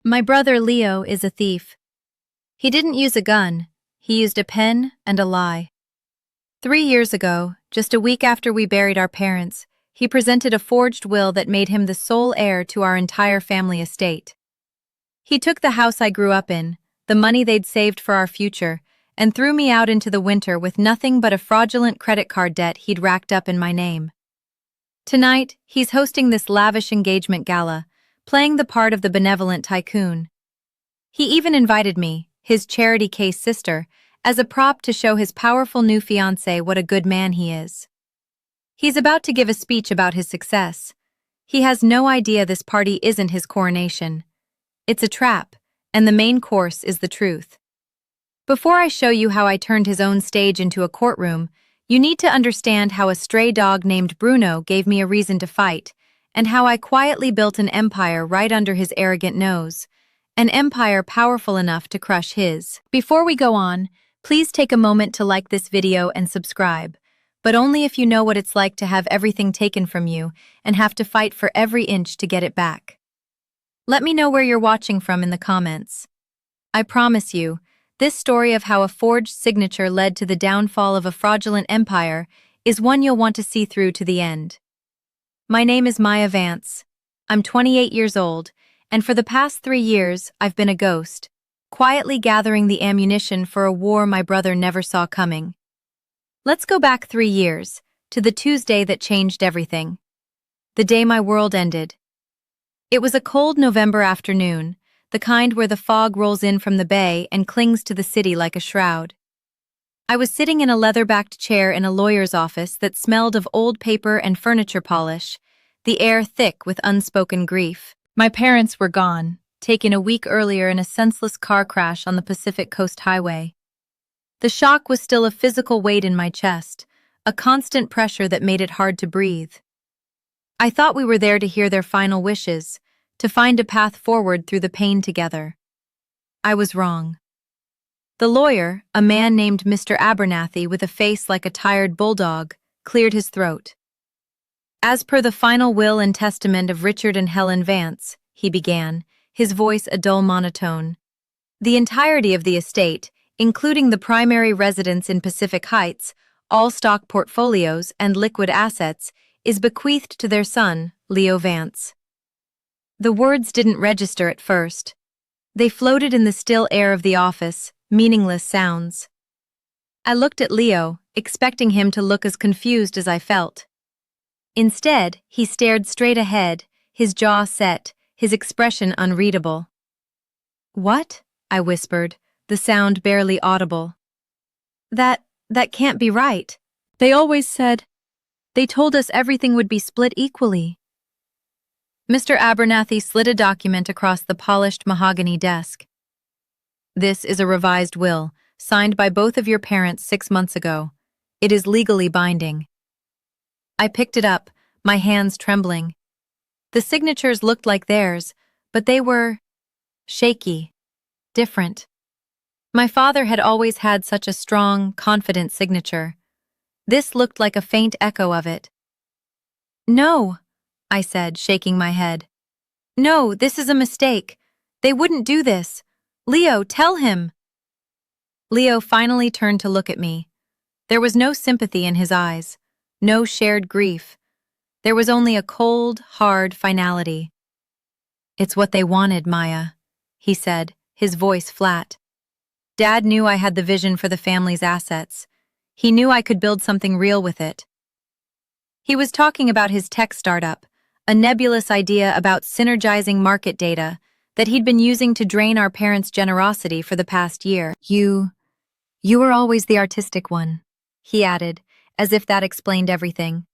My brother Leo is a thief. He didn't use a gun, he used a pen and a lie. 3 years ago, just a week after we buried our parents, he presented a forged will that made him the sole heir to our entire family estate. He took the house I grew up in, the money they'd saved for our future, and threw me out into the winter with nothing but a fraudulent credit card debt he'd racked up in my name. Tonight, he's hosting this lavish engagement gala, playing the part of the benevolent tycoon. He even invited me, his charity case sister, as a prop to show his powerful new fiancé what a good man he is. He's about to give a speech about his success. He has no idea this party isn't his coronation. It's a trap, and the main course is the truth. Before I show you how I turned his own stage into a courtroom, you need to understand how a stray dog named Bruno gave me a reason to fight, and how I quietly built an empire right under his arrogant nose, an empire powerful enough to crush his. Before we go on, please take a moment to like this video and subscribe, but only if you know what it's like to have everything taken from you and have to fight for every inch to get it back. Let me know where you're watching from in the comments. I promise you, this story of how a forged signature led to the downfall of a fraudulent empire is one you'll want to see through to the end. My name is Maya Vance. I'm 28 years old, and for the past 3 years, I've been a ghost, quietly gathering the ammunition for a war my brother never saw coming. Let's go back 3 years, to the Tuesday that changed everything. The day my world ended. It was a cold November afternoon, the kind where the fog rolls in from the bay and clings to the city like a shroud. I was sitting in a leather-backed chair in a lawyer's office that smelled of old paper and furniture polish, the air thick with unspoken grief. My parents were gone, taken a week earlier in a senseless car crash on the Pacific Coast Highway. The shock was still a physical weight in my chest, a constant pressure that made it hard to breathe. I thought we were there to hear their final wishes, to find a path forward through the pain together. I was wrong. The lawyer, a man named Mr. Abernathy with a face like a tired bulldog, cleared his throat. As per the final will and testament of Richard and Helen Vance, he began, his voice a dull monotone. The entirety of the estate, including the primary residence in Pacific Heights, all stock portfolios and liquid assets, is bequeathed to their son, Leo Vance. The words didn't register at first. They floated in the still air of the office, meaningless sounds. I looked at Leo, expecting him to look as confused as I felt. Instead, he stared straight ahead, his jaw set, his expression unreadable. "What?" I whispered, the sound barely audible. That can't be right. They always said. They told us everything would be split equally." Mr. Abernathy slid a document across the polished mahogany desk. "This is a revised will, signed by both of your parents 6 months ago. It is legally binding." I picked it up, my hands trembling. The signatures looked like theirs, but they were shaky, different. My father had always had such a strong, confident signature. This looked like a faint echo of it. "No," I said, shaking my head. "No, this is a mistake. They wouldn't do this. Leo, tell him." Leo finally turned to look at me. There was no sympathy in his eyes, no shared grief. There was only a cold, hard finality. "It's what they wanted, Maya," he said, his voice flat. Dad knew I had the vision for the family's assets. He knew I could build something real with it. He was talking about his tech startup, a nebulous idea about synergizing market data that he'd been using to drain our parents' generosity for the past year. You were always the artistic one," he added, as if that explained everything.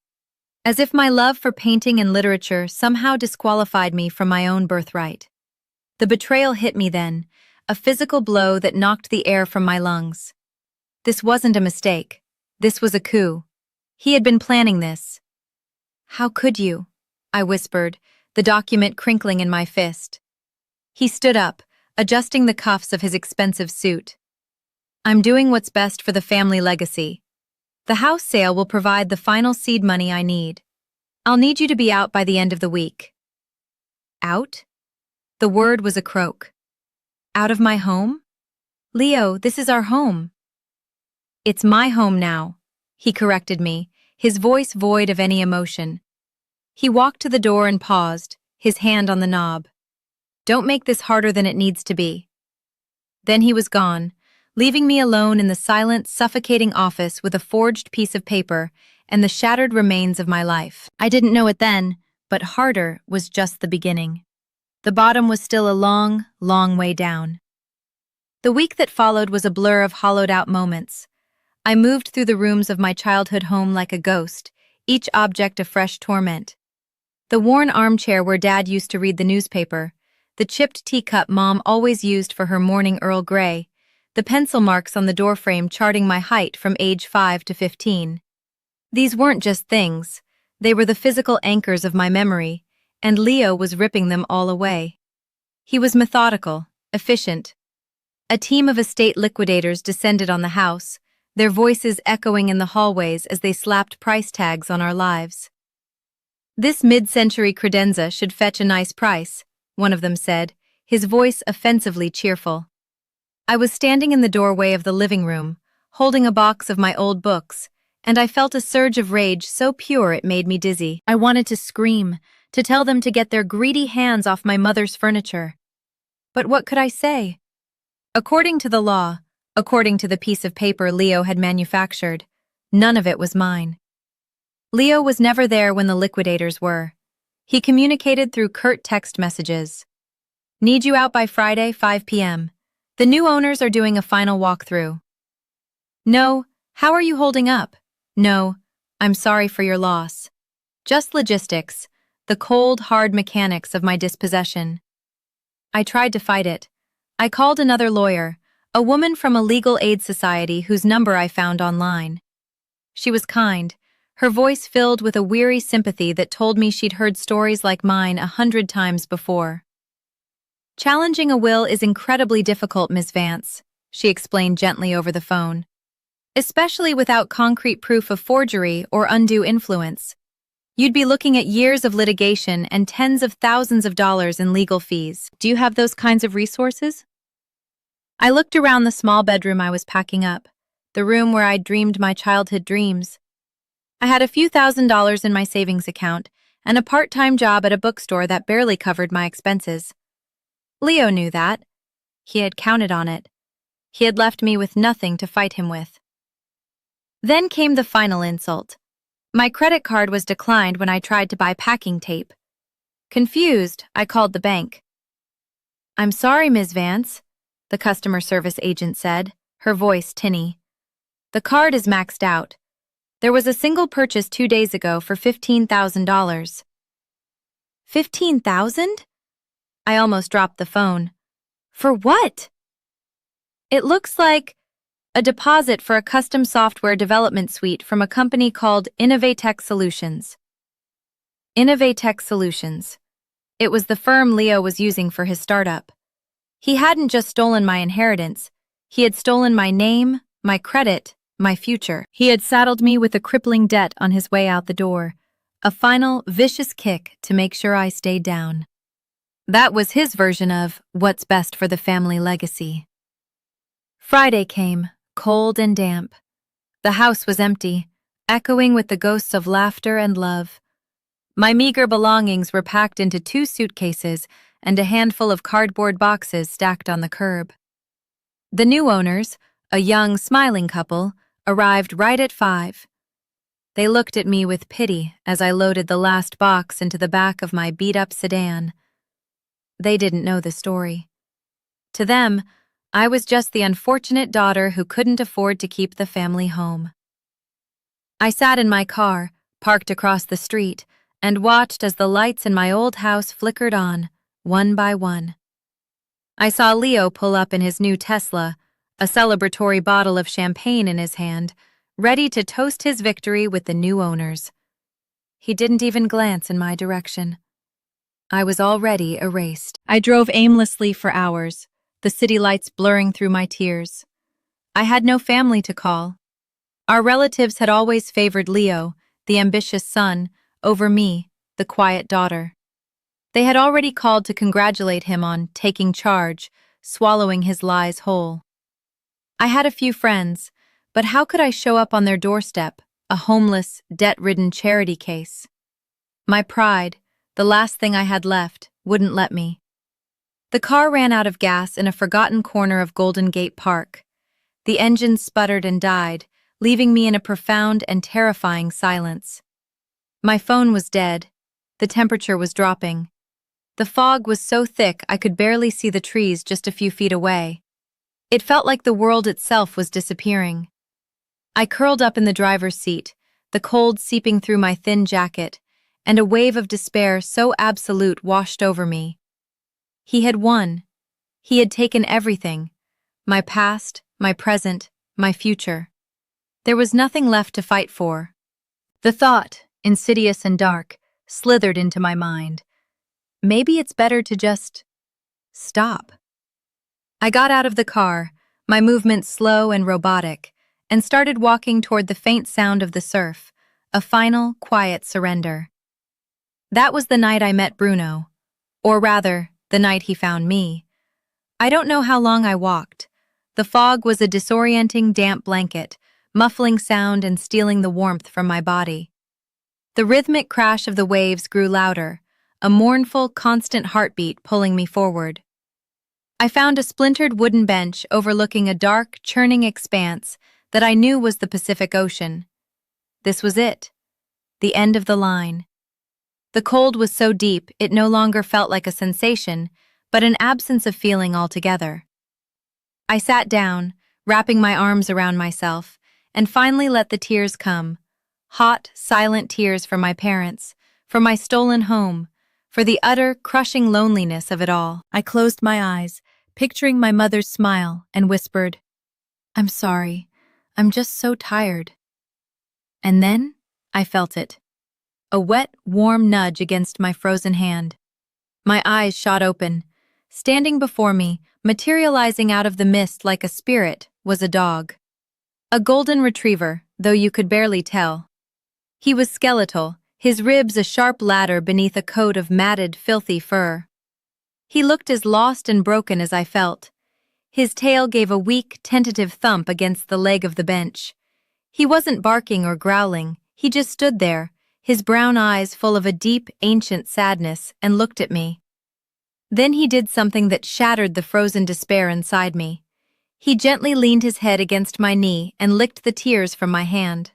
As if my love for painting and literature somehow disqualified me from my own birthright. The betrayal hit me then, a physical blow that knocked the air from my lungs. This wasn't a mistake. This was a coup. He had been planning this. "How could you?" I whispered, the document crinkling in my fist. He stood up, adjusting the cuffs of his expensive suit. "I'm doing what's best for the family legacy. The house sale will provide the final seed money I need. I'll need you to be out by the end of the week." "Out?" The word was a croak. Out of my home? Leo, this is our home. It's my home now, he corrected me, his voice void of any emotion. He walked to the door and paused, his hand on the knob. Don't make this harder than it needs to be. Then he was gone, leaving me alone in the silent, suffocating office with a forged piece of paper and the shattered remains of my life. I didn't know it then, but harder was just the beginning. The bottom was still a long, long way down. The week that followed was a blur of hollowed-out moments. I moved through the rooms of my childhood home like a ghost, each object a fresh torment. The worn armchair where Dad used to read the newspaper, the chipped teacup Mom always used for her morning Earl Grey, the pencil marks on the doorframe charting my height from age 5 to 15. These weren't just things, they were the physical anchors of my memory, and Leo was ripping them all away. He was methodical, efficient. A team of estate liquidators descended on the house, their voices echoing in the hallways as they slapped price tags on our lives. This mid-century credenza should fetch a nice price, one of them said, his voice offensively cheerful. I was standing in the doorway of the living room, holding a box of my old books, and I felt a surge of rage so pure it made me dizzy. I wanted to scream, to tell them to get their greedy hands off my mother's furniture. But what could I say? According to the law, according to the piece of paper Leo had manufactured, none of it was mine. Leo was never there when the liquidators were. He communicated through curt text messages. Need you out by Friday, 5 p.m. The new owners are doing a final walkthrough. No, how are you holding up? No, I'm sorry for your loss. Just logistics, the cold, hard mechanics of my dispossession. I tried to fight it. I called another lawyer, a woman from a legal aid society whose number I found online. She was kind, her voice filled with a weary sympathy that told me she'd heard stories like mine 100 times before. Challenging a will is incredibly difficult, Miss Vance, she explained gently over the phone. Especially without concrete proof of forgery or undue influence. You'd be looking at years of litigation and tens of thousands of dollars in legal fees. Do you have those kinds of resources? I looked around the small bedroom I was packing up, the room where I'd dreamed my childhood dreams. I had a few $1,000s in my savings account and a part-time job at a bookstore that barely covered my expenses. Leo knew that. He had counted on it. He had left me with nothing to fight him with. Then came the final insult. My credit card was declined when I tried to buy packing tape. Confused, I called the bank. I'm sorry, Ms. Vance, the customer service agent said, her voice tinny. The card is maxed out. There was a single purchase 2 days ago for $15,000. $15,000? I almost dropped the phone. For what? It looks like a deposit for a custom software development suite from a company called Innovatech Solutions. Innovatech Solutions. It was the firm Leo was using for his startup. He hadn't just stolen my inheritance, he had stolen my name, my credit, my future. He had saddled me with a crippling debt on his way out the door, a final, vicious kick to make sure I stayed down. That was his version of what's best for the family legacy. Friday came, cold and damp. The house was empty, echoing with the ghosts of laughter and love. My meager belongings were packed into 2 suitcases and a handful of cardboard boxes stacked on the curb. The new owners, a young, smiling couple, arrived right at 5. They looked at me with pity as I loaded the last box into the back of my beat-up sedan. They didn't know the story. To them, I was just the unfortunate daughter who couldn't afford to keep the family home. I sat in my car, parked across the street, and watched as the lights in my old house flickered on, one by one. I saw Leo pull up in his new Tesla, a celebratory bottle of champagne in his hand, ready to toast his victory with the new owners. He didn't even glance in my direction. I was already erased. I drove aimlessly for hours, the city lights blurring through my tears. I had no family to call. Our relatives had always favored Leo, the ambitious son, over me, the quiet daughter. They had already called to congratulate him on taking charge, swallowing his lies whole. I had a few friends, but how could I show up on their doorstep, a homeless, debt-ridden charity case? My pride, the last thing I had left, wouldn't let me. The car ran out of gas in a forgotten corner of Golden Gate Park. The engine sputtered and died, leaving me in a profound and terrifying silence. My phone was dead. The temperature was dropping. The fog was so thick I could barely see the trees just a few feet away. It felt like the world itself was disappearing. I curled up in the driver's seat, the cold seeping through my thin jacket, and a wave of despair so absolute washed over me. He had won. He had taken everything. My past, my present, my future. There was nothing left to fight for. The thought, insidious and dark, slithered into my mind. Maybe it's better to just stop. I got out of the car, my movements slow and robotic, and started walking toward the faint sound of the surf, a final, quiet surrender. That was the night I met Bruno, or rather, the night he found me. I don't know how long I walked. The fog was a disorienting, damp blanket, muffling sound and stealing the warmth from my body. The rhythmic crash of the waves grew louder, a mournful, constant heartbeat pulling me forward. I found a splintered wooden bench overlooking a dark, churning expanse that I knew was the Pacific Ocean. This was it, the end of the line. The cold was so deep it no longer felt like a sensation, but an absence of feeling altogether. I sat down, wrapping my arms around myself, and finally let the tears come. Hot, silent tears for my parents, for my stolen home, for the utter, crushing loneliness of it all. I closed my eyes, picturing my mother's smile, and whispered, "I'm sorry. I'm just so tired." And then I felt it. A wet, warm nudge against my frozen hand. My eyes shot open. Standing before me, materializing out of the mist like a spirit, was a dog. A golden retriever, though you could barely tell. He was skeletal, his ribs a sharp ladder beneath a coat of matted, filthy fur. He looked as lost and broken as I felt. His tail gave a weak, tentative thump against the leg of the bench. He wasn't barking or growling, he just stood there, his brown eyes full of a deep, ancient sadness, and looked at me. Then he did something that shattered the frozen despair inside me. He gently leaned his head against my knee and licked the tears from my hand.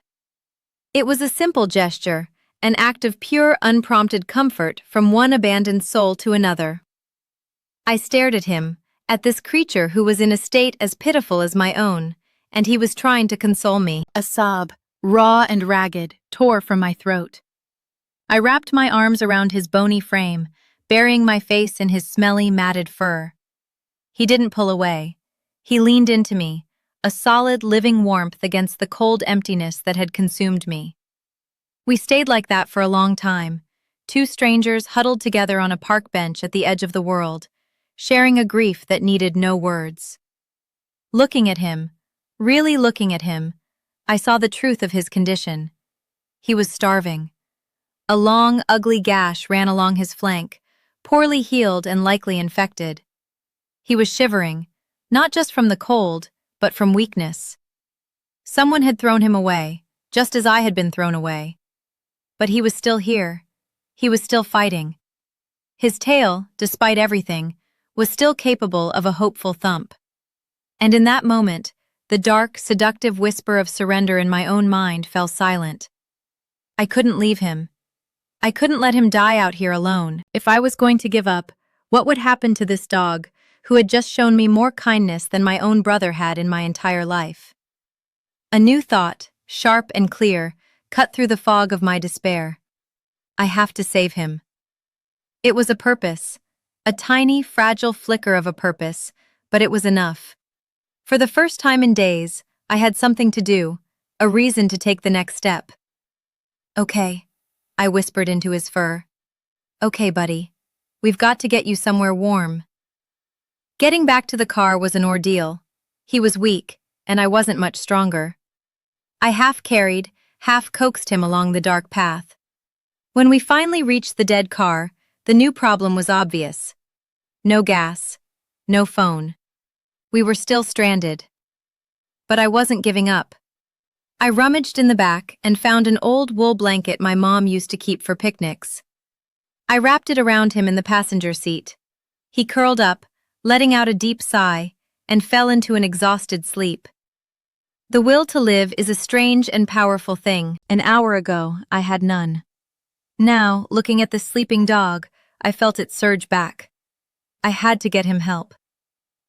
It was a simple gesture, an act of pure, unprompted comfort from one abandoned soul to another. I stared at him, at this creature who was in a state as pitiful as my own, and he was trying to console me. A sob, raw and ragged, tore from my throat. I wrapped my arms around his bony frame, burying my face in his smelly, matted fur. He didn't pull away. He leaned into me, a solid, living warmth against the cold emptiness that had consumed me. We stayed like that for a long time, two strangers huddled together on a park bench at the edge of the world, sharing a grief that needed no words. Looking at him, really looking at him, I saw the truth of his condition. He was starving. A long, ugly gash ran along his flank, poorly healed and likely infected. He was shivering, not just from the cold, but from weakness. Someone had thrown him away, just as I had been thrown away. But he was still here. He was still fighting. His tail, despite everything, was still capable of a hopeful thump. And in that moment, the dark, seductive whisper of surrender in my own mind fell silent. I couldn't leave him. I couldn't let him die out here alone. If I was going to give up, what would happen to this dog, who had just shown me more kindness than my own brother had in my entire life? A new thought, sharp and clear, cut through the fog of my despair. I have to save him. It was a purpose, a tiny, fragile flicker of a purpose, but it was enough. For the first time in days, I had something to do, a reason to take the next step. "Okay," I whispered into his fur. "Okay, buddy. We've got to get you somewhere warm." Getting back to the car was an ordeal. He was weak, and I wasn't much stronger. I half carried, half coaxed him along the dark path. When we finally reached the dead car, The new problem was obvious. No gas, no phone. We were still stranded. But I wasn't giving up. I rummaged in the back and found an old wool blanket my mom used to keep for picnics. I wrapped it around him in the passenger seat. He curled up, letting out a deep sigh, and fell into an exhausted sleep. The will to live is a strange and powerful thing. An hour ago, I had none. Now, looking at the sleeping dog, I felt it surge back. I had to get him help.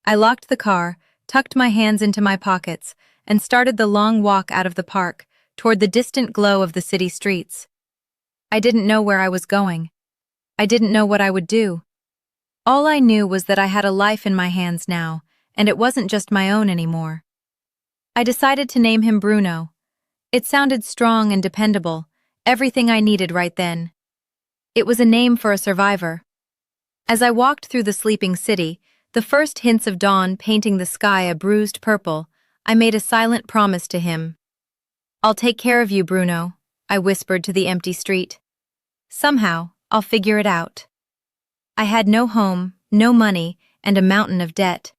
I locked the car, tucked my hands into my pockets, and started the long walk out of the park, toward the distant glow of the city streets. I didn't know where I was going. I didn't know what I would do. All I knew was that I had a life in my hands now, and it wasn't just my own anymore. I decided to name him Bruno. It sounded strong and dependable, everything I needed right then. It was a name for a survivor. As I walked through the sleeping city, the first hints of dawn painting the sky a bruised purple, I made a silent promise to him. "I'll take care of you, Bruno," I whispered to the empty street. "Somehow, I'll figure it out." I had no home, no money, and a mountain of debt.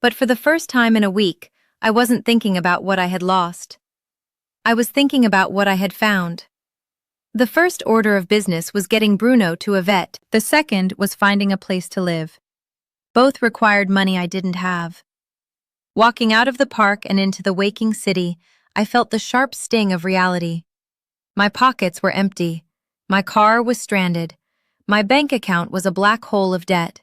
But for the first time in a week, I wasn't thinking about what I had lost. I was thinking about what I had found. The first order of business was getting Bruno to a vet. The second was finding a place to live. Both required money I didn't have. Walking out of the park and into the waking city, I felt the sharp sting of reality. My pockets were empty. My car was stranded. My bank account was a black hole of debt.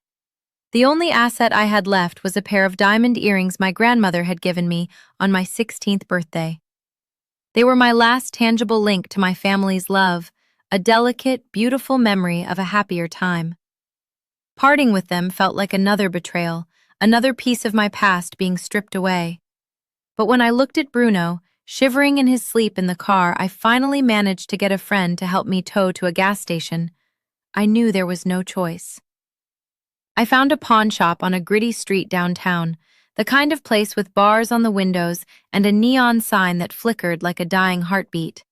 The only asset I had left was a pair of diamond earrings my grandmother had given me on my 16th birthday. They were my last tangible link to my family's love, a delicate, beautiful memory of a happier time. Parting with them felt like another betrayal, another piece of my past being stripped away. But when I looked at Bruno, shivering in his sleep in the car, I finally managed to get a friend to help me tow to a gas station. I knew there was no choice. I found a pawn shop on a gritty street downtown, the kind of place with bars on the windows and a neon sign that flickered like a dying heartbeat.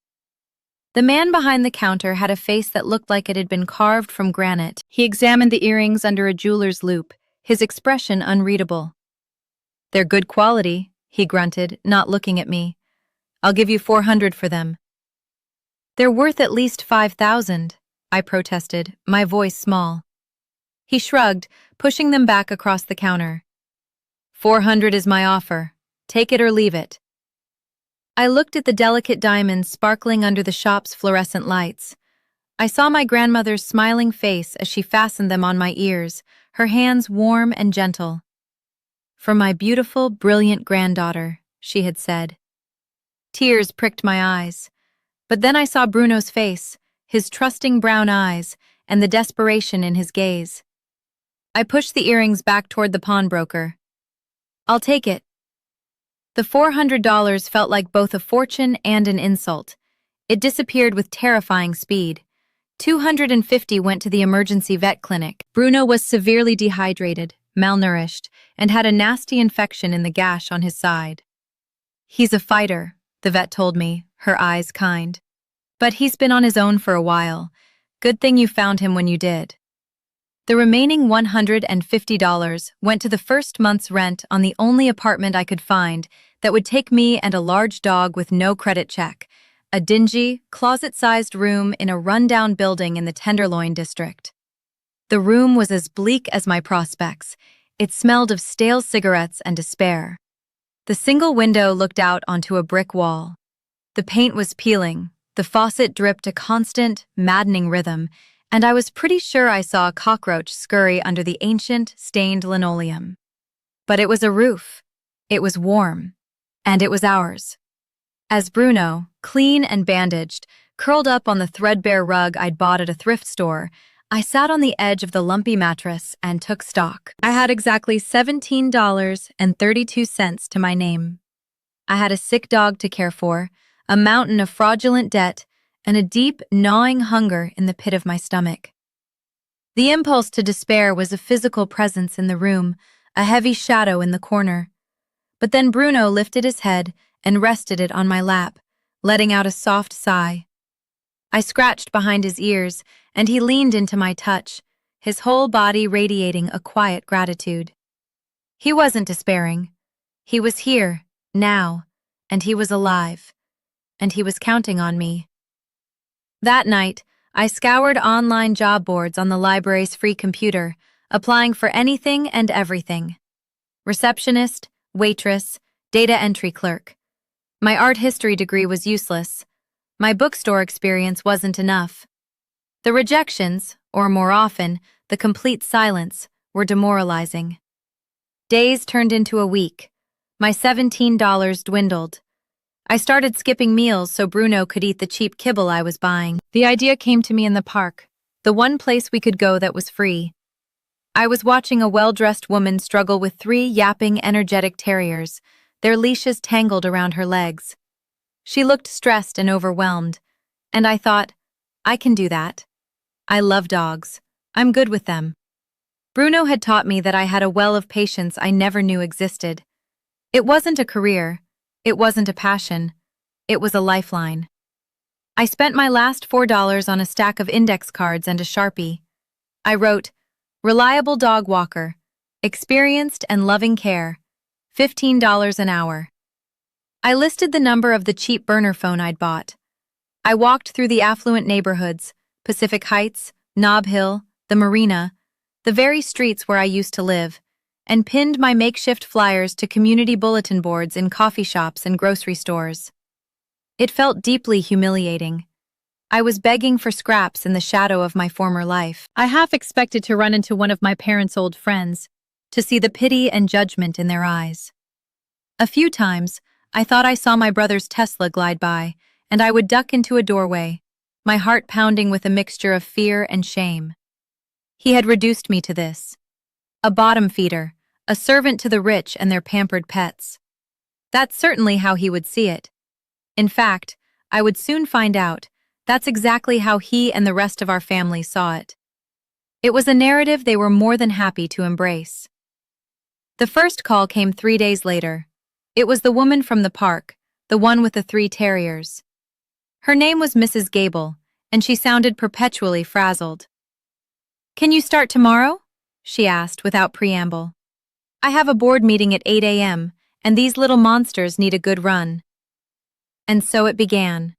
The man behind the counter had a face that looked like it had been carved from granite. He examined the earrings under a jeweler's loupe, his expression unreadable. "They're good quality," he grunted, not looking at me. "I'll give you 400 for them." "They're worth at least 5,000, I protested, my voice small. He shrugged, pushing them back across the counter. 400 is my offer. Take it or leave it." I looked at the delicate diamonds sparkling under the shop's fluorescent lights. I saw my grandmother's smiling face as she fastened them on my ears, her hands warm and gentle. "For my beautiful, brilliant granddaughter," she had said. Tears pricked my eyes. But then I saw Bruno's face, his trusting brown eyes, and the desperation in his gaze. I pushed the earrings back toward the pawnbroker. "I'll take it." The $400 felt like both a fortune and an insult. It disappeared with terrifying speed. 250 went to the emergency vet clinic. Bruno was severely dehydrated, malnourished, and had a nasty infection in the gash on his side. "He's a fighter," the vet told me, her eyes kind. "But he's been on his own for a while. Good thing you found him when you did." The remaining $150 went to the first month's rent on the only apartment I could find that would take me and a large dog with no credit check, a dingy, closet-sized room in a rundown building in the Tenderloin district. The room was as bleak as my prospects. It smelled of stale cigarettes and despair. The single window looked out onto a brick wall. The paint was peeling, the faucet dripped a constant, maddening rhythm, and I was pretty sure I saw a cockroach scurry under the ancient, stained linoleum. But it was a roof. It was warm. And it was ours. As Bruno, clean and bandaged, curled up on the threadbare rug I'd bought at a thrift store, I sat on the edge of the lumpy mattress and took stock. I had exactly $17.32 to my name. I had a sick dog to care for, a mountain of fraudulent debt, and a deep, gnawing hunger in the pit of my stomach. The impulse to despair was a physical presence in the room, a heavy shadow in the corner. But then Bruno lifted his head and rested it on my lap, letting out a soft sigh. I scratched behind his ears, and he leaned into my touch, his whole body radiating a quiet gratitude. He wasn't despairing. He was here, now, and he was alive, and he was counting on me. That night, I scoured online job boards on the library's free computer, applying for anything and everything. Receptionist, waitress, data entry clerk. My art history degree was useless. My bookstore experience wasn't enough. The rejections, or more often, the complete silence, were demoralizing. Days turned into a week. My $17 dwindled. I started skipping meals so Bruno could eat the cheap kibble I was buying. The idea came to me in the park, the one place we could go that was free. I was watching a well-dressed woman struggle with 3 yapping, energetic terriers, their leashes tangled around her legs. She looked stressed and overwhelmed, and I thought, I can do that. I love dogs. I'm good with them. Bruno had taught me that I had a well of patience I never knew existed. It wasn't a career. It wasn't a passion. It was a lifeline. I spent my last $4 on a stack of index cards and a Sharpie. I wrote, "Reliable dog walker, experienced and loving care, $15 an hour." I listed the number of the cheap burner phone I'd bought. I walked through the affluent neighborhoods, Pacific Heights, Nob Hill, the Marina, the very streets where I used to live, and pinned my makeshift flyers to community bulletin boards in coffee shops and grocery stores. It felt deeply humiliating. I was begging for scraps in the shadow of my former life. I half expected to run into one of my parents' old friends, to see the pity and judgment in their eyes. A few times, I thought I saw my brother's Tesla glide by, and I would duck into a doorway, my heart pounding with a mixture of fear and shame. He had reduced me to this. A bottom feeder, a servant to the rich and their pampered pets. That's certainly how he would see it. In fact, I would soon find out, that's exactly how he and the rest of our family saw it. It was a narrative they were more than happy to embrace. The first call came 3 days later. It was the woman from the park, the one with the 3 terriers. Her name was Mrs. Gable, and she sounded perpetually frazzled. "Can you start tomorrow?" she asked without preamble. "I have a board meeting at 8 a.m., and these little monsters need a good run." And so it began.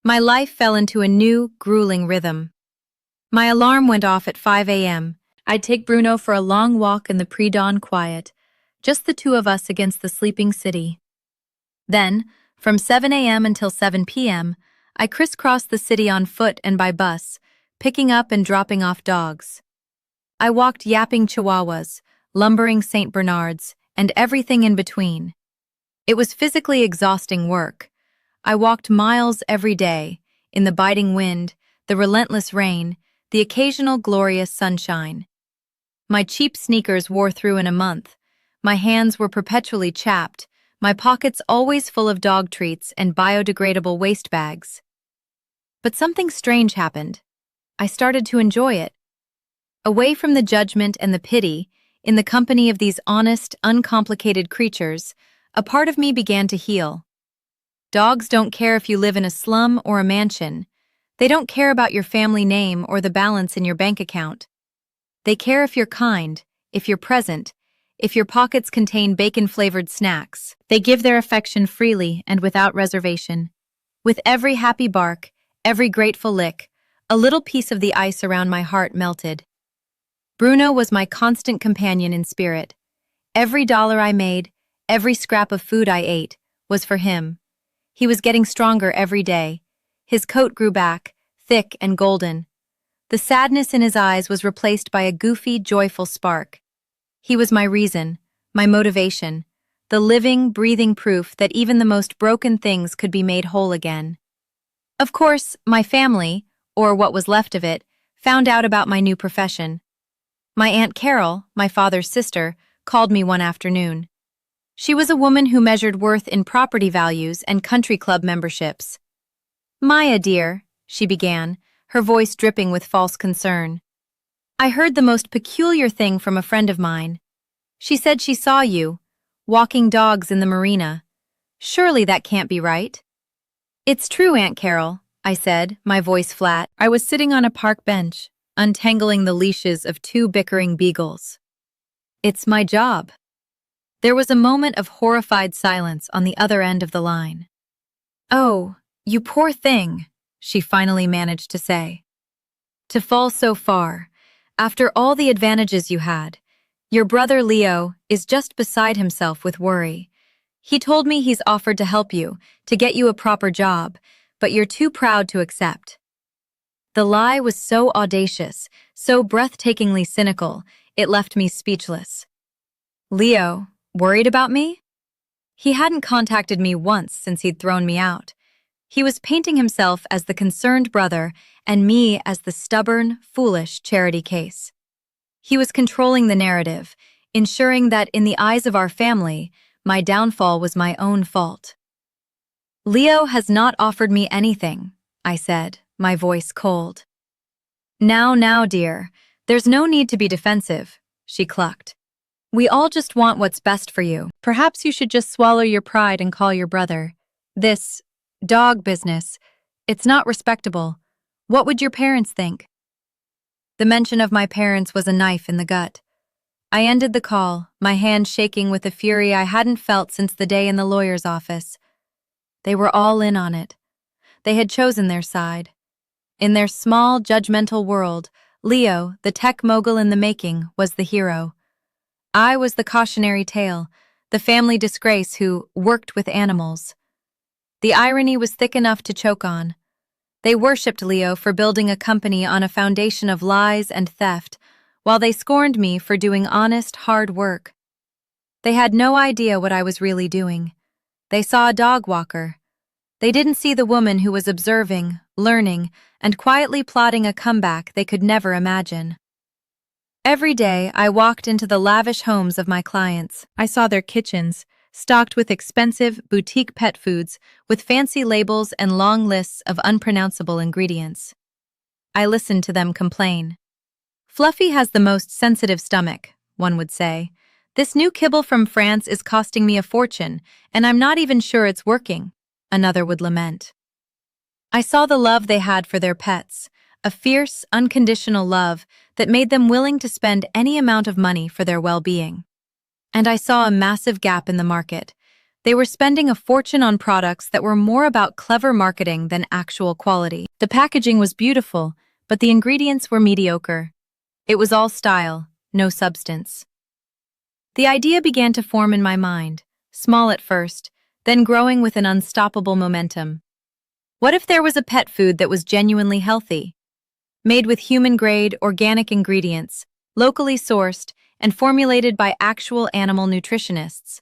My life fell into a new, grueling rhythm. My alarm went off at 5 a.m. I'd take Bruno for a long walk in the pre-dawn quiet, just the 2 of us against the sleeping city. Then, from 7 a.m. until 7 p.m., I crisscrossed the city on foot and by bus, picking up and dropping off dogs. I walked yapping Chihuahuas, lumbering St. Bernards, and everything in between. It was physically exhausting work. I walked miles every day, in the biting wind, the relentless rain, the occasional glorious sunshine. My cheap sneakers wore through in a month. My hands were perpetually chapped, my pockets always full of dog treats and biodegradable waste bags. But something strange happened. I started to enjoy it. Away from the judgment and the pity, in the company of these honest, uncomplicated creatures, a part of me began to heal. Dogs don't care if you live in a slum or a mansion. They don't care about your family name or the balance in your bank account. They care if you're kind, if you're present, if your pockets contain bacon-flavored snacks. They give their affection freely and without reservation. With every happy bark, every grateful lick, a little piece of the ice around my heart melted. Bruno was my constant companion in spirit. Every dollar I made, every scrap of food I ate, was for him. He was getting stronger every day. His coat grew back, thick and golden. The sadness in his eyes was replaced by a goofy, joyful spark. He was my reason, my motivation, the living, breathing proof that even the most broken things could be made whole again. Of course, my family, or what was left of it, found out about my new profession. My Aunt Carol, my father's sister, called me one afternoon. She was a woman who measured worth in property values and country club memberships. "Maya, dear," she began, her voice dripping with false concern. "I heard the most peculiar thing from a friend of mine. She said she saw you, walking dogs in the marina. Surely that can't be right?" "It's true, Aunt Carol," I said, my voice flat. I was sitting on a park bench, untangling the leashes of two bickering beagles. It's my job. There was a moment of horrified silence on the other end of the line. Oh, you poor thing, she finally managed to say. To fall so far, after all the advantages you had. Your brother Leo is just beside himself with worry. He told me he's offered to help you, to get you a proper job, but you're too proud to accept. The lie was so audacious, so breathtakingly cynical, it left me speechless. Leo, worried about me? He hadn't contacted me once since he'd thrown me out. He was painting himself as the concerned brother and me as the stubborn, foolish charity case. He was controlling the narrative, ensuring that in the eyes of our family, my downfall was my own fault. Leo has not offered me anything, I said, my voice cold. Now, dear, there's no need to be defensive, she clucked. We all just want what's best for you. Perhaps you should just swallow your pride and call your brother. This dog business, it's not respectable. What would your parents think? The mention of my parents was a knife in the gut. I ended the call, my hand shaking with a fury I hadn't felt since the day in the lawyer's office. They were all in on it. They had chosen their side. In their small, judgmental world, Leo, the tech mogul in the making, was the hero. I was the cautionary tale, the family disgrace who worked with animals. The irony was thick enough to choke on. They worshipped Leo for building a company on a foundation of lies and theft, while they scorned me for doing honest, hard work. They had no idea what I was really doing. They saw a dog walker. They didn't see the woman who was observing, learning, and quietly plotting a comeback they could never imagine. Every day, I walked into the lavish homes of my clients. I saw their kitchens, stocked with expensive, boutique pet foods, with fancy labels and long lists of unpronounceable ingredients. I listened to them complain. Fluffy has the most sensitive stomach, one would say. This new kibble from France is costing me a fortune, and I'm not even sure it's working, another would lament. I saw the love they had for their pets, a fierce, unconditional love that made them willing to spend any amount of money for their well-being. And I saw a massive gap in the market. They were spending a fortune on products that were more about clever marketing than actual quality. The packaging was beautiful, but the ingredients were mediocre. It was all style, no substance. The idea began to form in my mind, small at first, then growing with an unstoppable momentum. What if there was a pet food that was genuinely healthy? Made with human-grade, organic ingredients, locally sourced, and formulated by actual animal nutritionists.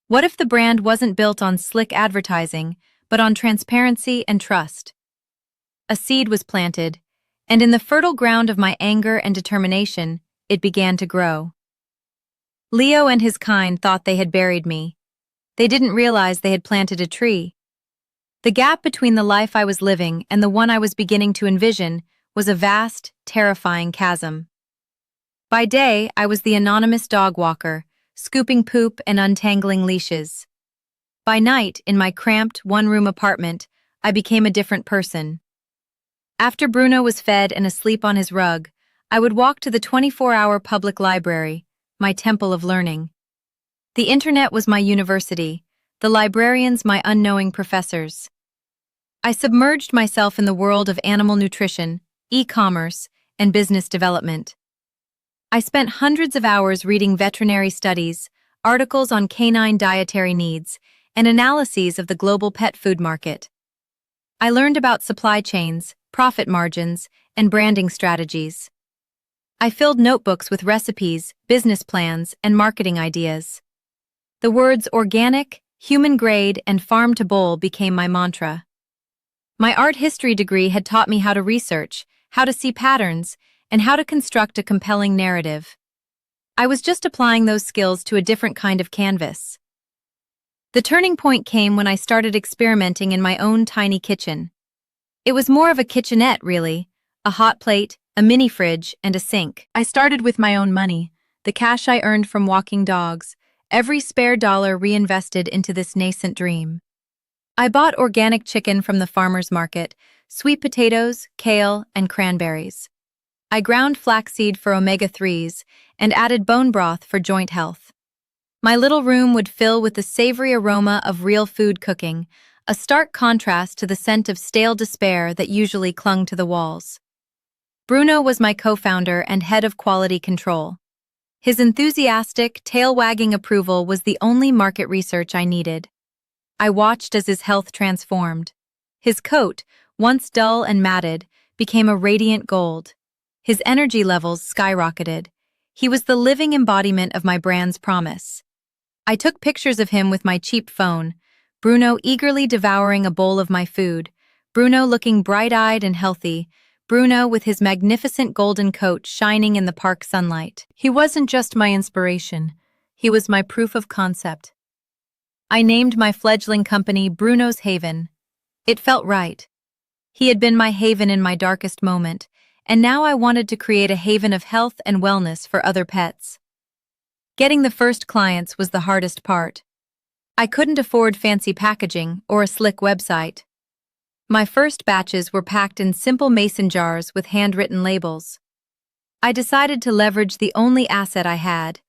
What if the brand wasn't built on slick advertising, but on transparency and trust? A seed was planted, and in the fertile ground of my anger and determination, it began to grow. Leo and his kind thought they had buried me. They didn't realize they had planted a tree. The gap between the life I was living and the one I was beginning to envision was a vast, terrifying chasm. By day, I was the anonymous dog walker, scooping poop and untangling leashes. By night, in my cramped, one-room apartment, I became a different person. After Bruno was fed and asleep on his rug, I would walk to the 24-hour public library, my temple of learning. The internet was my university, the librarians my unknowing professors. I submerged myself in the world of animal nutrition, e-commerce, and business development. I spent hundreds of hours reading veterinary studies, articles on canine dietary needs, and analyses of the global pet food market. I learned about supply chains, profit margins, and branding strategies. I filled notebooks with recipes, business plans, and marketing ideas. The words organic, human-grade, and farm-to-bowl became my mantra. My art history degree had taught me how to research, how to see patterns, and how to construct a compelling narrative. I was just applying those skills to a different kind of canvas. The turning point came when I started experimenting in my own tiny kitchen. It was more of a kitchenette, really, a hot plate, a mini fridge, and a sink. I started with my own money, the cash I earned from walking dogs, every spare dollar reinvested into this nascent dream. I bought organic chicken from the farmer's market, sweet potatoes, kale, and cranberries. I ground flaxseed for omega-3s and added bone broth for joint health. My little room would fill with the savory aroma of real food cooking, a stark contrast to the scent of stale despair that usually clung to the walls. Bruno was my co-founder and head of quality control. His enthusiastic, tail-wagging approval was the only market research I needed. I watched as his health transformed. His coat, once dull and matted, became a radiant gold. His energy levels skyrocketed. He was the living embodiment of my brand's promise. I took pictures of him with my cheap phone, Bruno eagerly devouring a bowl of my food, Bruno looking bright-eyed and healthy, Bruno with his magnificent golden coat shining in the park sunlight. He wasn't just my inspiration, he was my proof of concept. I named my fledgling company Bruno's Haven. It felt right. He had been my haven in my darkest moment, and now I wanted to create a haven of health and wellness for other pets. Getting the first clients was the hardest part. I couldn't afford fancy packaging or a slick website. My first batches were packed in simple mason jars with handwritten labels. I decided to leverage the only asset I had,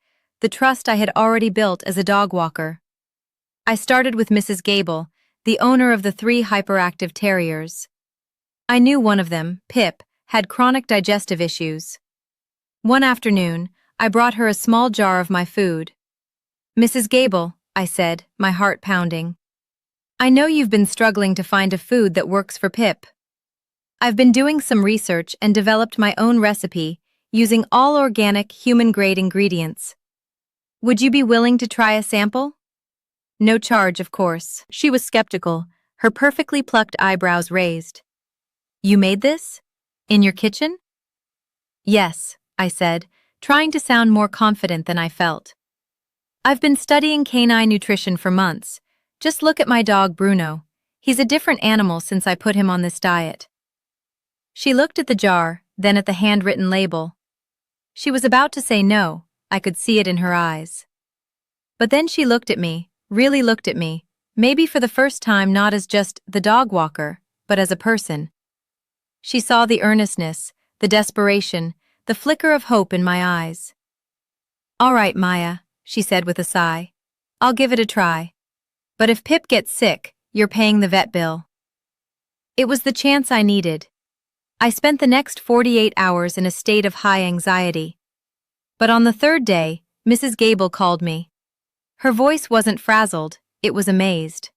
the trust I had already built as a dog walker. I started with Mrs. Gable, the owner of the 3 hyperactive terriers. I knew one of them, Pip, had chronic digestive issues. One afternoon, I brought her a small jar of my food. "Mrs. Gable," I said, my heart pounding, "I know you've been struggling to find a food that works for Pip. I've been doing some research and developed my own recipe using all organic, human-grade ingredients. Would you be willing to try a sample?" No charge, of course. She was skeptical, her perfectly plucked eyebrows raised. "You made this? In your kitchen?" "Yes," I said, trying to sound more confident than I felt. "I've been studying canine nutrition for months. Just look at my dog Bruno. He's a different animal since I put him on this diet." She looked at the jar, then at the handwritten label. She was about to say no, I could see it in her eyes. But then she looked at me, really looked at me, maybe for the first time not as just the dog walker, but as a person. She saw the earnestness, the desperation, the flicker of hope in my eyes. "All right, Maya," she said with a sigh. "I'll give it a try. But if Pip gets sick, you're paying the vet bill." It was the chance I needed. I spent the next 48 hours in a state of high anxiety. But on the third day, Mrs. Gable called me. Her voice wasn't frazzled, it was amazed.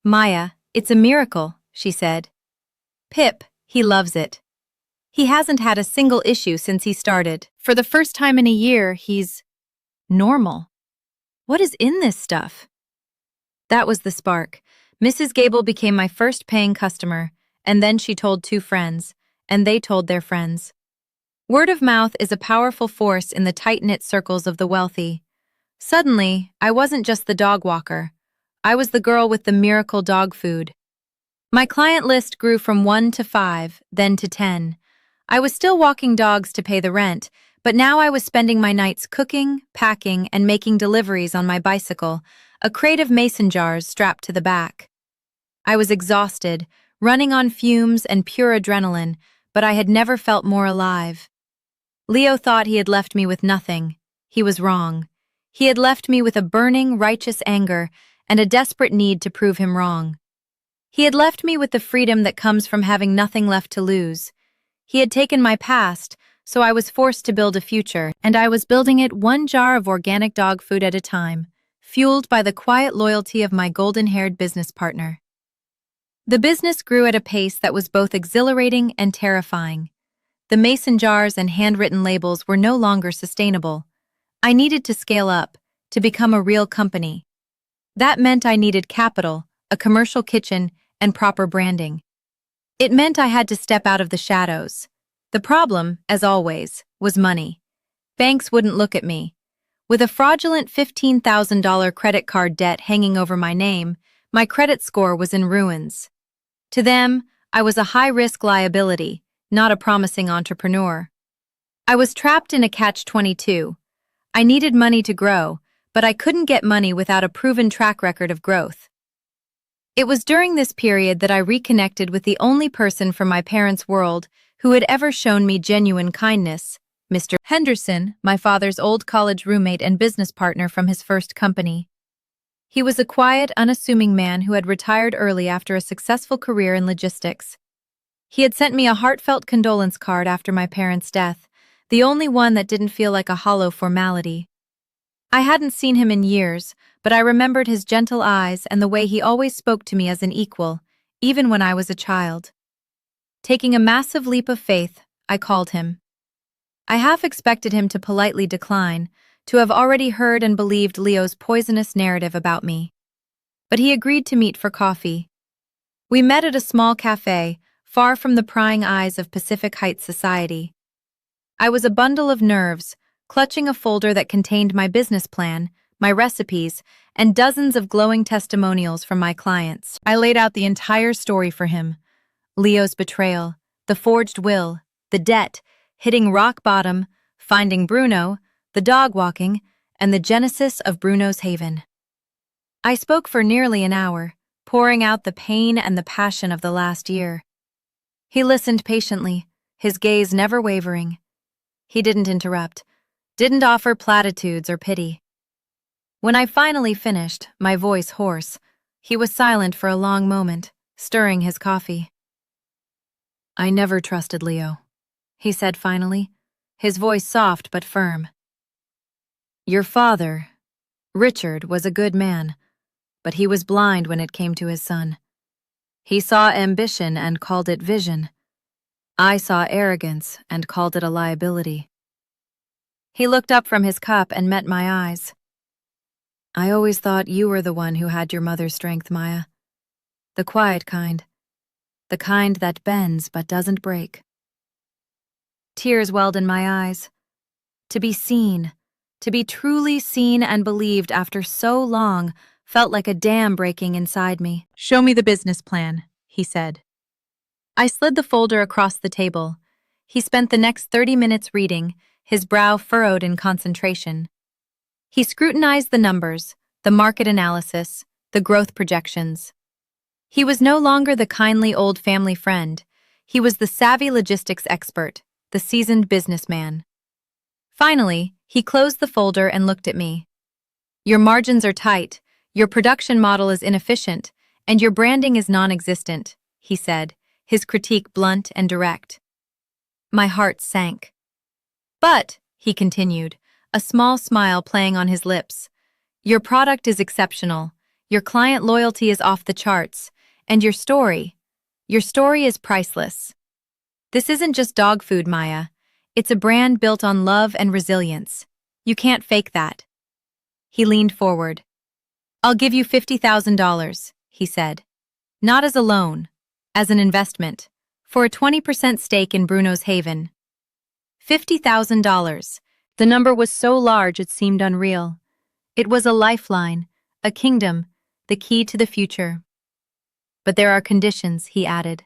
"Maya, it's a miracle," she said. "Pip, he loves it. He hasn't had a single issue since he started. For the first time in a year, he's normal. What is in this stuff?" That was the spark. Mrs. Gable became my first paying customer, and then she told 2 friends, and they told their friends. Word of mouth is a powerful force in the tight-knit circles of the wealthy. Suddenly, I wasn't just the dog walker. I was the girl with the miracle dog food. My client list grew from 1 to 5, then to 10. I was still walking dogs to pay the rent, but now I was spending my nights cooking, packing, and making deliveries on my bicycle, a crate of mason jars strapped to the back. I was exhausted, running on fumes and pure adrenaline, but I had never felt more alive. Leo thought he had left me with nothing. He was wrong. He had left me with a burning, righteous anger and a desperate need to prove him wrong. He had left me with the freedom that comes from having nothing left to lose. He had taken my past, so I was forced to build a future, and I was building it 1 jar of organic dog food at a time, fueled by the quiet loyalty of my golden-haired business partner. The business grew at a pace that was both exhilarating and terrifying. The mason jars and handwritten labels were no longer sustainable. I needed to scale up, to become a real company. That meant I needed capital, a commercial kitchen, and proper branding. It meant I had to step out of the shadows. The problem, as always, was money. Banks wouldn't look at me. With a fraudulent $15,000 credit card debt hanging over my name, my credit score was in ruins. To them, I was a high-risk liability, not a promising entrepreneur. I was trapped in a catch-22. I needed money to grow, but I couldn't get money without a proven track record of growth. It was during this period that I reconnected with the only person from my parents' world who had ever shown me genuine kindness, Mr. Henderson, my father's old college roommate and business partner from his first company. He was a quiet, unassuming man who had retired early after a successful career in logistics. He had sent me a heartfelt condolence card after my parents' death, the only one that didn't feel like a hollow formality. I hadn't seen him in years, but I remembered his gentle eyes and the way he always spoke to me as an equal, even when I was a child. Taking a massive leap of faith, I called him. I half expected him to politely decline, to have already heard and believed Leo's poisonous narrative about me. But he agreed to meet for coffee. We met at a small cafe, far from the prying eyes of Pacific Heights society. I was a bundle of nerves, clutching a folder that contained my business plan, my recipes, and dozens of glowing testimonials from my clients. I laid out the entire story for him. Leo's betrayal, the forged will, the debt, hitting rock bottom, finding Bruno, the dog walking, and the genesis of Bruno's Haven. I spoke for nearly an hour, pouring out the pain and the passion of the last year. He listened patiently, his gaze never wavering. He didn't interrupt, didn't offer platitudes or pity. When I finally finished, my voice hoarse, he was silent for a long moment, stirring his coffee. "I never trusted Leo," he said finally, his voice soft but firm. "Your father, Richard, was a good man, but he was blind when it came to his son. He saw ambition and called it vision. I saw arrogance and called it a liability." He looked up from his cup and met my eyes. "I always thought you were the one who had your mother's strength, Maya. The quiet kind. The kind that bends but doesn't break." Tears welled in my eyes. To be seen, to be truly seen and believed after so long, felt like a dam breaking inside me. "Show me the business plan," he said. I slid the folder across the table. He spent the next 30 minutes reading, his brow furrowed in concentration. He scrutinized the numbers, the market analysis, the growth projections. He was no longer the kindly old family friend. He was the savvy logistics expert, the seasoned businessman. Finally, he closed the folder and looked at me. "Your margins are tight, your production model is inefficient, and your branding is non-existent," he said, his critique blunt and direct. My heart sank. "But," he continued, a small smile playing on his lips, "your product is exceptional, your client loyalty is off the charts, and your story is priceless. This isn't just dog food, Maya. It's a brand built on love and resilience. You can't fake that." He leaned forward. "I'll give you $50,000, he said. "Not as a loan, as an investment, for a 20% stake in Bruno's Haven." $50,000. The number was so large it seemed unreal. It was a lifeline, a kingdom, the key to the future. "But there are conditions," he added.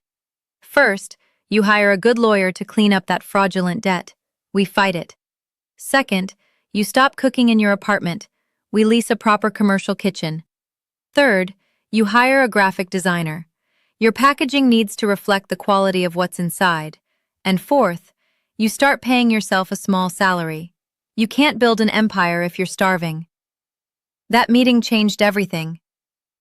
"First, you hire a good lawyer to clean up that fraudulent debt. We fight it. Second, you stop cooking in your apartment. We lease a proper commercial kitchen. Third, you hire a graphic designer. Your packaging needs to reflect the quality of what's inside. And fourth, you start paying yourself a small salary. You can't build an empire if you're starving." That meeting changed everything.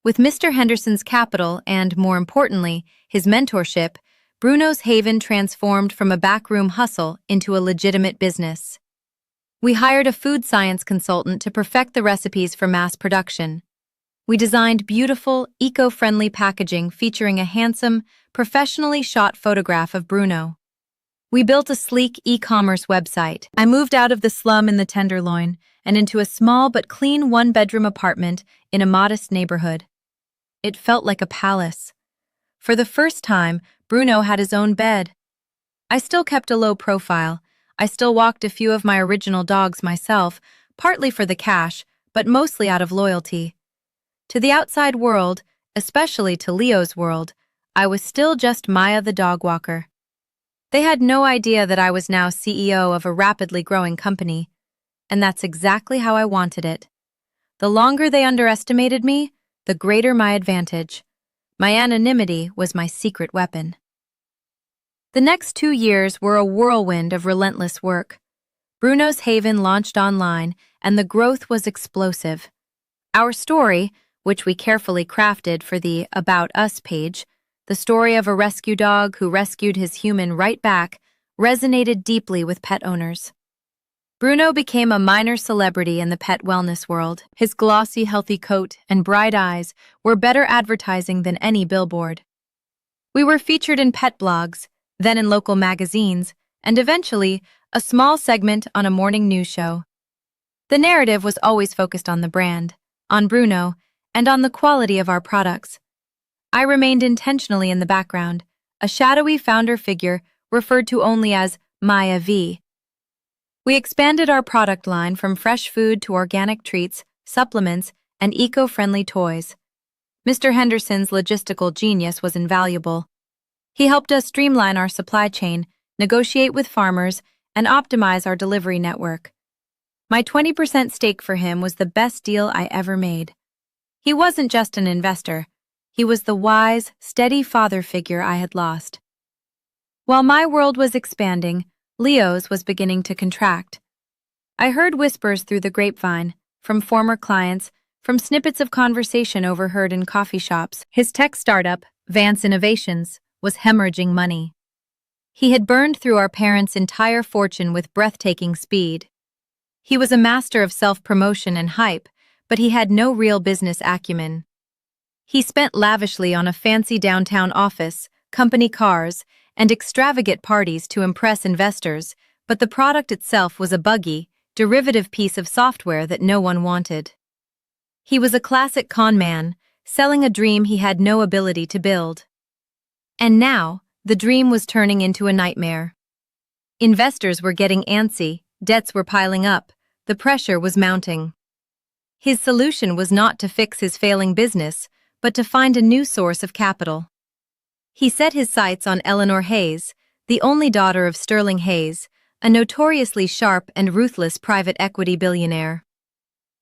With Mr. Henderson's capital and, more importantly, his mentorship, Bruno's Haven transformed from a backroom hustle into a legitimate business. We hired a food science consultant to perfect the recipes for mass production. We designed beautiful, eco-friendly packaging featuring a handsome, professionally shot photograph of Bruno. We built a sleek e-commerce website. I moved out of the slum in the Tenderloin and into a small but clean one-bedroom apartment in a modest neighborhood. It felt like a palace. For the first time, Bruno had his own bed. I still kept a low profile. I still walked a few of my original dogs myself, partly for the cash, but mostly out of loyalty. To the outside world, especially to Leo's world, I was still just Maya the dog walker. They had no idea that I was now CEO of a rapidly growing company, and that's exactly how I wanted it. The longer they underestimated me, the greater my advantage. My anonymity was my secret weapon. The next 2 years were a whirlwind of relentless work. Bruno's Haven launched online, and the growth was explosive. Our story, which we carefully crafted for the About Us page, the story of a rescue dog who rescued his human right back, resonated deeply with pet owners. Bruno became a minor celebrity in the pet wellness world. His glossy, healthy coat and bright eyes were better advertising than any billboard. We were featured in pet blogs, then in local magazines, and eventually, a small segment on a morning news show. The narrative was always focused on the brand, on Bruno, and on the quality of our products. I remained intentionally in the background, a shadowy founder figure referred to only as Maya V. We expanded our product line from fresh food to organic treats, supplements, and eco-friendly toys. Mr. Henderson's logistical genius was invaluable. He helped us streamline our supply chain, negotiate with farmers, and optimize our delivery network. My 20% stake for him was the best deal I ever made. He wasn't just an investor. He was the wise, steady father figure I had lost. While my world was expanding, Leo's was beginning to contract. I heard whispers through the grapevine, from former clients, from snippets of conversation overheard in coffee shops. His tech startup, Vance Innovations, was hemorrhaging money. He had burned through our parents' entire fortune with breathtaking speed. He was a master of self-promotion and hype, but he had no real business acumen. He spent lavishly on a fancy downtown office, company cars, and extravagant parties to impress investors, but the product itself was a buggy, derivative piece of software that no one wanted. He was a classic con man, selling a dream he had no ability to build. And now, the dream was turning into a nightmare. Investors were getting antsy, debts were piling up, the pressure was mounting. His solution was not to fix his failing business, but to find a new source of capital. He set his sights on Eleanor Hayes, the only daughter of Sterling Hayes, a notoriously sharp and ruthless private equity billionaire.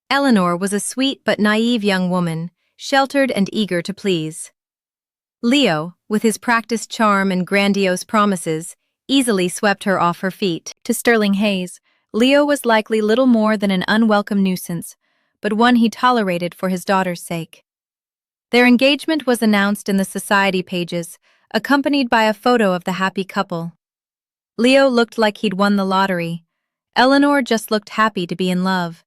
Eleanor was a sweet but naive young woman, sheltered and eager to please. Leo, with his practiced charm and grandiose promises, easily swept her off her feet. To Sterling Hayes, Leo was likely little more than an unwelcome nuisance, but one he tolerated for his daughter's sake. Their engagement was announced in the society pages, accompanied by a photo of the happy couple. Leo looked like he'd won the lottery. Eleanor just looked happy to be in love.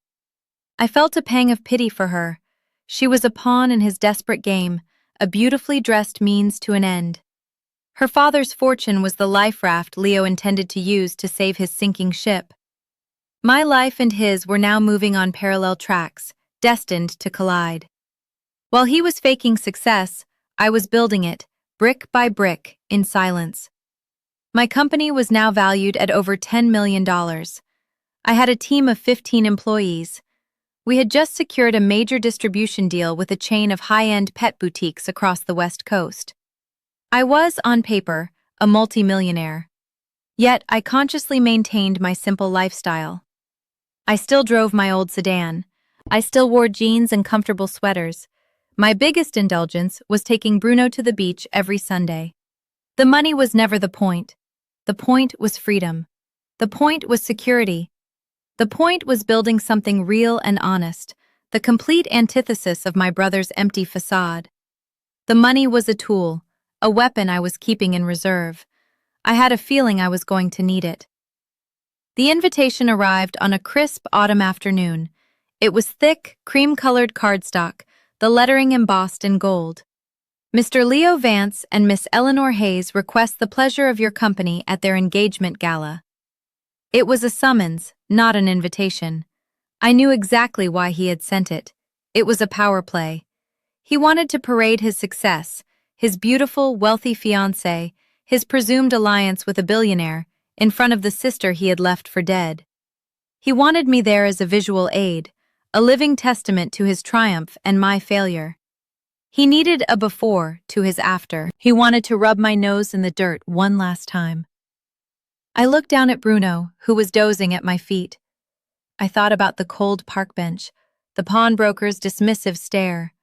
I felt a pang of pity for her. She was a pawn in his desperate game, a beautifully dressed means to an end. Her father's fortune was the life raft Leo intended to use to save his sinking ship. My life and his were now moving on parallel tracks, destined to collide. While he was faking success, I was building it, brick by brick, in silence. My company was now valued at over $10 million. I had a team of 15 employees. We had just secured a major distribution deal with a chain of high-end pet boutiques across the West Coast. I was, on paper, a multimillionaire. Yet I consciously maintained my simple lifestyle. I still drove my old sedan. I still wore jeans and comfortable sweaters. My biggest indulgence was taking Bruno to the beach every Sunday. The money was never the point. The point was freedom. The point was security. The point was building something real and honest, the complete antithesis of my brother's empty facade. The money was a tool, a weapon I was keeping in reserve. I had a feeling I was going to need it. The invitation arrived on a crisp autumn afternoon. It was thick, cream-colored cardstock, the lettering embossed in gold. Mr. Leo Vance and Miss Eleanor Hayes request the pleasure of your company at their engagement gala. It was a summons, not an invitation. I knew exactly why he had sent it. It was a power play. He wanted to parade his success, his beautiful, wealthy fiancée, his presumed alliance with a billionaire, in front of the sister he had left for dead. He wanted me there as a visual aid, a living testament to his triumph and my failure. He needed a before to his after. He wanted to rub my nose in the dirt one last time. I looked down at Bruno, who was dozing at my feet. I thought about the cold park bench, the pawnbroker's dismissive stare.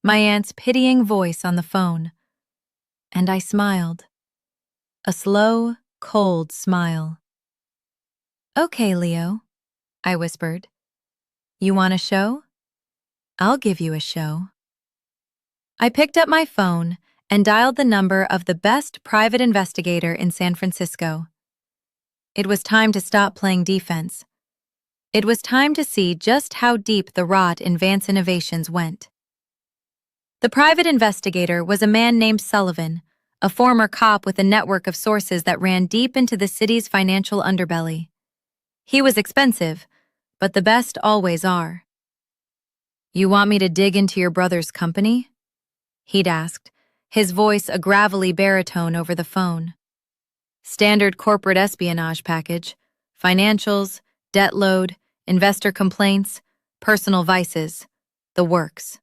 my aunt's pitying voice on the phone. And I smiled. A slow, cold smile. "Okay, Leo," I whispered. "You want a show? I'll give you a show." I picked up my phone and dialed the number of the best private investigator in San Francisco. It was time to stop playing defense. It was time to see just how deep the rot in Vance Innovations went. The private investigator was a man named Sullivan, a former cop with a network of sources that ran deep into the city's financial underbelly. He was expensive, but the best always are. "You want me to dig into your brother's company?" he'd asked, his voice a gravelly baritone over the phone. "Standard corporate espionage package, financials, debt load, investor complaints, personal vices, the works."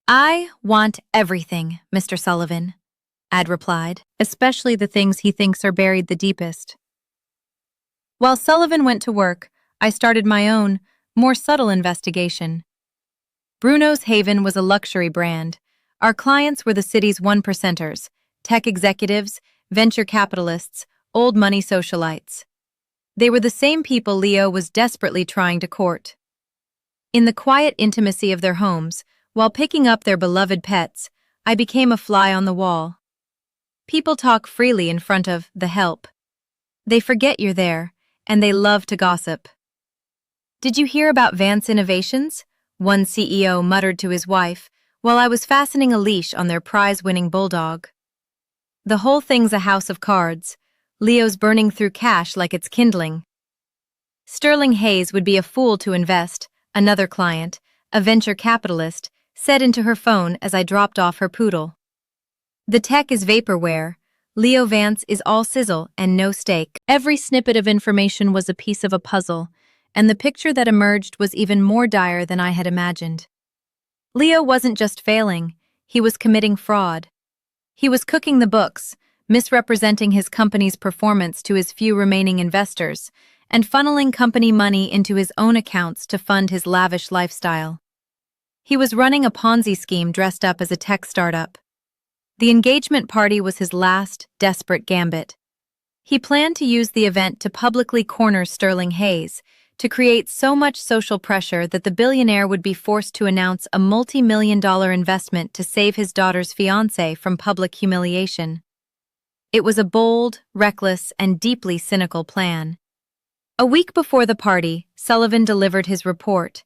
"I want everything, Mr. Sullivan," Ad replied, "especially the things he thinks are buried the deepest." While Sullivan went to work, I started my own, more subtle investigation. Bruno's Haven was a luxury brand. Our clients were the city's one-percenters, tech executives, venture capitalists, old money socialites. They were the same people Leo was desperately trying to court. In the quiet intimacy of their homes, while picking up their beloved pets, I became a fly on the wall. People talk freely in front of the help. They forget you're there, and they love to gossip. "Did you hear about Vance Innovations?" one CEO muttered to his wife, while I was fastening a leash on their prize-winning bulldog. "The whole thing's a house of cards. Leo's burning through cash like it's kindling." Sterling Hayes would be a fool to invest, another client, a venture capitalist, said into her phone as I dropped off her poodle. "The tech is vaporware. Leo Vance is all sizzle and no steak." Every snippet of information was a piece of a puzzle, and the picture that emerged was even more dire than I had imagined. Leo wasn't just failing, he was committing fraud. He was cooking the books, misrepresenting his company's performance to his few remaining investors, and funneling company money into his own accounts to fund his lavish lifestyle. He was running a Ponzi scheme dressed up as a tech startup. The engagement party was his last, desperate gambit. He planned to use the event to publicly corner Sterling Hayes, to create so much social pressure that the billionaire would be forced to announce a multi-million-dollar investment to save his daughter's fiancé from public humiliation. It was a bold, reckless, and deeply cynical plan. A week before the party, Sullivan delivered his report.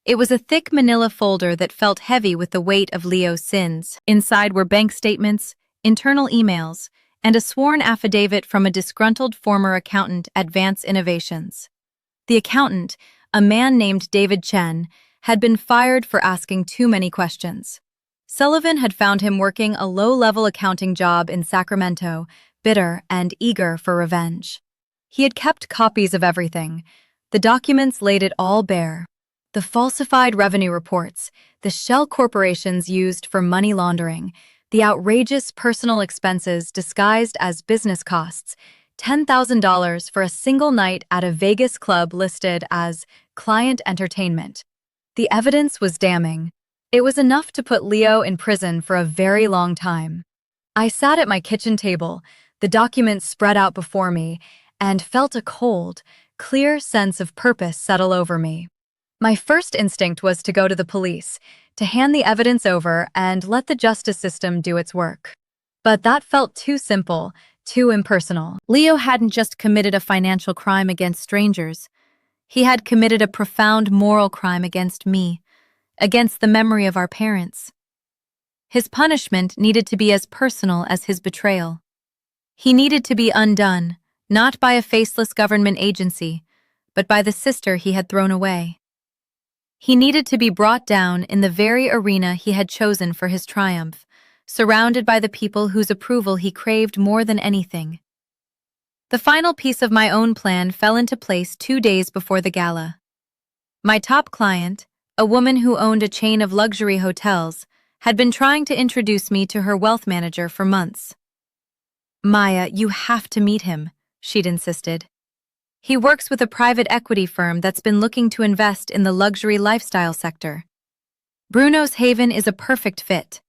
It was a thick manila folder that felt heavy with the weight of Leo's sins. Inside were bank statements, internal emails, and a sworn affidavit from a disgruntled former accountant at Vance Innovations. The accountant, a man named David Chen, had been fired for asking too many questions. Sullivan had found him working a low-level accounting job in Sacramento, bitter and eager for revenge. He had kept copies of everything. The documents laid it all bare. The falsified revenue reports, the shell corporations used for money laundering, the outrageous personal expenses disguised as business costs, $10,000 for a single night at a Vegas club listed as client entertainment. The evidence was damning. It was enough to put Leo in prison for a very long time. I sat at my kitchen table, the documents spread out before me, and felt a cold, clear sense of purpose settle over me. My first instinct was to go to the police, to hand the evidence over and let the justice system do its work. But that felt too simple, too impersonal. Leo hadn't just committed a financial crime against strangers. He had committed a profound moral crime against me, against the memory of our parents. His punishment needed to be as personal as his betrayal. He needed to be undone, not by a faceless government agency, but by the sister he had thrown away. He needed to be brought down in the very arena he had chosen for his triumph, surrounded by the people whose approval he craved more than anything. The final piece of my own plan fell into place 2 days before the gala. My top client, a woman who owned a chain of luxury hotels, had been trying to introduce me to her wealth manager for months. "Maya, you have to meet him," she'd insisted. "He works with a private equity firm that's been looking to invest in the luxury lifestyle sector." Bruno's Haven is a perfect fit.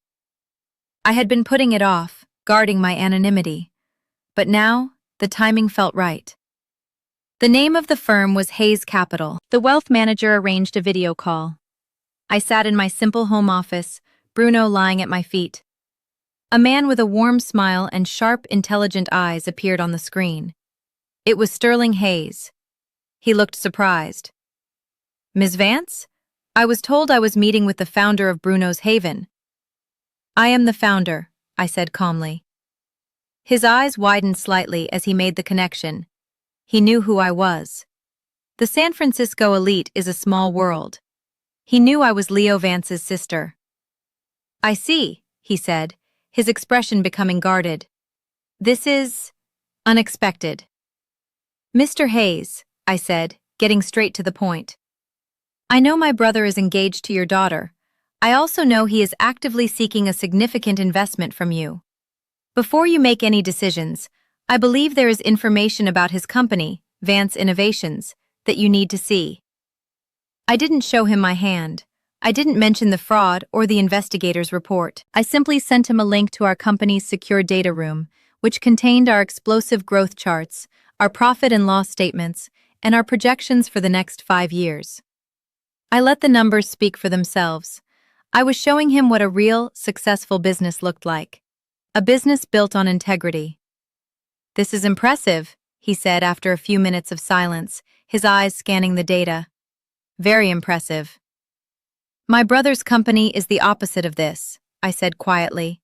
I had been putting it off, guarding my anonymity. But now, the timing felt right. The name of the firm was Hayes Capital. The wealth manager arranged a video call. I sat in my simple home office, Bruno lying at my feet. A man with a warm smile and sharp, intelligent eyes appeared on the screen. It was Sterling Hayes. He looked surprised. "Ms. Vance? I was told I was meeting with the founder of Bruno's Haven." "I am the founder," I said calmly. His eyes widened slightly as he made the connection. He knew who I was. The San Francisco elite is a small world. He knew I was Leo Vance's sister. "I see," he said, his expression becoming guarded. "This is unexpected." "Mr. Hayes," I said, getting straight to the point. "I know my brother is engaged to your daughter. I also know he is actively seeking a significant investment from you. Before you make any decisions, I believe there is information about his company, Vance Innovations, that you need to see." I didn't show him my hand. I didn't mention the fraud or the investigator's report. I simply sent him a link to our company's secure data room, which contained our explosive growth charts, our profit and loss statements, and our projections for the next 5 years. I let the numbers speak for themselves. I was showing him what a real, successful business looked like. A business built on integrity. "This is impressive," he said after a few minutes of silence, his eyes scanning the data. "Very impressive." "My brother's company is the opposite of this," I said quietly.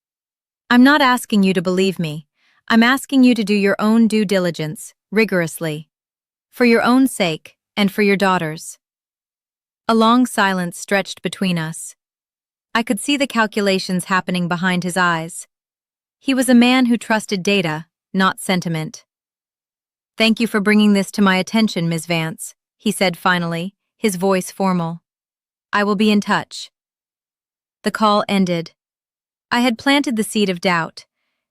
"I'm not asking you to believe me. I'm asking you to do your own due diligence, rigorously. For your own sake, and for your daughter's." A long silence stretched between us. I could see the calculations happening behind his eyes. He was a man who trusted data, not sentiment. "Thank you for bringing this to my attention, Ms. Vance," he said finally, his voice formal. "I will be in touch." The call ended. I had planted the seed of doubt.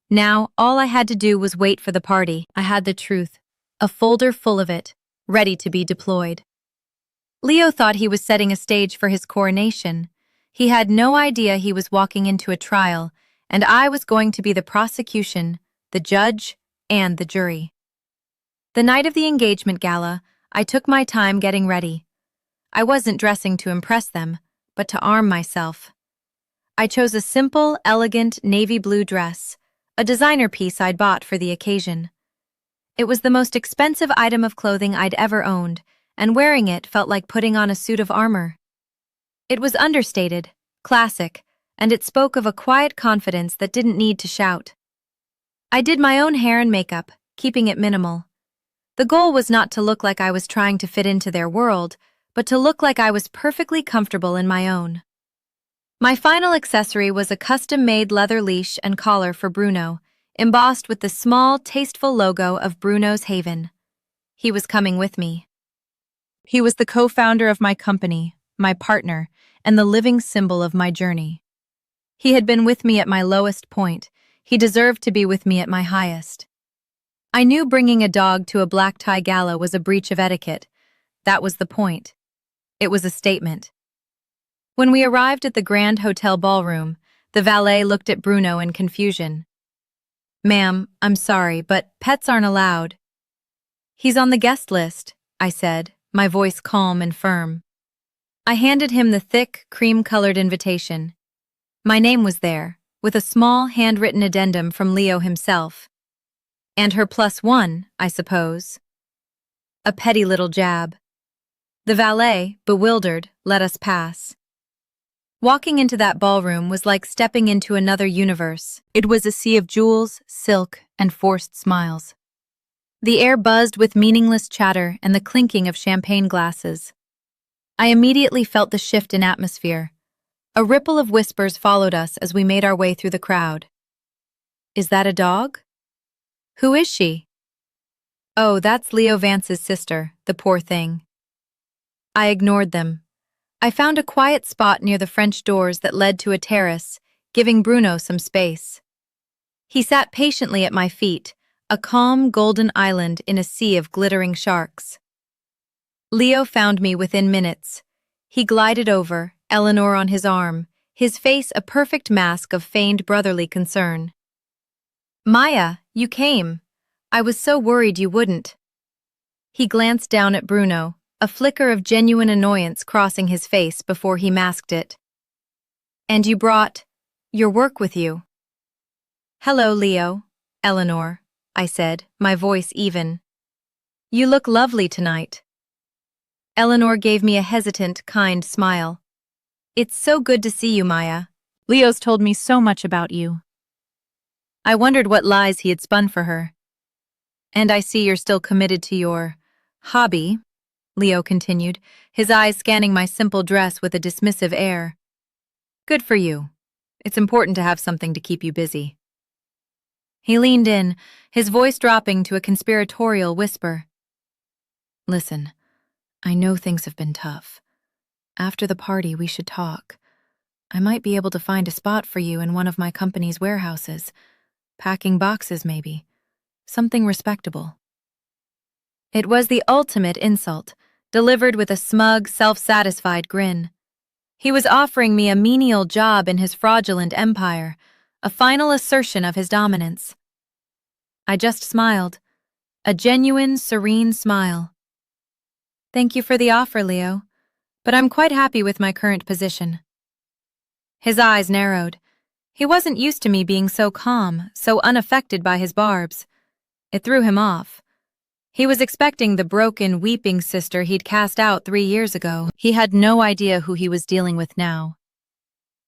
Now, all I had to do was wait for the party. I had the truth, a folder full of it, ready to be deployed. Leo thought he was setting a stage for his coronation. He had no idea he was walking into a trial, and I was going to be the prosecution, the judge, and the jury. The night of the engagement gala, I took my time getting ready. I wasn't dressing to impress them, but to arm myself. I chose a simple, elegant navy blue dress, a designer piece I'd bought for the occasion. It was the most expensive item of clothing I'd ever owned, and wearing it felt like putting on a suit of armor. It was understated, classic, and it spoke of a quiet confidence that didn't need to shout. I did my own hair and makeup, keeping it minimal. The goal was not to look like I was trying to fit into their world, but to look like I was perfectly comfortable in my own. My final accessory was a custom-made leather leash and collar for Bruno, embossed with the small, tasteful logo of Bruno's Haven. He was coming with me. He was the co-founder of my company, my partner, and the living symbol of my journey. He had been with me at my lowest point. He deserved to be with me at my highest. I knew bringing a dog to a black tie gala was a breach of etiquette. That was the point. It was a statement. When we arrived at the Grand Hotel ballroom, the valet looked at Bruno in confusion. "Ma'am, I'm sorry, but pets aren't allowed." "He's on the guest list," I said, my voice calm and firm. I handed him the thick, cream-colored invitation. My name was there, with a small, handwritten addendum from Leo himself. "And her +1, I suppose." A petty little jab. The valet, bewildered, let us pass. Walking into that ballroom was like stepping into another universe. It was a sea of jewels, silk, and forced smiles. The air buzzed with meaningless chatter and the clinking of champagne glasses. I immediately felt the shift in atmosphere. A ripple of whispers followed us as we made our way through the crowd. "Is that a dog? Who is she?" "Oh, that's Leo Vance's sister, the poor thing." I ignored them. I found a quiet spot near the French doors that led to a terrace, giving Bruno some space. He sat patiently at my feet, a calm golden island in a sea of glittering sharks. Leo found me within minutes. He glided over, Eleanor on his arm, his face a perfect mask of feigned brotherly concern. "Maya, you came. I was so worried you wouldn't." He glanced down at Bruno, a flicker of genuine annoyance crossing his face before he masked it. "And you brought your work with you." "Hello, Leo, Eleanor," I said, my voice even. "You look lovely tonight." Eleanor gave me a hesitant, kind smile. "It's so good to see you, Maya. Leo's told me so much about you." I wondered what lies he had spun for her. "And I see you're still committed to your hobby," Leo continued, his eyes scanning my simple dress with a dismissive air. "Good for you. It's important to have something to keep you busy." He leaned in, his voice dropping to a conspiratorial whisper. "Listen, I know things have been tough. After the party, we should talk. I might be able to find a spot for you in one of my company's warehouses. Packing boxes, maybe. Something respectable." It was the ultimate insult, delivered with a smug, self-satisfied grin. He was offering me a menial job in his fraudulent empire, a final assertion of his dominance. I just smiled, a genuine, serene smile. "Thank you for the offer, Leo, but I'm quite happy with my current position." His eyes narrowed. He wasn't used to me being so calm, so unaffected by his barbs. It threw him off. He was expecting the broken, weeping sister he'd cast out 3 years ago. He had no idea who he was dealing with now.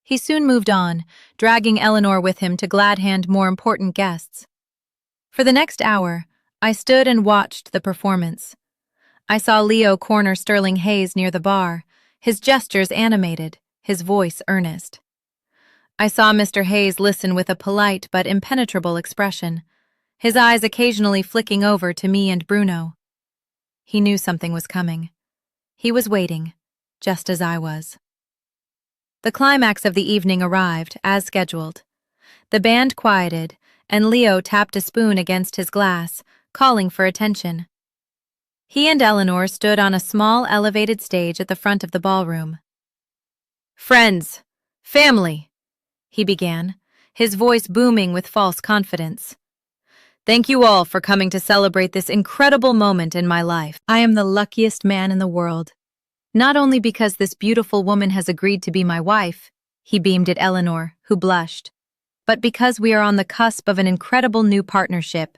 He soon moved on, dragging Eleanor with him to glad-hand more important guests. For the next hour, I stood and watched the performance. I saw Leo corner Sterling Hayes near the bar, his gestures animated, his voice earnest. I saw Mr. Hayes listen with a polite but impenetrable expression, his eyes occasionally flicking over to me and Bruno. He knew something was coming. He was waiting, just as I was. The climax of the evening arrived, as scheduled. The band quieted, and Leo tapped a spoon against his glass, calling for attention. He and Eleanor stood on a small elevated stage at the front of the ballroom. "Friends, family," he began, his voice booming with false confidence. "Thank you all for coming to celebrate this incredible moment in my life. I am the luckiest man in the world. Not only because this beautiful woman has agreed to be my wife," he beamed at Eleanor, who blushed, "but because we are on the cusp of an incredible new partnership."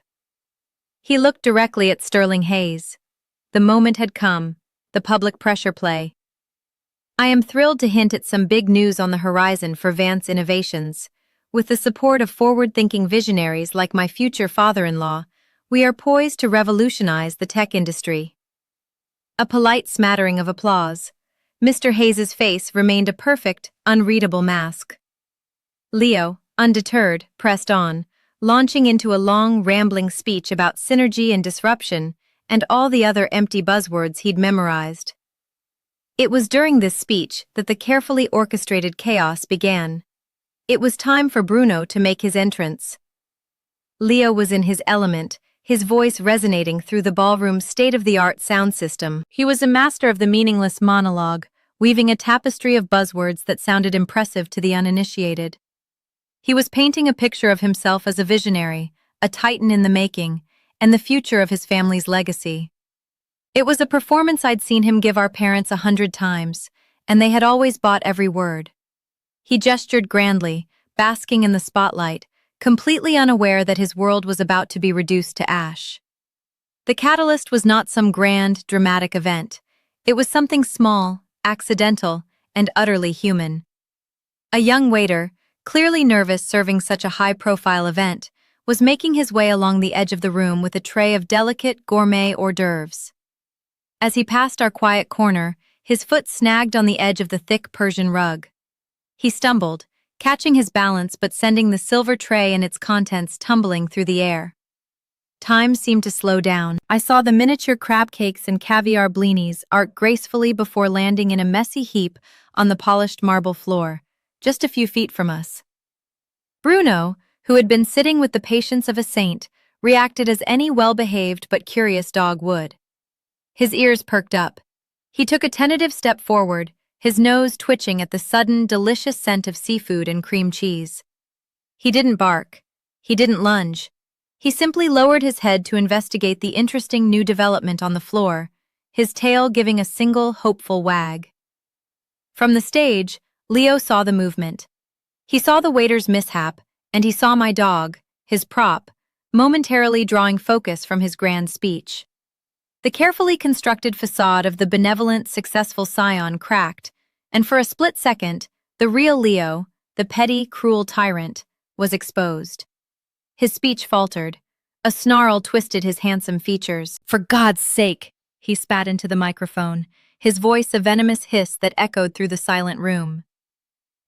He looked directly at Sterling Hayes. The moment had come, the public pressure play. "I am thrilled to hint at some big news on the horizon for Vance Innovations. With the support of forward-thinking visionaries like my future father-in-law, we are poised to revolutionize the tech industry." A polite smattering of applause. Mr. Hayes's face remained a perfect, unreadable mask. Leo, undeterred, pressed on, launching into a long, rambling speech about synergy and disruption, and all the other empty buzzwords he'd memorized. It was during this speech that the carefully orchestrated chaos began. It was time for Bruno to make his entrance. Leo was in his element, his voice resonating through the ballroom's state-of-the-art sound system. He was a master of the meaningless monologue, weaving a tapestry of buzzwords that sounded impressive to the uninitiated. He was painting a picture of himself as a visionary, a titan in the making, and the future of his family's legacy. It was a performance I'd seen him give our parents 100 times, and they had always bought every word. He gestured grandly, basking in the spotlight, completely unaware that his world was about to be reduced to ash. The catalyst was not some grand, dramatic event. It was something small, accidental, and utterly human. A young waiter, clearly nervous serving such a high-profile event, was making his way along the edge of the room with a tray of delicate, gourmet hors d'oeuvres. As he passed our quiet corner, his foot snagged on the edge of the thick Persian rug. He stumbled, catching his balance but sending the silver tray and its contents tumbling through the air. Time seemed to slow down. I saw the miniature crab cakes and caviar blinis arc gracefully before landing in a messy heap on the polished marble floor, just a few feet from us. Bruno, who had been sitting with the patience of a saint, reacted as any well-behaved but curious dog would. His ears perked up. He took a tentative step forward, his nose twitching at the sudden, delicious scent of seafood and cream cheese. He didn't bark. He didn't lunge. He simply lowered his head to investigate the interesting new development on the floor, his tail giving a single, hopeful wag. From the stage, Leo saw the movement. He saw the waiter's mishap, and he saw my dog, his prop, momentarily drawing focus from his grand speech. The carefully constructed facade of the benevolent, successful scion cracked, and for a split second, the real Leo, the petty, cruel tyrant, was exposed. His speech faltered. A snarl twisted his handsome features. "For God's sake!" he spat into the microphone, his voice a venomous hiss that echoed through the silent room.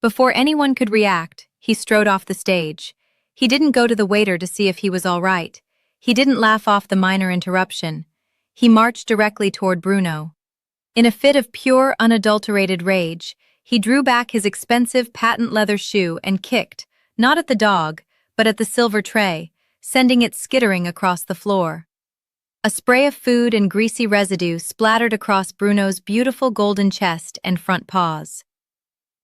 Before anyone could react, he strode off the stage. He didn't go to the waiter to see if he was all right. He didn't laugh off the minor interruption. He marched directly toward Bruno. In a fit of pure, unadulterated rage, he drew back his expensive patent leather shoe and kicked, not at the dog, but at the silver tray, sending it skittering across the floor. A spray of food and greasy residue splattered across Bruno's beautiful golden chest and front paws.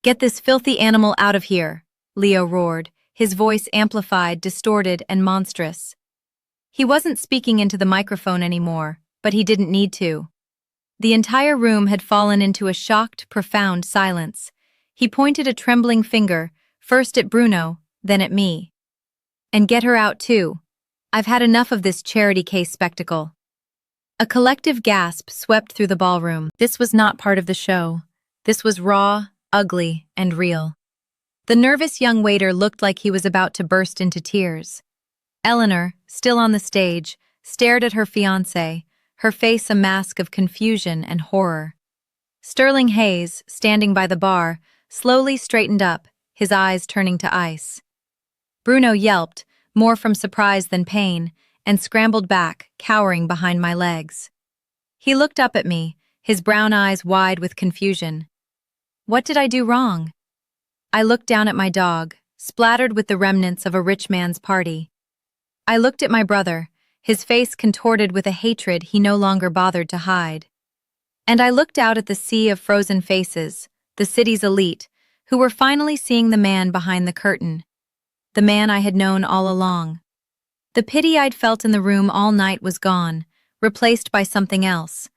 "Get this filthy animal out of here," Leo roared, his voice amplified, distorted, and monstrous. He wasn't speaking into the microphone anymore, but he didn't need to. The entire room had fallen into a shocked, profound silence. He pointed a trembling finger, first at Bruno, then at me. "And get her out too. I've had enough of this charity case spectacle." A collective gasp swept through the ballroom. This was not part of the show. This was raw, ugly, and real. The nervous young waiter looked like he was about to burst into tears. Eleanor, still on the stage, stared at her fiancé, her face a mask of confusion and horror. Sterling Hayes, standing by the bar, slowly straightened up, his eyes turning to ice. Bruno yelped, more from surprise than pain, and scrambled back, cowering behind my legs. He looked up at me, his brown eyes wide with confusion. What did I do wrong? I looked down at my dog, splattered with the remnants of a rich man's party. I looked at my brother, his face contorted with a hatred he no longer bothered to hide. And I looked out at the sea of frozen faces, the city's elite, who were finally seeing the man behind the curtain. The man I had known all along. The pity I'd felt in the room all night was gone, replaced by something else.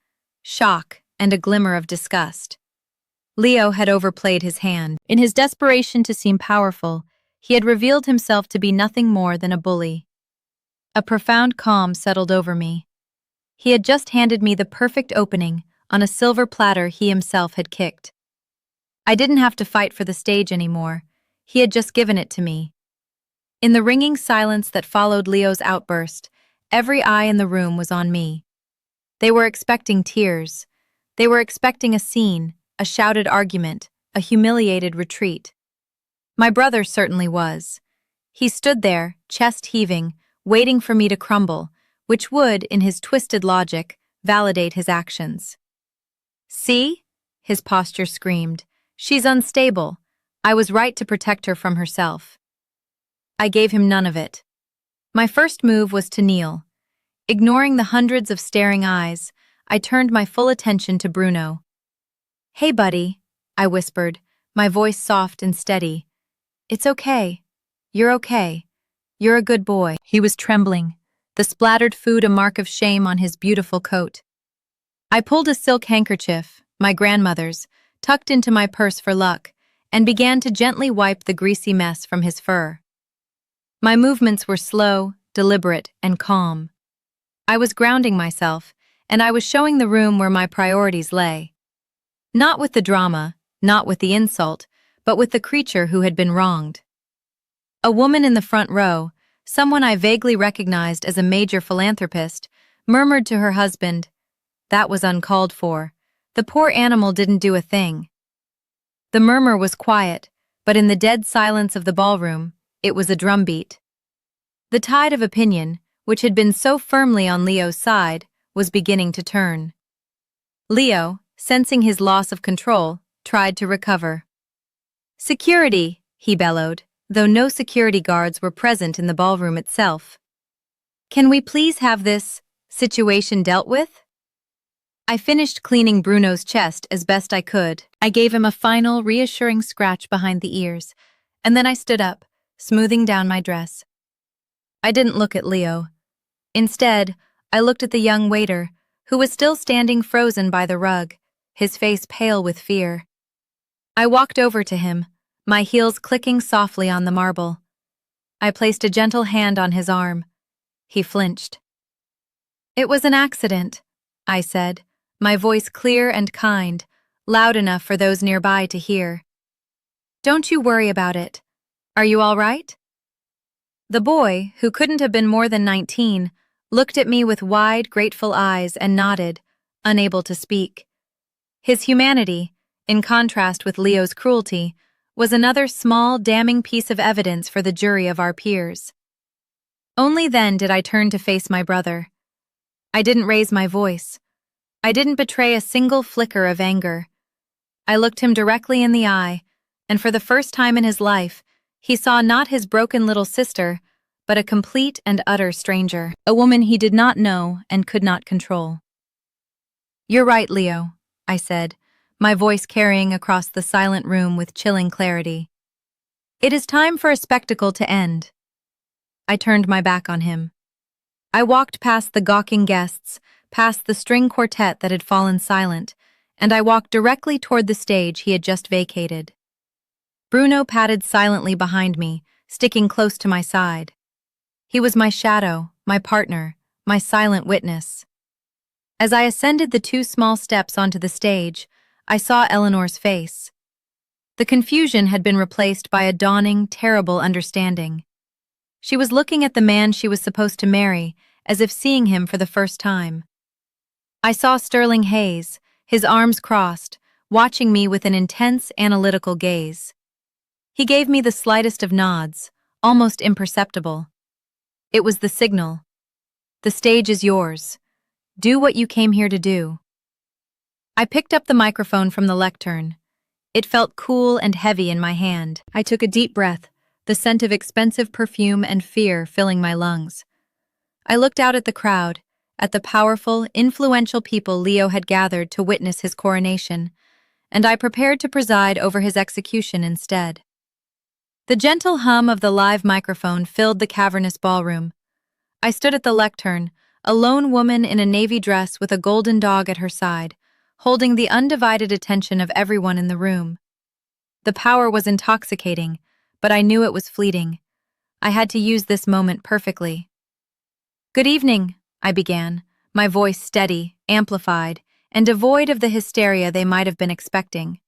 Shock and a glimmer of disgust. Leo had overplayed his hand. In his desperation to seem powerful, he had revealed himself to be nothing more than a bully. A profound calm settled over me. He had just handed me the perfect opening on a silver platter he himself had kicked. I didn't have to fight for the stage anymore. He had just given it to me. In the ringing silence that followed Leo's outburst, every eye in the room was on me. They were expecting tears. They were expecting a scene, a shouted argument, a humiliated retreat. My brother certainly was. He stood there, chest heaving, waiting for me to crumble, which would, in his twisted logic, validate his actions. "See?" his posture screamed. "She's unstable. I was right to protect her from herself." I gave him none of it. My first move was to kneel. Ignoring the hundreds of staring eyes, I turned my full attention to Bruno. "Hey, buddy," I whispered, my voice soft and steady. "It's okay. You're okay. You're a good boy." He was trembling, the splattered food a mark of shame on his beautiful coat. I pulled a silk handkerchief, my grandmother's, tucked into my purse for luck, and began to gently wipe the greasy mess from his fur. My movements were slow, deliberate, and calm. I was grounding myself, and I was showing the room where my priorities lay. Not with the drama, not with the insult, but with the creature who had been wronged. A woman in the front row, someone I vaguely recognized as a major philanthropist, murmured to her husband, "That was uncalled for. The poor animal didn't do a thing." The murmur was quiet, but in the dead silence of the ballroom, it was a drumbeat. The tide of opinion, which had been so firmly on Leo's side, was beginning to turn. Leo, sensing his loss of control, tried to recover. "Security," he bellowed, though no security guards were present in the ballroom itself. "Can we please have this situation dealt with?" I finished cleaning Bruno's chest as best I could. I gave him a final, reassuring scratch behind the ears, and then I stood up, smoothing down my dress. I didn't look at Leo. Instead, I looked at the young waiter, who was still standing frozen by the rug, his face pale with fear. I walked over to him, my heels clicking softly on the marble. I placed a gentle hand on his arm. He flinched. "It was an accident," I said, my voice clear and kind, loud enough for those nearby to hear. "Don't you worry about it. Are you all right?" The boy, who couldn't have been more than 19, looked at me with wide, grateful eyes and nodded, unable to speak. His humanity, in contrast with Leo's cruelty, was another small, damning piece of evidence for the jury of our peers. Only then did I turn to face my brother. I didn't raise my voice. I didn't betray a single flicker of anger. I looked him directly in the eye, and for the first time in his life, he saw not his broken little sister, but a complete and utter stranger, a woman he did not know and could not control. "You're right, Leo," I said, my voice carrying across the silent room with chilling clarity. "It is time for a spectacle to end." I turned my back on him. I walked past the gawking guests, past the string quartet that had fallen silent, and I walked directly toward the stage he had just vacated. Bruno padded silently behind me, sticking close to my side. He was my shadow, my partner, my silent witness. As I ascended the 2 small steps onto the stage, I saw Eleanor's face. The confusion had been replaced by a dawning, terrible understanding. She was looking at the man she was supposed to marry, as if seeing him for the first time. I saw Sterling Hayes, his arms crossed, watching me with an intense, analytical gaze. He gave me the slightest of nods, almost imperceptible. It was the signal. "The stage is yours. Do what you came here to do." I picked up the microphone from the lectern. It felt cool and heavy in my hand. I took a deep breath, the scent of expensive perfume and fear filling my lungs. I looked out at the crowd, at the powerful, influential people Leo had gathered to witness his coronation, and I prepared to preside over his execution instead. The gentle hum of the live microphone filled the cavernous ballroom. I stood at the lectern, a lone woman in a navy dress with a golden dog at her side, holding the undivided attention of everyone in the room. The power was intoxicating, but I knew it was fleeting. I had to use this moment perfectly. "Good evening," I began, my voice steady, amplified, and devoid of the hysteria they might have been expecting.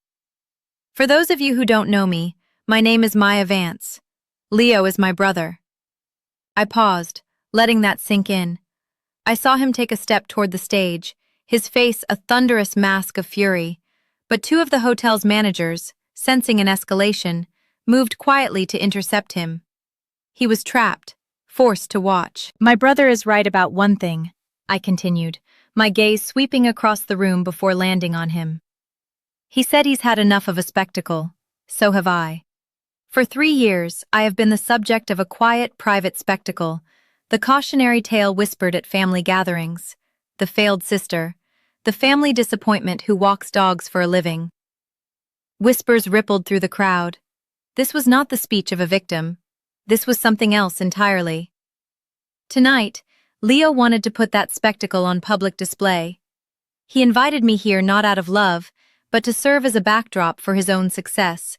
"For those of you who don't know me, my name is Maya Vance. Leo is my brother." I paused, letting that sink in. I saw him take a step toward the stage, his face a thunderous mask of fury, but 2 of the hotel's managers, sensing an escalation, moved quietly to intercept him. He was trapped, forced to watch. "My brother is right about one thing," I continued, my gaze sweeping across the room before landing on him. "He said he's had enough of a spectacle. So have I. For 3 years, I have been the subject of a quiet, private spectacle, the cautionary tale whispered at family gatherings, the failed sister, the family disappointment who walks dogs for a living." Whispers rippled through the crowd. This was not the speech of a victim. This was something else entirely. Tonight, Leo wanted to put that spectacle on public display. He invited me here not out of love, but to serve as a backdrop for his own success,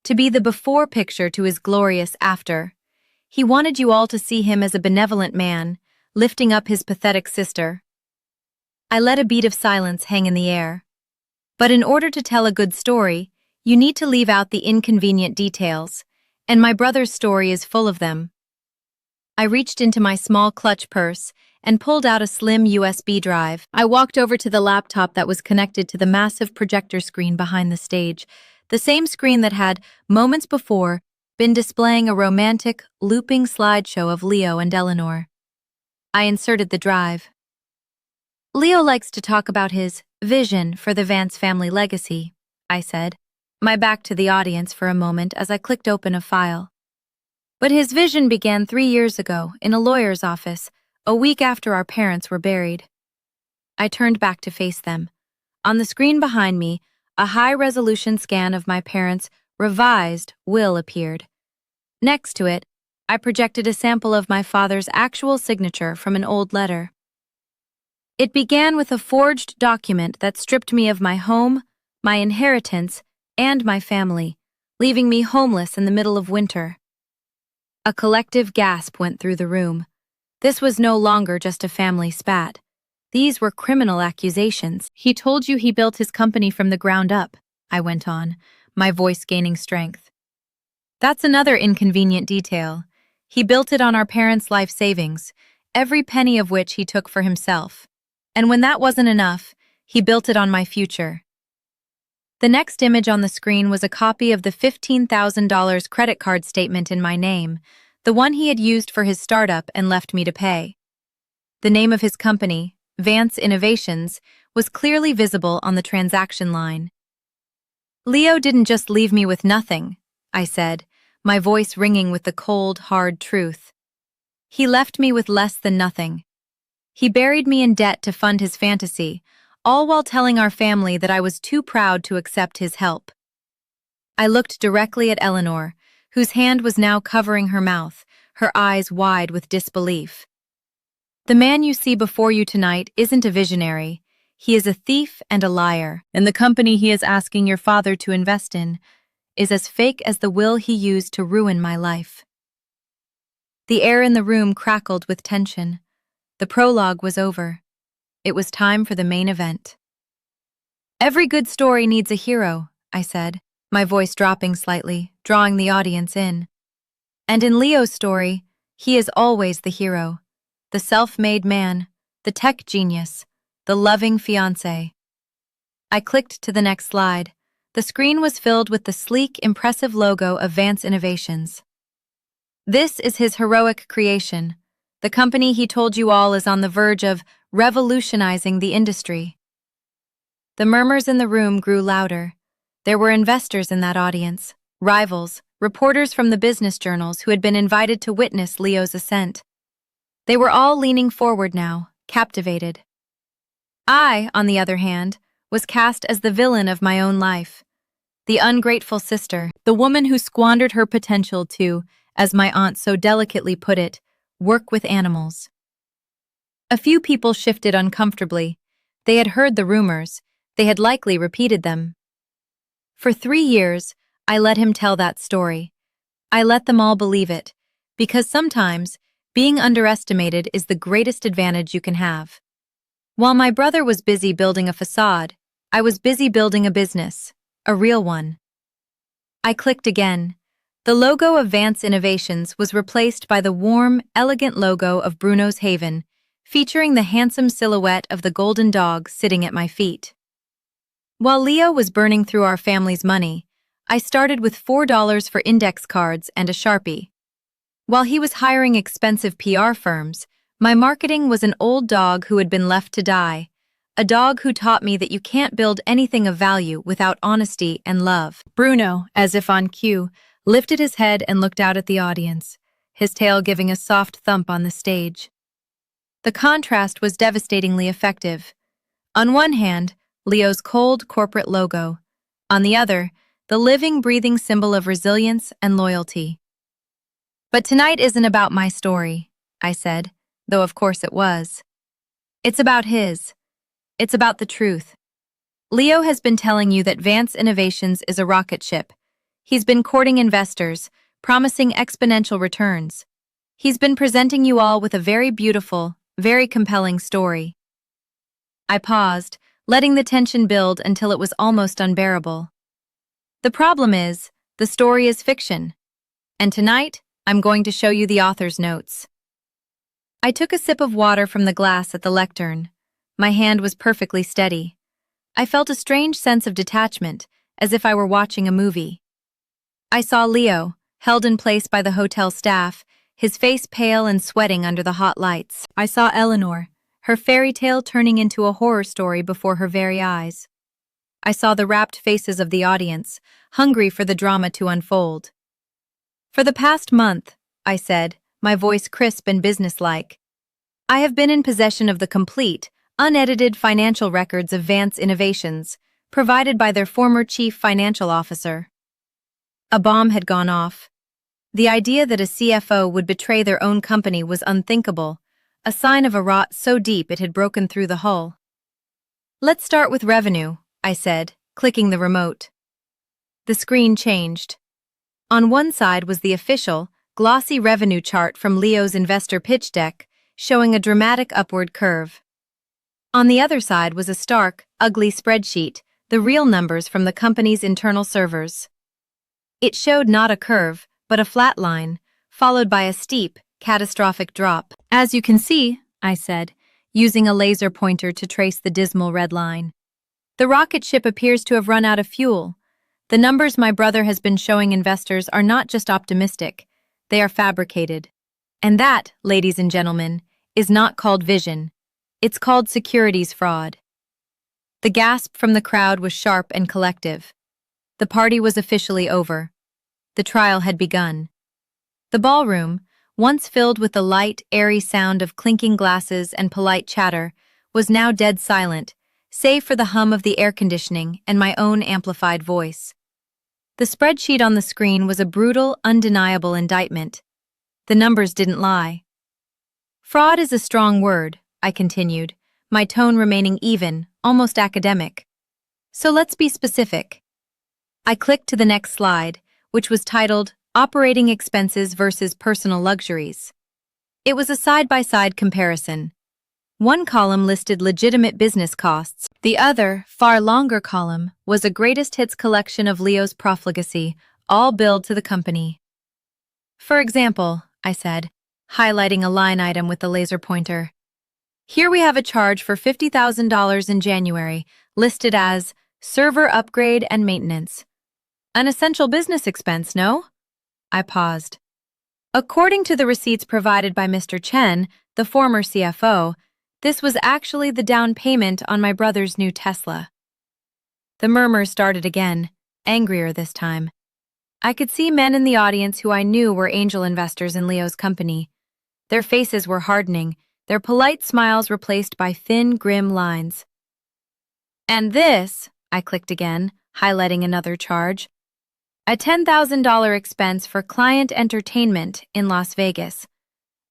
to be the before picture to his glorious after. He wanted you all to see him as a benevolent man, lifting up his pathetic sister. I let a beat of silence hang in the air. But in order to tell a good story, you need to leave out the inconvenient details, and my brother's story is full of them. I reached into my small clutch purse and pulled out a slim USB drive. I walked over to the laptop that was connected to the massive projector screen behind the stage, the same screen that had, moments before, been displaying a romantic, looping slideshow of Leo and Eleanor. I inserted the drive. "Leo likes to talk about his vision for the Vance family legacy," I said, my back to the audience for a moment as I clicked open a file. "But his vision began 3 years ago in a lawyer's office, a week after our parents were buried." I turned back to face them. On the screen behind me, a high-resolution scan of my parents' revised will appeared. Next to it, I projected a sample of my father's actual signature from an old letter. It began with a forged document that stripped me of my home, my inheritance, and my family, leaving me homeless in the middle of winter. A collective gasp went through the room. This was no longer just a family spat. These were criminal accusations. "He told you he built his company from the ground up," I went on, my voice gaining strength. "That's another inconvenient detail. He built it on our parents' life savings, every penny of which he took for himself. And when that wasn't enough, he built it on my future." The next image on the screen was a copy of the $15,000 credit card statement in my name, the one he had used for his startup and left me to pay. The name of his company, Vance Innovations, was clearly visible on the transaction line. "Leo didn't just leave me with nothing," I said, my voice ringing with the cold, hard truth. "He left me with less than nothing. He buried me in debt to fund his fantasy, all while telling our family that I was too proud to accept his help." I looked directly at Eleanor, whose hand was now covering her mouth, her eyes wide with disbelief. "The man you see before you tonight isn't a visionary. He is a thief and a liar, and the company he is asking your father to invest in is as fake as the will he used to ruin my life." The air in the room crackled with tension. The prologue was over. It was time for the main event. "Every good story needs a hero," I said, my voice dropping slightly, drawing the audience in. "And in Leo's story, he is always the hero. The self-made man, the tech genius, the loving fiancé." I clicked to the next slide. The screen was filled with the sleek, impressive logo of Vance Innovations. "This is his heroic creation. The company he told you all is on the verge of revolutionizing the industry." The murmurs in the room grew louder. There were investors in that audience, rivals, reporters from the business journals who had been invited to witness Leo's ascent. They were all leaning forward now, captivated. I, on the other hand, was cast as the villain of my own life. The ungrateful sister, the woman who squandered her potential to, as my aunt so delicately put it, work with animals. A few people shifted uncomfortably. They had heard the rumors. They had likely repeated them. For 3 years, I let him tell that story. I let them all believe it, because sometimes being underestimated is the greatest advantage you can have. While my brother was busy building a facade, I was busy building a business, a real one. I clicked again. The logo of Vance Innovations was replaced by the warm, elegant logo of Bruno's Haven, featuring the handsome silhouette of the golden dog sitting at my feet. While Leo was burning through our family's money, I started with $4 for index cards and a Sharpie. While he was hiring expensive PR firms, my marketing was an old dog who had been left to die, a dog who taught me that you can't build anything of value without honesty and love. Bruno, as if on cue, lifted his head and looked out at the audience, his tail giving a soft thump on the stage. The contrast was devastatingly effective. On one hand, Leo's cold corporate logo. On the other, the living, breathing symbol of resilience and loyalty. "But tonight isn't about my story," I said, though of course it was. "It's about his. It's about the truth. Leo has been telling you that Vance Innovations is a rocket ship. He's been courting investors, promising exponential returns. He's been presenting you all with a very beautiful, very compelling story." I paused, letting the tension build until it was almost unbearable. "The problem is, the story is fiction. And tonight, I'm going to show you the author's notes." I took a sip of water from the glass at the lectern. My hand was perfectly steady. I felt a strange sense of detachment, as if I were watching a movie. I saw Leo, held in place by the hotel staff, his face pale and sweating under the hot lights. I saw Eleanor, her fairy tale turning into a horror story before her very eyes. I saw the rapt faces of the audience, hungry for the drama to unfold. "For the past month," I said, my voice crisp and businesslike, "I have been in possession of the complete, unedited financial records of Vance Innovations, provided by their former chief financial officer. A bomb had gone off. The idea that a CFO would betray their own company was unthinkable, a sign of a rot so deep it had broken through the hull. "Let's start with revenue," I said, clicking the remote. The screen changed. On one side was the official, glossy revenue chart from Leo's investor pitch deck, showing a dramatic upward curve. On the other side was a stark, ugly spreadsheet, the real numbers from the company's internal servers. It showed not a curve, but a flat line, followed by a steep, catastrophic drop. "As you can see," I said, using a laser pointer to trace the dismal red line, "the rocket ship appears to have run out of fuel. The numbers my brother has been showing investors are not just optimistic, they are fabricated. And that, ladies and gentlemen, is not called vision. It's called securities fraud." The gasp from the crowd was sharp and collective. The party was officially over. The trial had begun. The ballroom, once filled with the light, airy sound of clinking glasses and polite chatter, was now dead silent, save for the hum of the air conditioning and my own amplified voice. The spreadsheet on the screen was a brutal, undeniable indictment. The numbers didn't lie. "Fraud is a strong word," I continued, my tone remaining even, almost academic. "So let's be specific." I clicked to the next slide, which was titled Operating Expenses versus Personal Luxuries. It was a side-by-side comparison. One column listed legitimate business costs. The other, far longer column, was a greatest hits collection of Leo's profligacy, all billed to the company. "For example," I said, highlighting a line item with the laser pointer, "here we have a charge for $50,000 in January, listed as server upgrade and maintenance. An essential business expense, no?" I paused. According to the receipts provided by Mr. Chen, the former CFO, this was actually the down payment on my brother's new Tesla. The murmurs started again, angrier this time. I could see men in the audience who I knew were angel investors in Leo's company. Their faces were hardening, their polite smiles replaced by thin, grim lines. "And this," I clicked again, highlighting another charge, "a $10,000 expense for client entertainment in Las Vegas.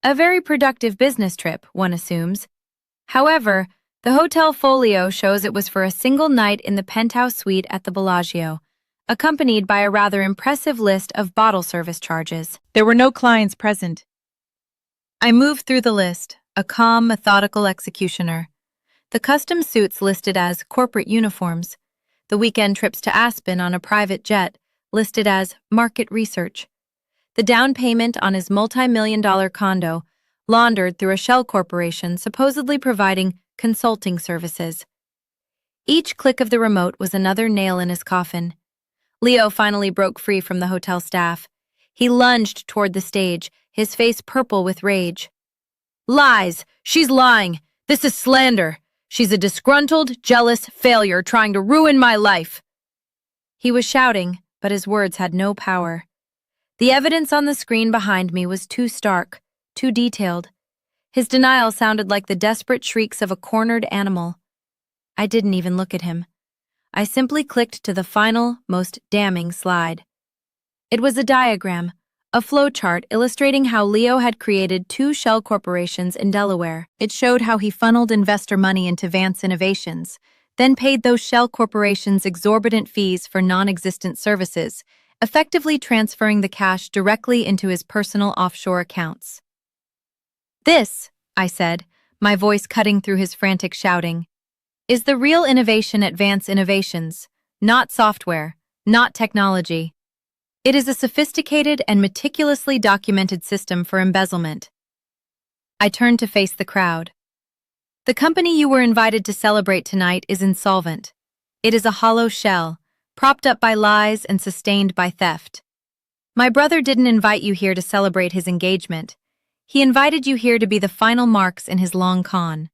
A very productive business trip, one assumes. However, the hotel folio shows it was for a single night in the penthouse suite at the Bellagio, accompanied by a rather impressive list of bottle service charges. There were no clients present." I moved through the list, a calm, methodical executioner. The custom suits listed as corporate uniforms, the weekend trips to Aspen on a private jet listed as market research, the down payment on his multi-million-dollar condo laundered through a shell corporation supposedly providing consulting services. Each click of the remote was another nail in his coffin. Leo finally broke free from the hotel staff. He lunged toward the stage, his face purple with rage. "Lies! She's lying! This is slander! She's a disgruntled, jealous failure trying to ruin my life!" He was shouting, but his words had no power. The evidence on the screen behind me was too stark, too detailed. His denial sounded like the desperate shrieks of a cornered animal. I didn't even look at him. I simply clicked to the final, most damning slide. It was a diagram, a flowchart illustrating how Leo had created two shell corporations in Delaware. It showed how he funneled investor money into Vance Innovations, then paid those shell corporations exorbitant fees for non-existent services, effectively transferring the cash directly into his personal offshore accounts. "This," I said, my voice cutting through his frantic shouting, "is the real innovation at Vance Innovations, not software, not technology. It is a sophisticated and meticulously documented system for embezzlement." I turned to face the crowd. "The company you were invited to celebrate tonight is insolvent. It is a hollow shell, propped up by lies and sustained by theft. My brother didn't invite you here to celebrate his engagement. He invited you here to be the final marks in his long con.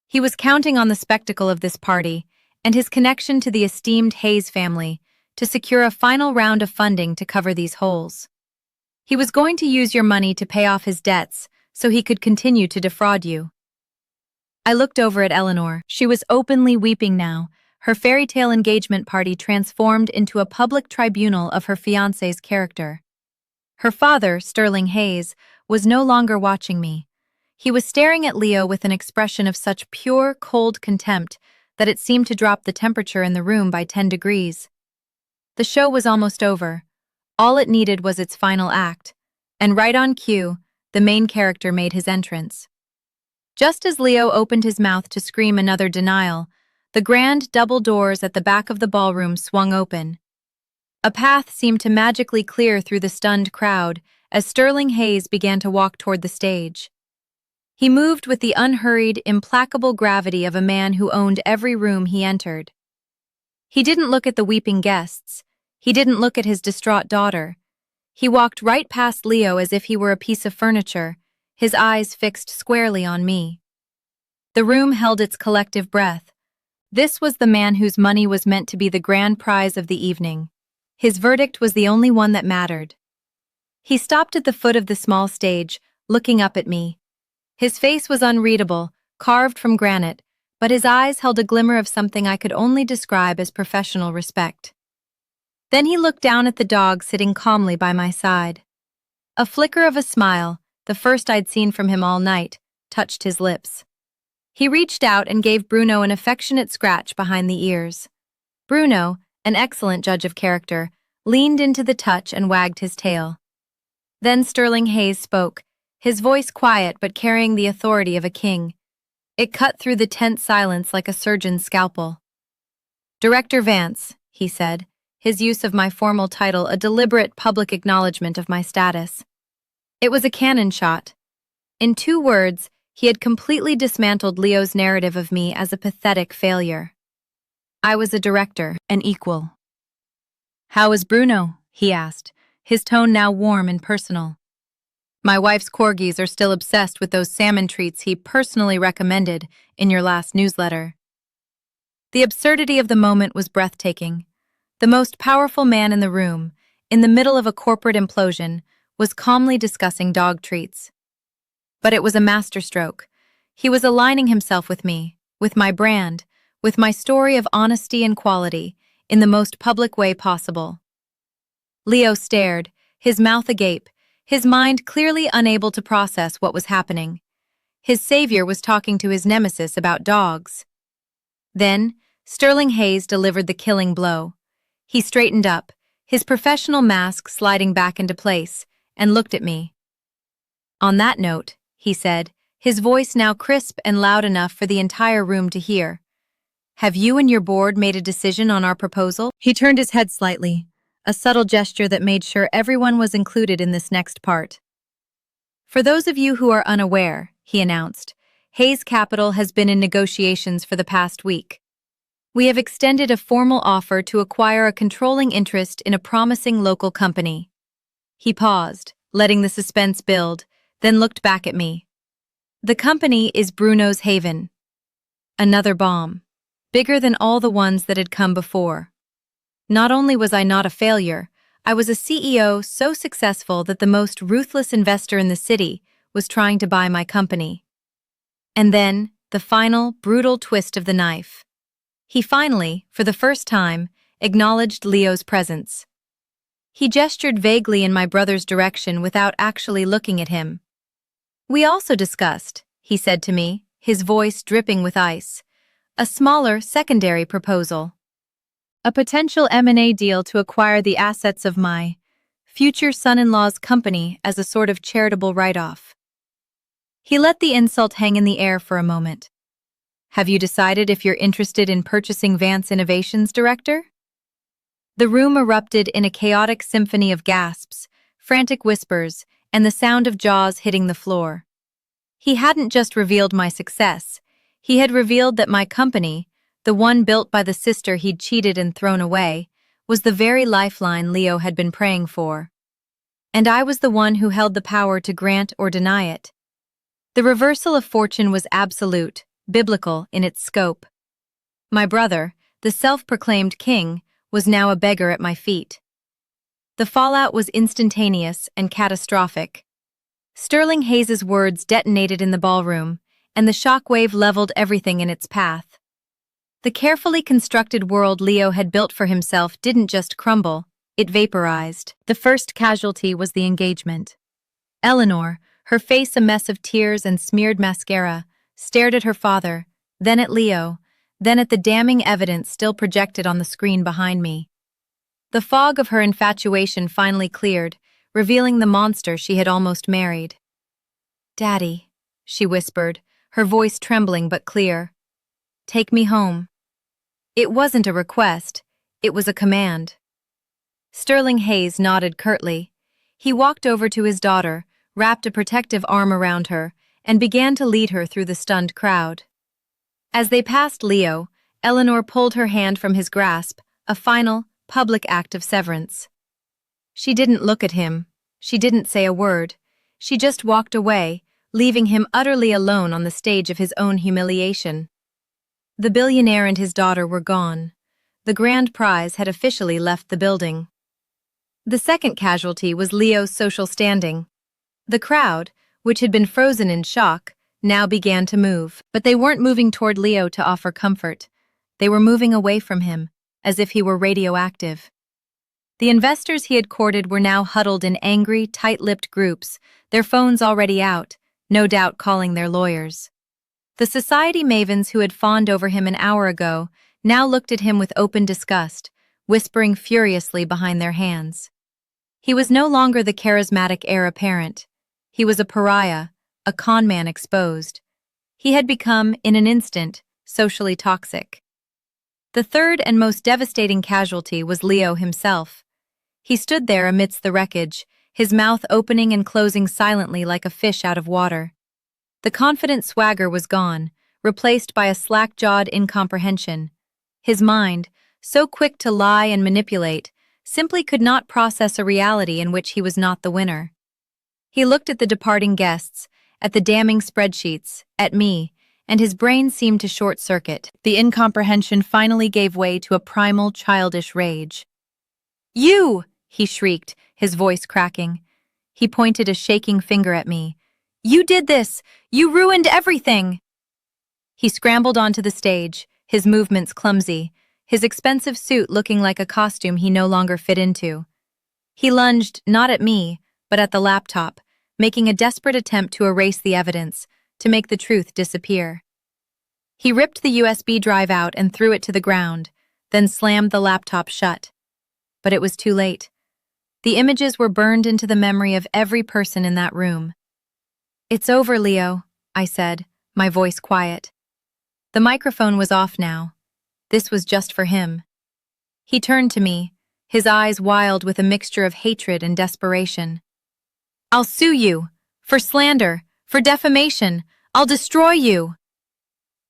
He was counting on the spectacle of this party and his connection to the esteemed Hayes family to secure a final round of funding to cover these holes. He was going to use your money to pay off his debts so he could continue to defraud you." I looked over at Eleanor. She was openly weeping now, her fairy tale engagement party transformed into a public tribunal of her fiancé's character. Her father, Sterling Hayes, was no longer watching me. He was staring at Leo with an expression of such pure, cold contempt that it seemed to drop the temperature in the room by 10 degrees. The show was almost over. All it needed was its final act, and right on cue, the main character made his entrance. Just as Leo opened his mouth to scream another denial, the grand double doors at the back of the ballroom swung open. A path seemed to magically clear through the stunned crowd as Sterling Hayes began to walk toward the stage. He moved with the unhurried, implacable gravity of a man who owned every room he entered. He didn't look at the weeping guests. He didn't look at his distraught daughter. He walked right past Leo as if he were a piece of furniture, his eyes fixed squarely on me. The room held its collective breath. This was the man whose money was meant to be the grand prize of the evening. His verdict was the only one that mattered. He stopped at the foot of the small stage, looking up at me. His face was unreadable, carved from granite, but his eyes held a glimmer of something I could only describe as professional respect. Then he looked down at the dog sitting calmly by my side. A flicker of a smile, the first I'd seen from him all night, touched his lips. He reached out and gave Bruno an affectionate scratch behind the ears. Bruno, an excellent judge of character, leaned into the touch and wagged his tail. Then Sterling Hayes spoke, his voice quiet but carrying the authority of a king. It cut through the tense silence like a surgeon's scalpel. "Director Vance," he said, his use of my formal title a deliberate public acknowledgement of my status. It was a cannon shot. In 2 words, he had completely dismantled Leo's narrative of me as a pathetic failure. I was a director, an equal. "How is Bruno?" he asked, his tone now warm and personal. "My wife's corgis are still obsessed with those salmon treats he personally recommended in your last newsletter." The absurdity of the moment was breathtaking. The most powerful man in the room, in the middle of a corporate implosion, was calmly discussing dog treats. But it was a masterstroke. He was aligning himself with me, with my brand, with my story of honesty and quality, in the most public way possible. Leo stared, his mouth agape, his mind clearly unable to process what was happening. His savior was talking to his nemesis about dogs. Then, Sterling Hayes delivered the killing blow. He straightened up, his professional mask sliding back into place, and looked at me. "On that note," he said, his voice now crisp and loud enough for the entire room to hear, "have you and your board made a decision on our proposal?" He turned his head slightly, a subtle gesture that made sure everyone was included in this next part. "For those of you who are unaware," he announced, "Hayes Capital has been in negotiations for the past week. We have extended a formal offer to acquire a controlling interest in a promising local company." He paused, letting the suspense build, then looked back at me. "The company is Bruno's Haven." Another bomb, bigger than all the ones that had come before. Not only was I not a failure, I was a CEO so successful that the most ruthless investor in the city was trying to buy my company. And then, the final, brutal twist of the knife. He finally, for the first time, acknowledged Leo's presence. He gestured vaguely in my brother's direction without actually looking at him. "We also discussed," he said to me, his voice dripping with ice, "a smaller, secondary proposal. A potential M&A deal to acquire the assets of my future son-in-law's company as a sort of charitable write-off." He let the insult hang in the air for a moment. "Have you decided if you're interested in purchasing Vance Innovations, Director?" The room erupted in a chaotic symphony of gasps, frantic whispers, and the sound of jaws hitting the floor. He hadn't just revealed my success, he had revealed that my company, the one built by the sister he'd cheated and thrown away, was the very lifeline Leo had been praying for. And I was the one who held the power to grant or deny it. The reversal of fortune was absolute, biblical in its scope. My brother, the self-proclaimed king, was now a beggar at my feet. The fallout was instantaneous and catastrophic. Sterling Hayes's words detonated in the ballroom, and the shockwave leveled everything in its path. The carefully constructed world Leo had built for himself didn't just crumble, it vaporized. The first casualty was the engagement. Eleanor, her face a mess of tears and smeared mascara, stared at her father, then at Leo, then at the damning evidence still projected on the screen behind me. The fog of her infatuation finally cleared, revealing the monster she had almost married. "Daddy," she whispered, her voice trembling but clear. "Take me home." It wasn't a request, it was a command. Sterling Hayes nodded curtly. He walked over to his daughter, wrapped a protective arm around her, and began to lead her through the stunned crowd. As they passed Leo, Eleanor pulled her hand from his grasp, a final, public act of severance. She didn't look at him. She didn't say a word. She just walked away, leaving him utterly alone on the stage of his own humiliation. The billionaire and his daughter were gone. The grand prize had officially left the building. The second casualty was Leo's social standing. The crowd, which had been frozen in shock, now began to move, but they weren't moving toward Leo to offer comfort. They were moving away from him, as if he were radioactive. The investors he had courted were now huddled in angry, tight-lipped groups, their phones already out, no doubt calling their lawyers. The society mavens who had fawned over him an hour ago now looked at him with open disgust, whispering furiously behind their hands. He was no longer the charismatic heir apparent. He was a pariah, a conman exposed. He had become, in an instant, socially toxic. The third and most devastating casualty was Leo himself. He stood there amidst the wreckage, his mouth opening and closing silently like a fish out of water. The confident swagger was gone, replaced by a slack-jawed incomprehension. His mind, so quick to lie and manipulate, simply could not process a reality in which he was not the winner. He looked at the departing guests, at the damning spreadsheets, at me, and his brain seemed to short-circuit. The incomprehension finally gave way to a primal, childish rage. "You!" he shrieked, his voice cracking. He pointed a shaking finger at me. "You did this! You ruined everything!" He scrambled onto the stage, his movements clumsy, his expensive suit looking like a costume he no longer fit into. He lunged, not at me, but at the laptop, making a desperate attempt to erase the evidence, to make the truth disappear. He ripped the USB drive out and threw it to the ground, then slammed the laptop shut. But it was too late. The images were burned into the memory of every person in that room. "It's over, Leo," I said, my voice quiet. The microphone was off now. This was just for him. He turned to me, his eyes wild with a mixture of hatred and desperation. "I'll sue you. For slander. For defamation. I'll destroy you."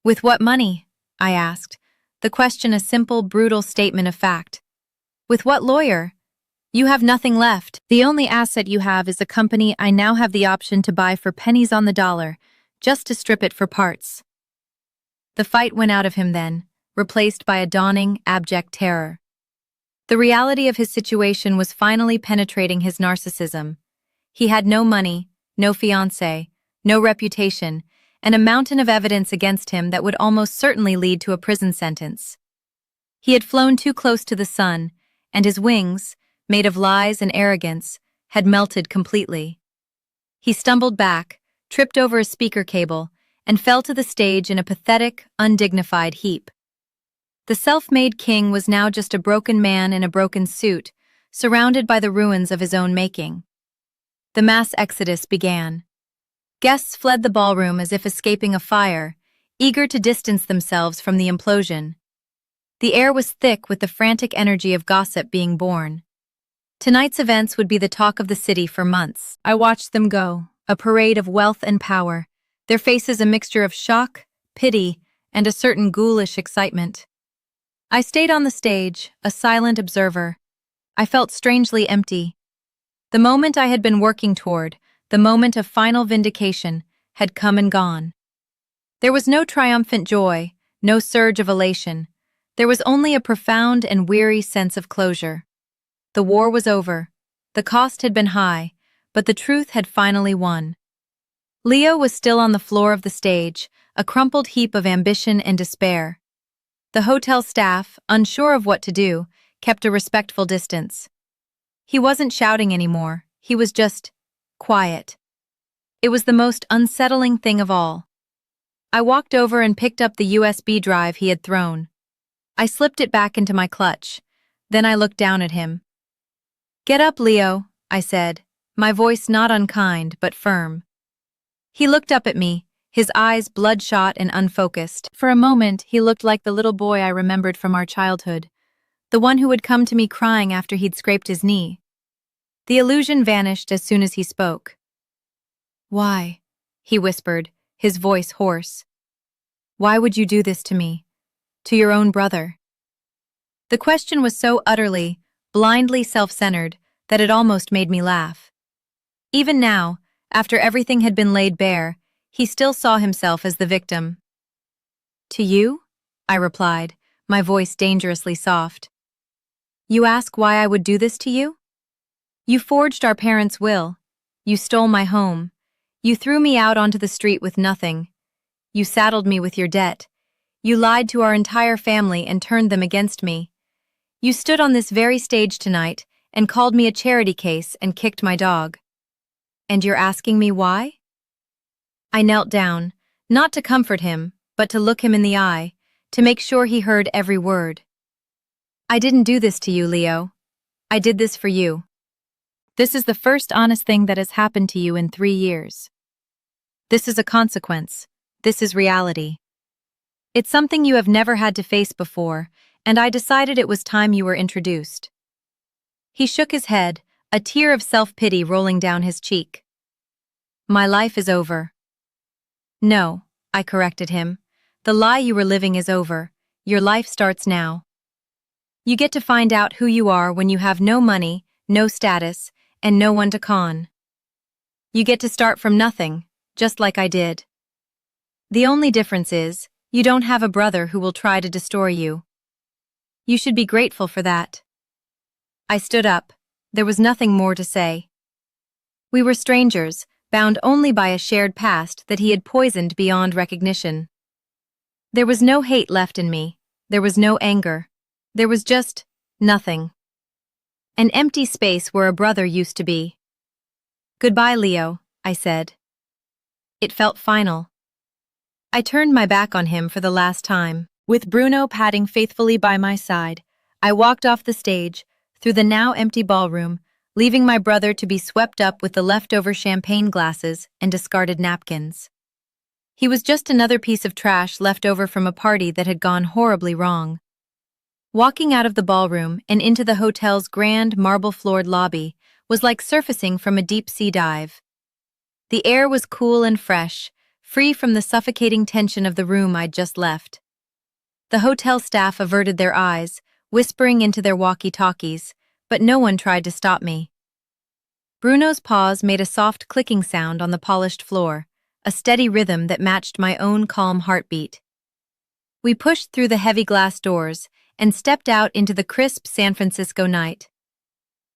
"With what money?" I asked, the question a simple, brutal statement of fact. "With what lawyer? You have nothing left. The only asset you have is a company I now have the option to buy for pennies on the dollar, just to strip it for parts." The fight went out of him then, replaced by a dawning, abject terror. The reality of his situation was finally penetrating his narcissism. He had no money, no fiancé, no reputation, and a mountain of evidence against him that would almost certainly lead to a prison sentence. He had flown too close to the sun, and his wings, made of lies and arrogance, had melted completely. He stumbled back, tripped over a speaker cable, and fell to the stage in a pathetic, undignified heap. The self-made king was now just a broken man in a broken suit, surrounded by the ruins of his own making. The mass exodus began. Guests fled the ballroom as if escaping a fire, eager to distance themselves from the implosion. The air was thick with the frantic energy of gossip being born. Tonight's events would be the talk of the city for months. I watched them go, a parade of wealth and power, their faces a mixture of shock, pity, and a certain ghoulish excitement. I stayed on the stage, a silent observer. I felt strangely empty. The moment I had been working toward, the moment of final vindication, had come and gone. There was no triumphant joy, no surge of elation. There was only a profound and weary sense of closure. The war was over. The cost had been high, but the truth had finally won. Leo was still on the floor of the stage, a crumpled heap of ambition and despair. The hotel staff, unsure of what to do, kept a respectful distance. He wasn't shouting anymore, he was just quiet. It was the most unsettling thing of all. I walked over and picked up the USB drive he had thrown. I slipped it back into my clutch. Then I looked down at him. "Get up, Leo," I said, my voice not unkind but firm. He looked up at me, his eyes bloodshot and unfocused. For a moment, he looked like the little boy I remembered from our childhood, the one who would come to me crying after he'd scraped his knee. The illusion vanished as soon as he spoke. "Why?" he whispered, his voice hoarse. "Why would you do this to me? To your own brother?" The question was so utterly, blindly self-centered that it almost made me laugh. Even now, after everything had been laid bare, he still saw himself as the victim. "To you?" I replied, my voice dangerously soft. "You ask why I would do this to you? You forged our parents' will. You stole my home. You threw me out onto the street with nothing. You saddled me with your debt. You lied to our entire family and turned them against me. You stood on this very stage tonight and called me a charity case and kicked my dog. And you're asking me why?" I knelt down, not to comfort him, but to look him in the eye, to make sure he heard every word. "I didn't do this to you, Leo. I did this for you. This is the first honest thing that has happened to you in 3 years. This is a consequence. This is reality. It's something you have never had to face before, and I decided it was time you were introduced." He shook his head, a tear of self-pity rolling down his cheek. "My life is over." "No," I corrected him. "The lie you were living is over. Your life starts now. You get to find out who you are when you have no money, no status, and no one to con. You get to start from nothing, just like I did. The only difference is, you don't have a brother who will try to destroy you. You should be grateful for that." I stood up. There was nothing more to say. We were strangers, bound only by a shared past that he had poisoned beyond recognition. There was no hate left in me. There was no anger. There was just nothing. An empty space where a brother used to be. "Goodbye, Leo," I said. It felt final. I turned my back on him for the last time. With Bruno padding faithfully by my side, I walked off the stage, through the now empty ballroom, leaving my brother to be swept up with the leftover champagne glasses and discarded napkins. He was just another piece of trash left over from a party that had gone horribly wrong. Walking out of the ballroom and into the hotel's grand marble-floored lobby was like surfacing from a deep-sea dive. The air was cool and fresh, free from the suffocating tension of the room I'd just left. The hotel staff averted their eyes, whispering into their walkie-talkies, but no one tried to stop me. Bruno's paws made a soft clicking sound on the polished floor, a steady rhythm that matched my own calm heartbeat. We pushed through the heavy glass doors and stepped out into the crisp San Francisco night.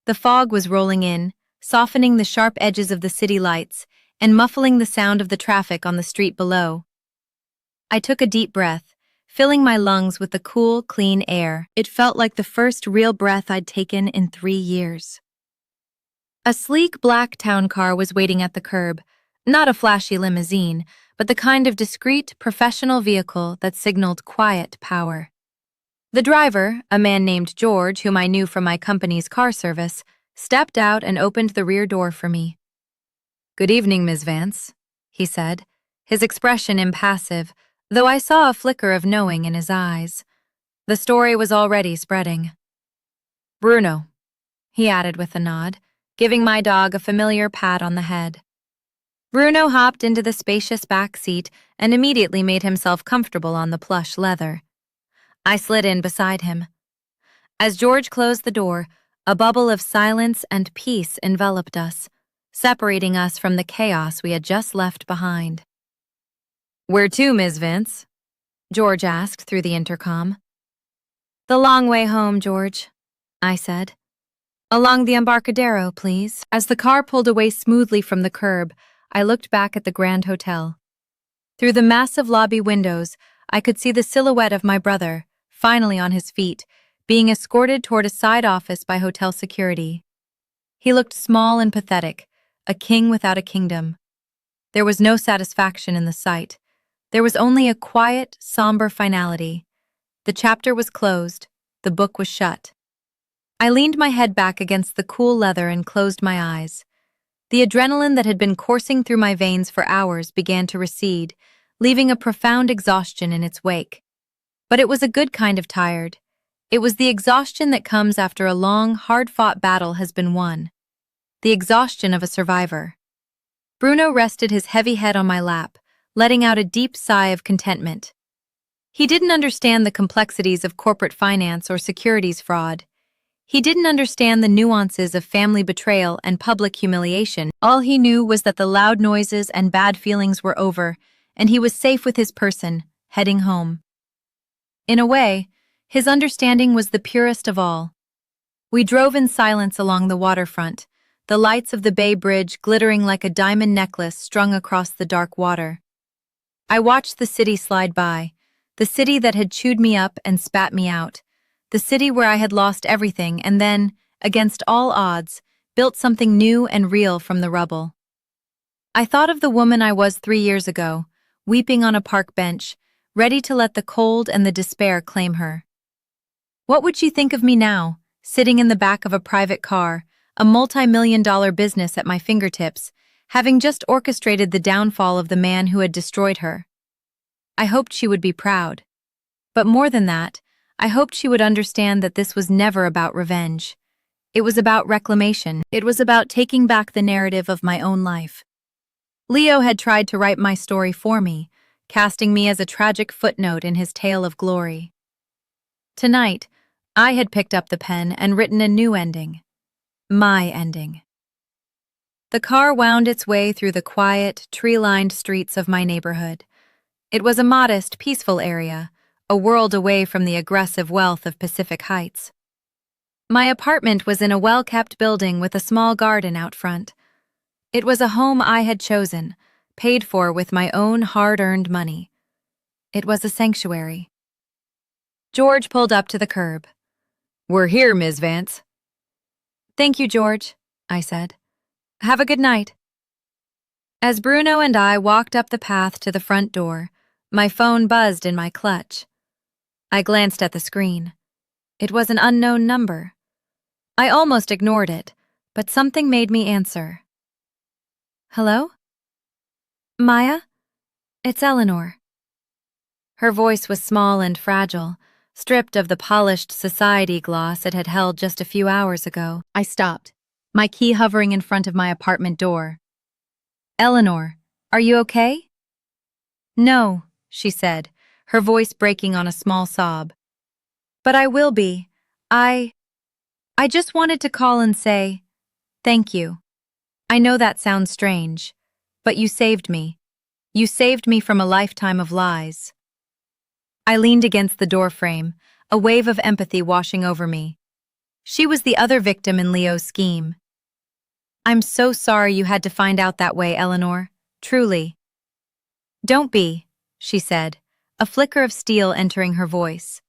The fog was rolling in, softening the sharp edges of the city lights and muffling the sound of the traffic on the street below. I took a deep breath, filling my lungs with the cool, clean air. It felt like the first real breath I'd taken in 3 years. A sleek black town car was waiting at the curb, not a flashy limousine, but the kind of discreet, professional vehicle that signaled quiet power. The driver, a man named George, whom I knew from my company's car service, stepped out and opened the rear door for me. "Good evening, Ms. Vance," he said, his expression impassive, though I saw a flicker of knowing in his eyes. The story was already spreading. "Bruno," he added with a nod, giving my dog a familiar pat on the head. Bruno hopped into the spacious back seat and immediately made himself comfortable on the plush leather. I slid in beside him. As George closed the door, a bubble of silence and peace enveloped us, separating us from the chaos we had just left behind. "Where to, Ms. Vance?" George asked through the intercom. "The long way home, George," I said. "Along the Embarcadero, please." As the car pulled away smoothly from the curb, I looked back at the Grand Hotel. Through the massive lobby windows, I could see the silhouette of my brother, finally on his feet, being escorted toward a side office by hotel security. He looked small and pathetic, a king without a kingdom. There was no satisfaction in the sight. There was only a quiet, somber finality. The chapter was closed, the book was shut. I leaned my head back against the cool leather and closed my eyes. The adrenaline that had been coursing through my veins for hours began to recede, leaving a profound exhaustion in its wake. But it was a good kind of tired. It was the exhaustion that comes after a long, hard-fought battle has been won. The exhaustion of a survivor. Bruno rested his heavy head on my lap, letting out a deep sigh of contentment. He didn't understand the complexities of corporate finance or securities fraud. He didn't understand the nuances of family betrayal and public humiliation. All he knew was that the loud noises and bad feelings were over, and he was safe with his person, heading home. In a way, his understanding was the purest of all. We drove in silence along the waterfront, the lights of the Bay Bridge glittering like a diamond necklace strung across the dark water. I watched the city slide by, the city that had chewed me up and spat me out, the city where I had lost everything and then, against all odds, built something new and real from the rubble. I thought of the woman I was 3 years ago, weeping on a park bench, ready to let the cold and the despair claim her. What would she think of me now, sitting in the back of a private car, a multi-million-dollar business at my fingertips, having just orchestrated the downfall of the man who had destroyed her? I hoped she would be proud. But more than that, I hoped she would understand that this was never about revenge. It was about reclamation. It was about taking back the narrative of my own life. Leo had tried to write my story for me, casting me as a tragic footnote in his tale of glory. Tonight, I had picked up the pen and written a new ending. My ending. The car wound its way through the quiet, tree-lined streets of my neighborhood. It was a modest, peaceful area, a world away from the aggressive wealth of Pacific Heights. My apartment was in a well-kept building with a small garden out front. It was a home I had chosen, paid for with my own hard-earned money. It was a sanctuary. George pulled up to the curb. "We're here, Ms. Vance." "Thank you, George," I said. "Have a good night." As Bruno and I walked up the path to the front door, my phone buzzed in my clutch. I glanced at the screen. It was an unknown number. I almost ignored it, but something made me answer. "Hello? Maya? It's Eleanor." Her voice was small and fragile, stripped of the polished society gloss it had held just a few hours ago. I stopped, my key hovering in front of my apartment door. "Eleanor, are you okay?" "No," she said, her voice breaking on a small sob. "But I will be. I just wanted to call and say, thank you. I know that sounds strange, but you saved me. You saved me from a lifetime of lies." I leaned against the doorframe, a wave of empathy washing over me. She was the other victim in Leo's scheme. "I'm so sorry you had to find out that way, Eleanor. Truly." "Don't be," she said, a flicker of steel entering her voice.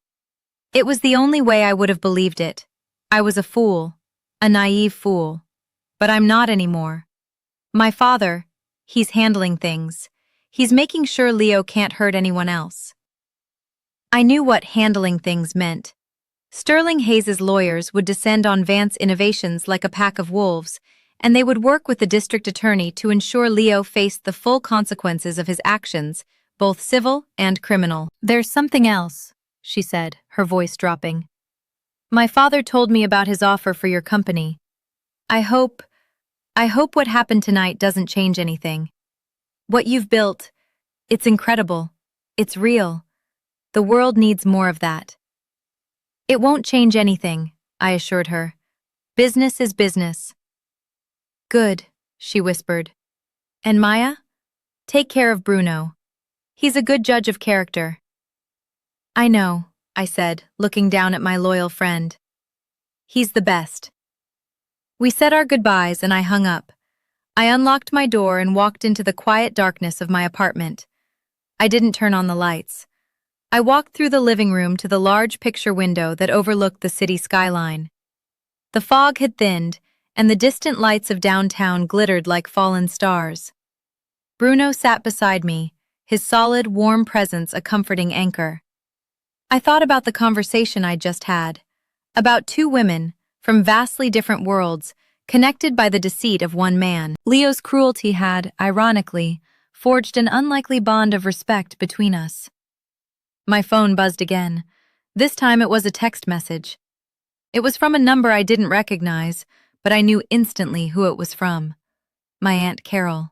"It was the only way I would have believed it. I was a fool, a naive fool. But I'm not anymore. My father, he's handling things. He's making sure Leo can't hurt anyone else." I knew what handling things meant. Sterling Hayes' lawyers would descend on Vance Innovations like a pack of wolves, and they would work with the district attorney to ensure Leo faced the full consequences of his actions, both civil and criminal. "There's something else," she said, her voice dropping. "My father told me about his offer for your company. I hope what happened tonight doesn't change anything. What you've built, it's incredible. It's real. The world needs more of that." "It won't change anything," I assured her. "Business is business." "Good," she whispered. "And Maya? Take care of Bruno. He's a good judge of character." "I know," I said, looking down at my loyal friend. "He's the best." We said our goodbyes and I hung up. I unlocked my door and walked into the quiet darkness of my apartment. I didn't turn on the lights. I walked through the living room to the large picture window that overlooked the city skyline. The fog had thinned, and the distant lights of downtown glittered like fallen stars. Bruno sat beside me, his solid, warm presence a comforting anchor. I thought about the conversation I'd just had, about two women, from vastly different worlds, connected by the deceit of one man. Leo's cruelty had, ironically, forged an unlikely bond of respect between us. My phone buzzed again. This time it was a text message. It was from a number I didn't recognize, but I knew instantly who it was from. My Aunt Carol.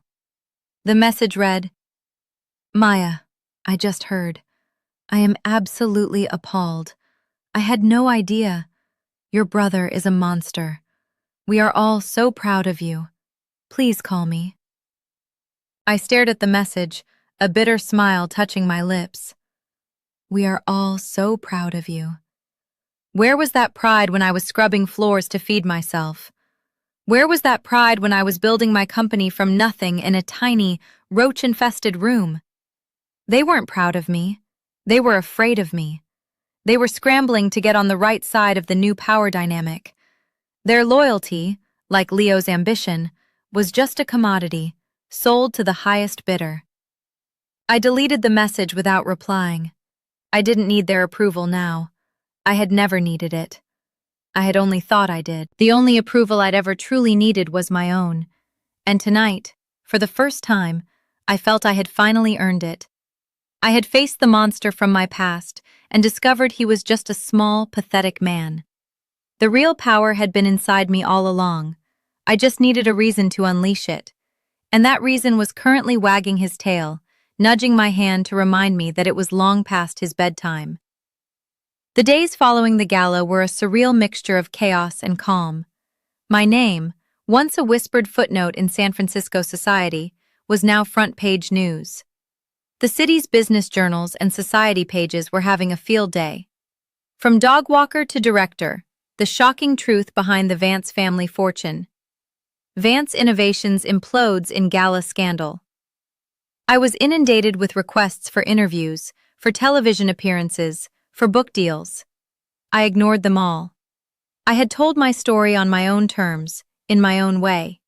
The message read, "Maya, I just heard. I am absolutely appalled. I had no idea. Your brother is a monster. We are all so proud of you. Please call me." I stared at the message, a bitter smile touching my lips. We are all so proud of you. Where was that pride when I was scrubbing floors to feed myself? Where was that pride when I was building my company from nothing in a tiny, roach-infested room? They weren't proud of me. They were afraid of me. They were scrambling to get on the right side of the new power dynamic. Their loyalty, like Leo's ambition, was just a commodity, sold to the highest bidder. I deleted the message without replying. I didn't need their approval now. I had never needed it. I had only thought I did. The only approval I'd ever truly needed was my own. And tonight, for the first time, I felt I had finally earned it. I had faced the monster from my past and discovered he was just a small, pathetic man. The real power had been inside me all along. I just needed a reason to unleash it. And that reason was currently wagging his tail, nudging my hand to remind me that it was long past his bedtime. The days following the gala were a surreal mixture of chaos and calm. My name, once a whispered footnote in San Francisco society, was now front-page news. The city's business journals and society pages were having a field day. From dog walker to director, the shocking truth behind the Vance family fortune. Vance Innovations implodes in gala scandal. I was inundated with requests for interviews, for television appearances, for book deals. I ignored them all. I had told my story on my own terms, in my own way.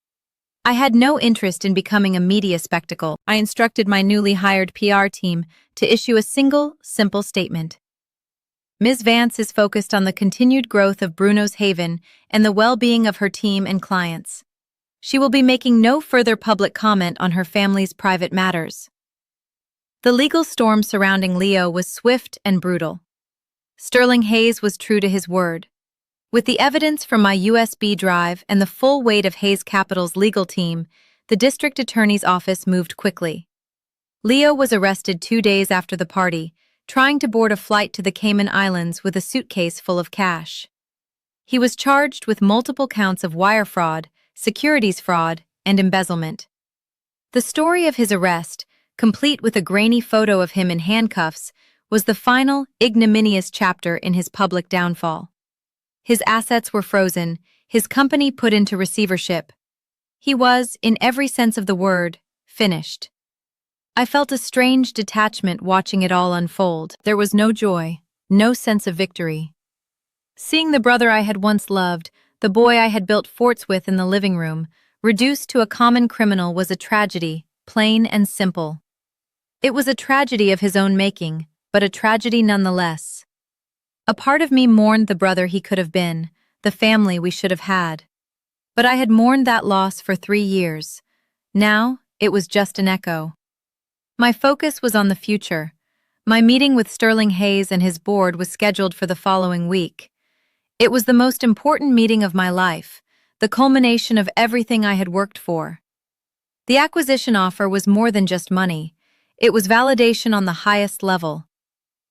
I had no interest in becoming a media spectacle. I instructed my newly hired PR team to issue a single, simple statement. Ms. Vance is focused on the continued growth of Bruno's Haven and the well-being of her team and clients. She will be making no further public comment on her family's private matters. The legal storm surrounding Leo was swift and brutal. Sterling Hayes was true to his word. With the evidence from my USB drive and the full weight of Hayes Capital's legal team, the district attorney's office moved quickly. Leo was arrested 2 days after the party, trying to board a flight to the Cayman Islands with a suitcase full of cash. He was charged with multiple counts of wire fraud, securities fraud, and embezzlement. The story of his arrest, complete with a grainy photo of him in handcuffs, was the final, ignominious chapter in his public downfall. His assets were frozen, his company put into receivership. He was, in every sense of the word, finished. I felt a strange detachment watching it all unfold. There was no joy, no sense of victory. Seeing the brother I had once loved, the boy I had built forts with in the living room, reduced to a common criminal was a tragedy, plain and simple. It was a tragedy of his own making, but a tragedy nonetheless. A part of me mourned the brother he could have been, the family we should have had. But I had mourned that loss for 3 years. Now, it was just an echo. My focus was on the future. My meeting with Sterling Hayes and his board was scheduled for the following week. It was the most important meeting of my life, the culmination of everything I had worked for. The acquisition offer was more than just money. It was validation on the highest level.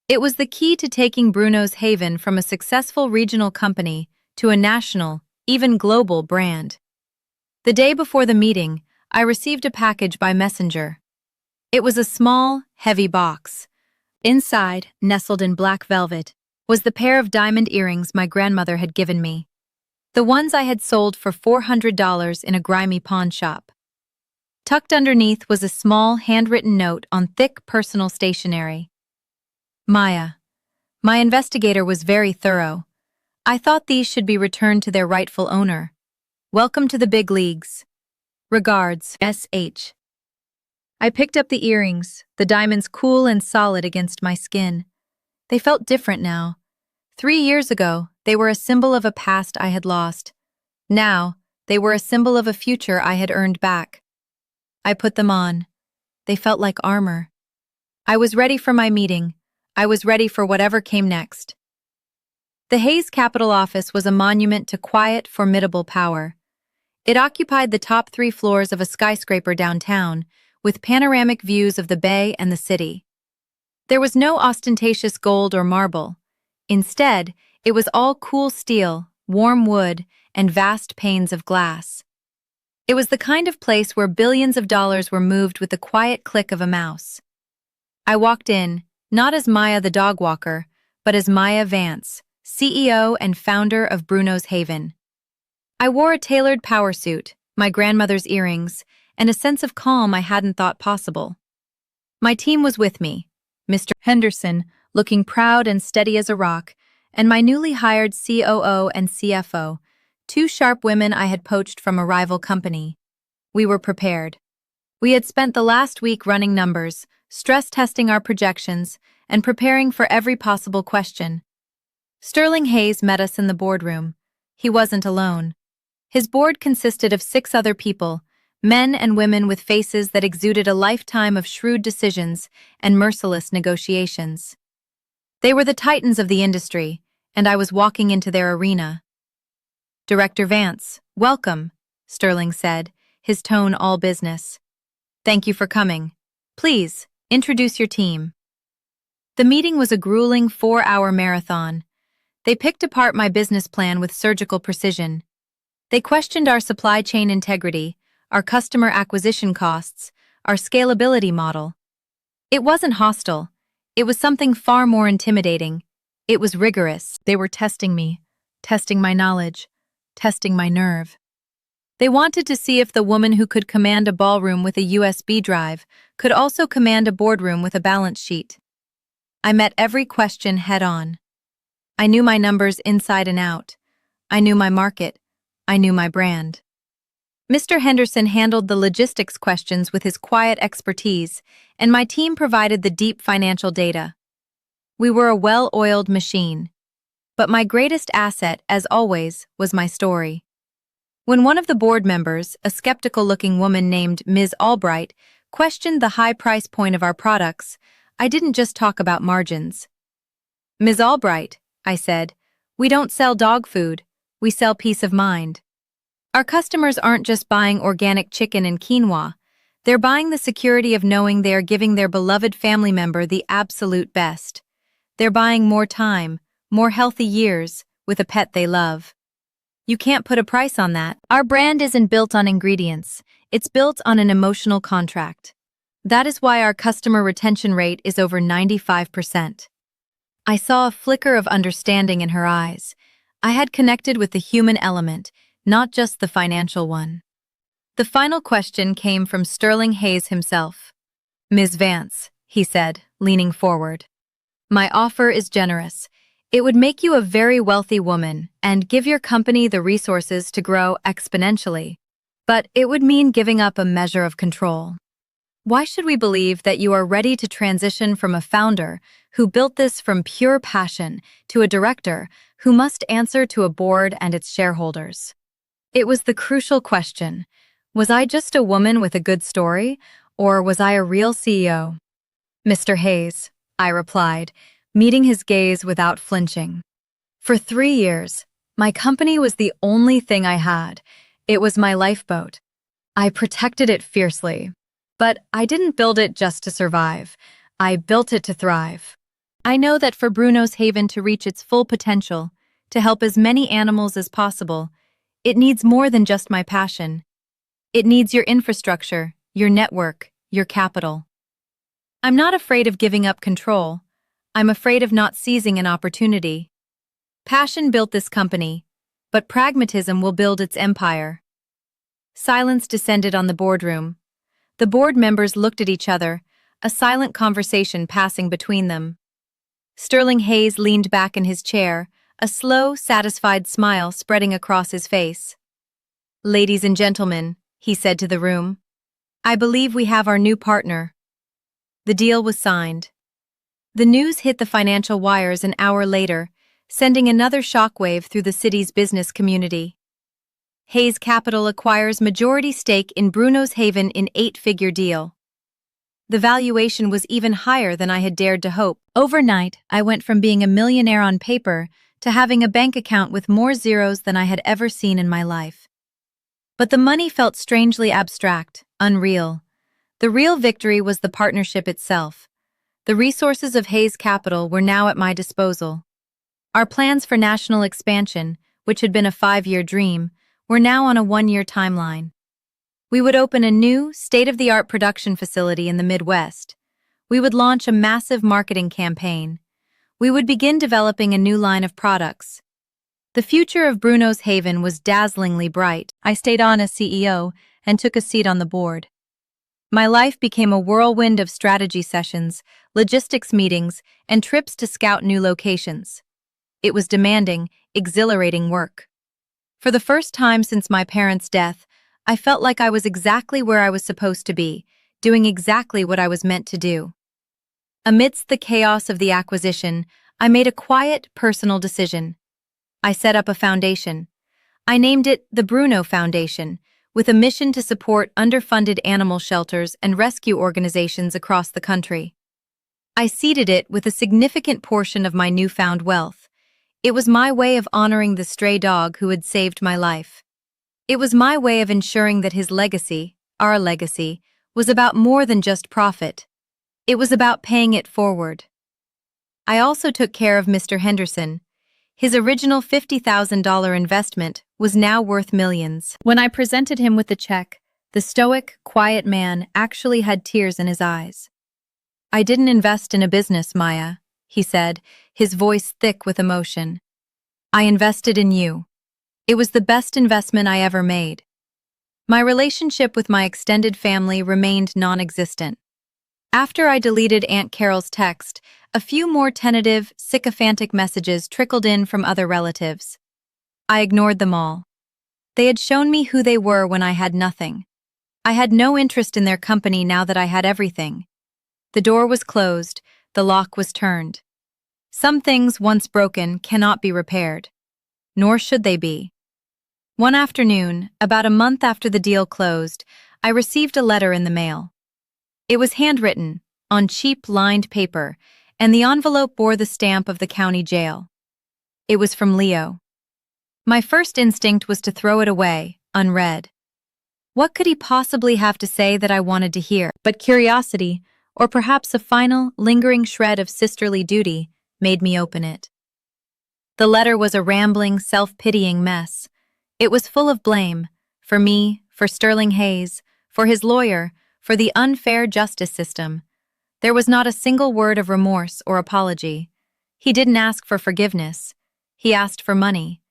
It was the key to taking Bruno's Haven from a successful regional company to a national, even global brand. The day before the meeting, I received a package by messenger. It was a small, heavy box. Inside, nestled in black velvet, was the pair of diamond earrings my grandmother had given me. The ones I had sold for $400 in a grimy pawn shop. Tucked underneath was a small, handwritten note on thick personal stationery. Maya. My investigator was very thorough. I thought these should be returned to their rightful owner. Welcome to the big leagues. Regards, S.H. I picked up the earrings, the diamonds cool and solid against my skin. They felt different now. 3 years ago, they were a symbol of a past I had lost. Now, they were a symbol of a future I had earned back. I put them on. They felt like armor. I was ready for my meeting. I was ready for whatever came next. The Hayes Capital Office was a monument to quiet, formidable power. It occupied the top 3 floors of a skyscraper downtown, with panoramic views of the bay and the city. There was no ostentatious gold or marble. Instead, it was all cool steel, warm wood, and vast panes of glass. It was the kind of place where billions of dollars were moved with the quiet click of a mouse. I walked in, not as Maya the dog walker, but as Maya Vance, CEO and founder of Bruno's Haven. I wore a tailored power suit, my grandmother's earrings, and a sense of calm I hadn't thought possible. My team was with me, Mr. Henderson, looking proud and steady as a rock, and my newly hired COO and CFO, 2 sharp women I had poached from a rival company. We were prepared. We had spent the last week running numbers, stress-testing our projections, and preparing for every possible question. Sterling Hayes met us in the boardroom. He wasn't alone. His board consisted of 6 other people, men and women with faces that exuded a lifetime of shrewd decisions and merciless negotiations. They were the titans of the industry, and I was walking into their arena. Director Vance, welcome, Sterling said, his tone all business. Thank you for coming. Please, introduce your team. The meeting was a grueling 4-hour marathon. They picked apart my business plan with surgical precision. They questioned our supply chain integrity, our customer acquisition costs, our scalability model. It wasn't hostile. It was something far more intimidating. It was rigorous. They were testing me, testing my knowledge, testing my nerve. They wanted to see if the woman who could command a ballroom with a USB drive could also command a boardroom with a balance sheet. I met every question head-on. I knew my numbers inside and out. I knew my market. I knew my brand. Mr. Henderson handled the logistics questions with his quiet expertise, and my team provided the deep financial data. We were a well-oiled machine. But my greatest asset, as always, was my story. When one of the board members, a skeptical-looking woman named Ms. Albright, questioned the high price point of our products, I didn't just talk about margins. Ms. Albright, I said, we don't sell dog food, we sell peace of mind. Our customers aren't just buying organic chicken and quinoa, they're buying the security of knowing they are giving their beloved family member the absolute best. They're buying more time, more healthy years, with a pet they love. You can't put a price on that. Our brand isn't built on ingredients, it's built on an emotional contract. That is why our customer retention rate is over 95%. I saw a flicker of understanding in her eyes. I had connected with the human element, not just the financial one. The final question came from Sterling Hayes himself. Ms. Vance, he said, leaning forward. My offer is generous. It would make you a very wealthy woman and give your company the resources to grow exponentially. But it would mean giving up a measure of control. Why should we believe that you are ready to transition from a founder who built this from pure passion to a director who must answer to a board and its shareholders? It was the crucial question. Was I just a woman with a good story, or was I a real CEO? Mr. Hayes, I replied, meeting his gaze without flinching. For 3 years, my company was the only thing I had. It was my lifeboat. I protected it fiercely. But I didn't build it just to survive. I built it to thrive. I know that for Bruno's Haven to reach its full potential, to help as many animals as possible, it needs more than just my passion. It needs your infrastructure, your network, your capital. I'm not afraid of giving up control. I'm afraid of not seizing an opportunity. Passion built this company, but pragmatism will build its empire. Silence descended on the boardroom. The board members looked at each other, a silent conversation passing between them. Sterling Hayes leaned back in his chair, a slow, satisfied smile spreading across his face. "Ladies and gentlemen," he said to the room, "I believe we have our new partner." The deal was signed. The news hit the financial wires an hour later, sending another shockwave through the city's business community. Hayes Capital acquires majority stake in Bruno's Haven in eight-figure deal. The valuation was even higher than I had dared to hope. Overnight, I went from being a millionaire on paper to having a bank account with more zeros than I had ever seen in my life. But the money felt strangely abstract, unreal. The real victory was the partnership itself. The resources of Hayes Capital were now at my disposal. Our plans for national expansion, which had been a 5-year dream, were now on a 1-year timeline. We would open a new, state-of-the-art production facility in the Midwest. We would launch a massive marketing campaign. We would begin developing a new line of products. The future of Bruno's Haven was dazzlingly bright. I stayed on as CEO and took a seat on the board. My life became a whirlwind of strategy sessions, logistics meetings, and trips to scout new locations. It was demanding, exhilarating work. For the first time since my parents' death, I felt like I was exactly where I was supposed to be, doing exactly what I was meant to do. Amidst the chaos of the acquisition, I made a quiet, personal decision. I set up a foundation. I named it the Bruno Foundation, with a mission to support underfunded animal shelters and rescue organizations across the country. I seeded it with a significant portion of my newfound wealth. It was my way of honoring the stray dog who had saved my life. It was my way of ensuring that his legacy, our legacy, was about more than just profit. It was about paying it forward. I also took care of Mr. Henderson. His original $50,000 investment was now worth millions. When I presented him with the check, the stoic, quiet man actually had tears in his eyes. "I didn't invest in a business, Maya," he said, his voice thick with emotion. "I invested in you. It was the best investment I ever made." My relationship with my extended family remained non-existent. After I deleted Aunt Carol's text, a few more tentative, sycophantic messages trickled in from other relatives. I ignored them all. They had shown me who they were when I had nothing. I had no interest in their company now that I had everything. The door was closed, the lock was turned. Some things, once broken, cannot be repaired. Nor should they be. One afternoon, about a month after the deal closed, I received a letter in the mail. It was handwritten, on cheap lined paper, and the envelope bore the stamp of the county jail. It was from Leo. My first instinct was to throw it away, unread. What could he possibly have to say that I wanted to hear? But curiosity, or perhaps a final, lingering shred of sisterly duty, made me open it. The letter was a rambling, self-pitying mess. It was full of blame, for me, for Sterling Hayes, for his lawyer, for the unfair justice system. There was not a single word of remorse or apology. He didn't ask for forgiveness. He asked for money.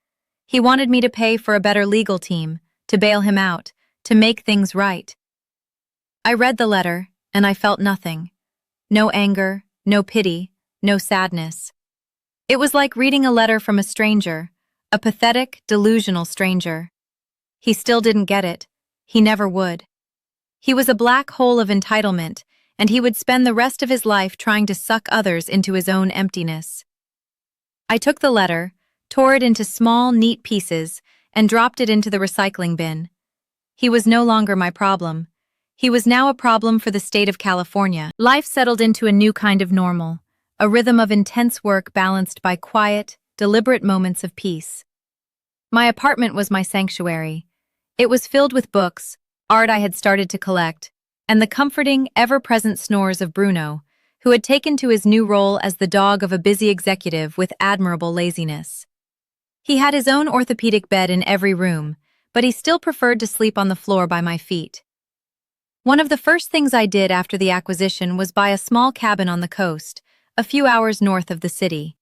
He wanted me to pay for a better legal team, to bail him out, to make things right. I read the letter, and I felt nothing. No anger, no pity, no sadness. It was like reading a letter from a stranger, a pathetic, delusional stranger. He still didn't get it. He never would. He was a black hole of entitlement, and he would spend the rest of his life trying to suck others into his own emptiness. I took the letter, tore it into small, neat pieces, and dropped it into the recycling bin. He was no longer my problem. He was now a problem for the state of California. Life settled into a new kind of normal, a rhythm of intense work balanced by quiet, deliberate moments of peace. My apartment was my sanctuary. It was filled with books, art I had started to collect, and the comforting, ever-present snores of Bruno, who had taken to his new role as the dog of a busy executive with admirable laziness. He had his own orthopedic bed in every room, but he still preferred to sleep on the floor by my feet. One of the first things I did after the acquisition was buy a small cabin on the coast, a few hours north of the city.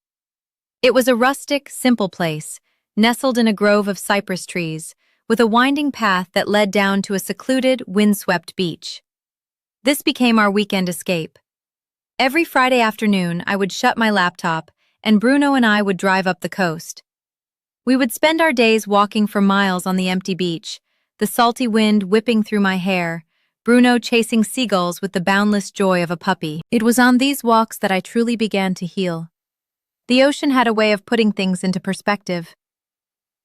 It was a rustic, simple place, nestled in a grove of cypress trees, with a winding path that led down to a secluded, windswept beach. This became our weekend escape. Every Friday afternoon, I would shut my laptop, and Bruno and I would drive up the coast. We would spend our days walking for miles on the empty beach, the salty wind whipping through my hair, Bruno chasing seagulls with the boundless joy of a puppy. It was on these walks that I truly began to heal. The ocean had a way of putting things into perspective.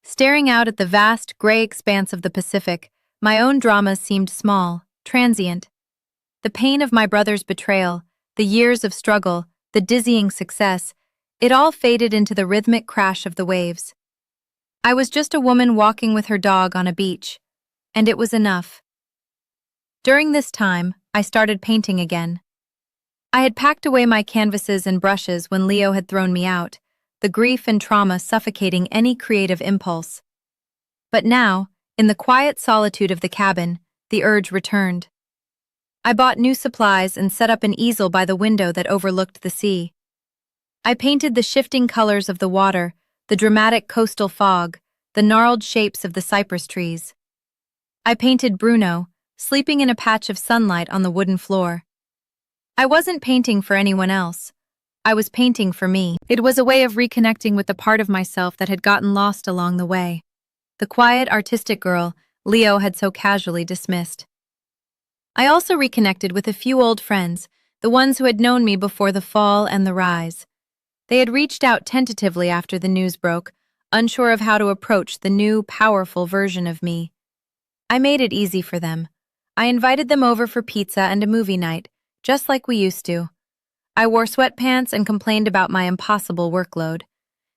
Staring out at the vast, gray expanse of the Pacific, my own dramas seemed small, transient. The pain of my brother's betrayal, the years of struggle, the dizzying success, it all faded into the rhythmic crash of the waves. I was just a woman walking with her dog on a beach, and it was enough. During this time, I started painting again. I had packed away my canvases and brushes when Leo had thrown me out, the grief and trauma suffocating any creative impulse. But now, in the quiet solitude of the cabin, the urge returned. I bought new supplies and set up an easel by the window that overlooked the sea. I painted the shifting colors of the water, the dramatic coastal fog, the gnarled shapes of the cypress trees. I painted Bruno, sleeping in a patch of sunlight on the wooden floor. I wasn't painting for anyone else. I was painting for me. It was a way of reconnecting with the part of myself that had gotten lost along the way. The quiet, artistic girl Leo had so casually dismissed. I also reconnected with a few old friends, the ones who had known me before the fall and the rise. They had reached out tentatively after the news broke, unsure of how to approach the new, powerful version of me. I made it easy for them. I invited them over for pizza and a movie night, just like we used to. I wore sweatpants and complained about my impossible workload.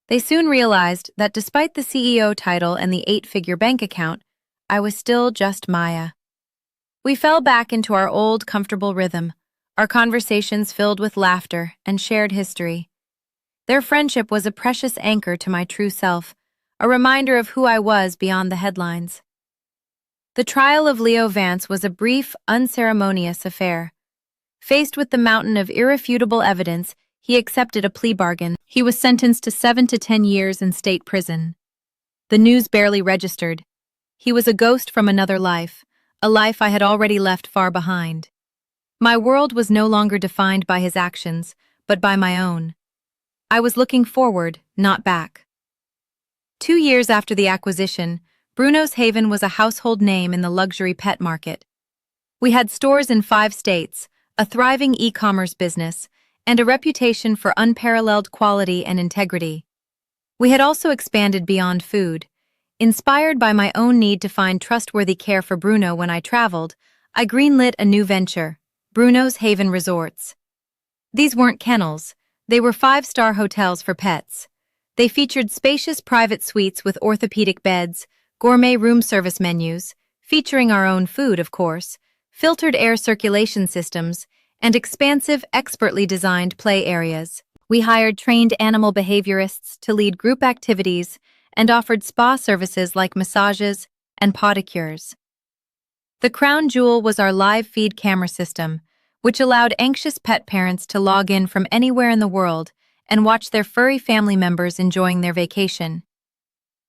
They soon realized that despite the CEO title and the 8-figure bank account, I was still just Maya. We fell back into our old, comfortable rhythm, our conversations filled with laughter and shared history. Their friendship was a precious anchor to my true self, a reminder of who I was beyond the headlines. The trial of Leo Vance was a brief, unceremonious affair. Faced with the mountain of irrefutable evidence, he accepted a plea bargain. He was sentenced to 7 to 10 years in state prison. The news barely registered. He was a ghost from another life, a life I had already left far behind. My world was no longer defined by his actions, but by my own. I was looking forward, not back. 2 years after the acquisition, Bruno's Haven was a household name in the luxury pet market. We had stores in 5 states, a thriving e-commerce business, and a reputation for unparalleled quality and integrity. We had also expanded beyond food. Inspired by my own need to find trustworthy care for Bruno when I traveled, I greenlit a new venture, Bruno's Haven Resorts. These weren't kennels, they were 5-star hotels for pets. They featured spacious private suites with orthopedic beds, gourmet room service menus, featuring our own food, of course, filtered air circulation systems, and expansive, expertly designed play areas. We hired trained animal behaviorists to lead group activities and offered spa services like massages and pedicures. The crown jewel was our live feed camera system, which allowed anxious pet parents to log in from anywhere in the world and watch their furry family members enjoying their vacation.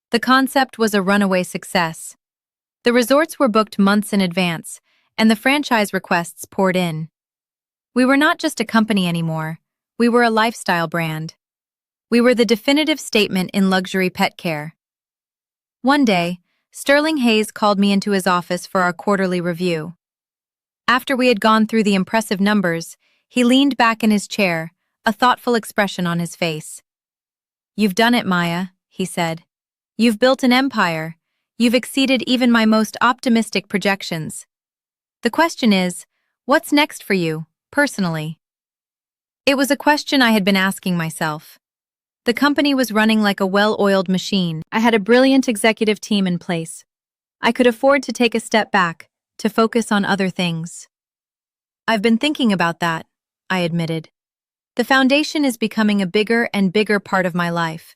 The concept was a runaway success. The resorts were booked months in advance, and the franchise requests poured in. We were not just a company anymore, we were a lifestyle brand. We were the definitive statement in luxury pet care. One day, Sterling Hayes called me into his office for our quarterly review. After we had gone through the impressive numbers, he leaned back in his chair, a thoughtful expression on his face. "You've done it, Maya," he said. "You've built an empire. You've exceeded even my most optimistic projections. The question is, what's next for you, personally?" It was a question I had been asking myself. The company was running like a well-oiled machine. I had a brilliant executive team in place. I could afford to take a step back, to focus on other things. "I've been thinking about that," I admitted. "The foundation is becoming a bigger and bigger part of my life.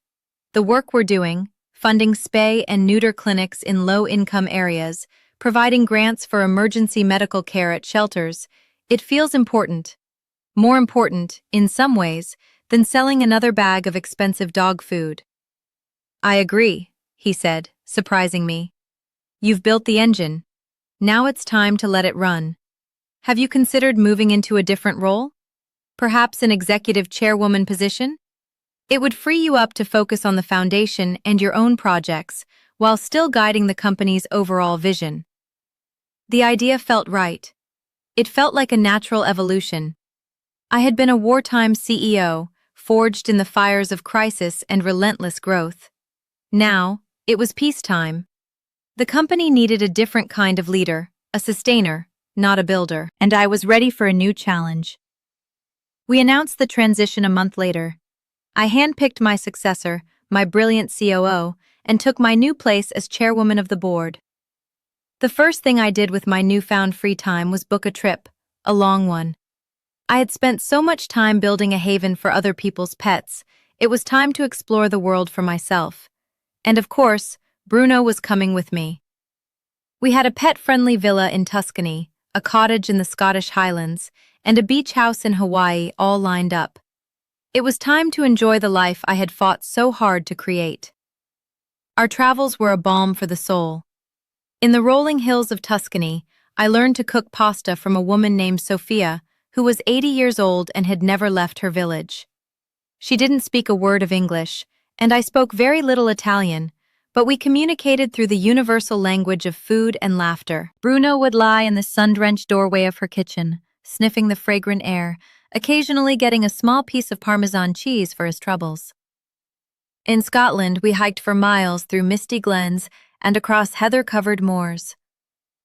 The work we're doing, funding spay and neuter clinics in low-income areas, providing grants for emergency medical care at shelters, it feels important. More important, in some ways, than selling another bag of expensive dog food." "I agree," he said, surprising me. "You've built the engine. Now it's time to let it run. Have you considered moving into a different role? Perhaps an executive chairwoman position? It would free you up to focus on the foundation and your own projects while still guiding the company's overall vision. The idea felt right. It felt like a natural evolution. I had been a wartime CEO, forged in the fires of crisis and relentless growth. Now, it was peacetime. The company needed a different kind of leader, a sustainer, not a builder, and I was ready for a new challenge. We announced the transition a month later. I handpicked my successor, my brilliant COO, and took my new place as chairwoman of the board. The first thing I did with my newfound free time was book a trip, a long one. I had spent so much time building a haven for other people's pets, it was time to explore the world for myself. And of course, Bruno was coming with me. We had a pet-friendly villa in Tuscany, a cottage in the Scottish Highlands, and a beach house in Hawaii all lined up. It was time to enjoy the life I had fought so hard to create. Our travels were a balm for the soul. In the rolling hills of Tuscany, I learned to cook pasta from a woman named Sofia, who was 80 years old and had never left her village. She didn't speak a word of English, and I spoke very little Italian, but we communicated through the universal language of food and laughter. Bruno would lie in the sun-drenched doorway of her kitchen, sniffing the fragrant air, occasionally getting a small piece of Parmesan cheese for his troubles. In Scotland, we hiked for miles through misty glens and across heather-covered moors.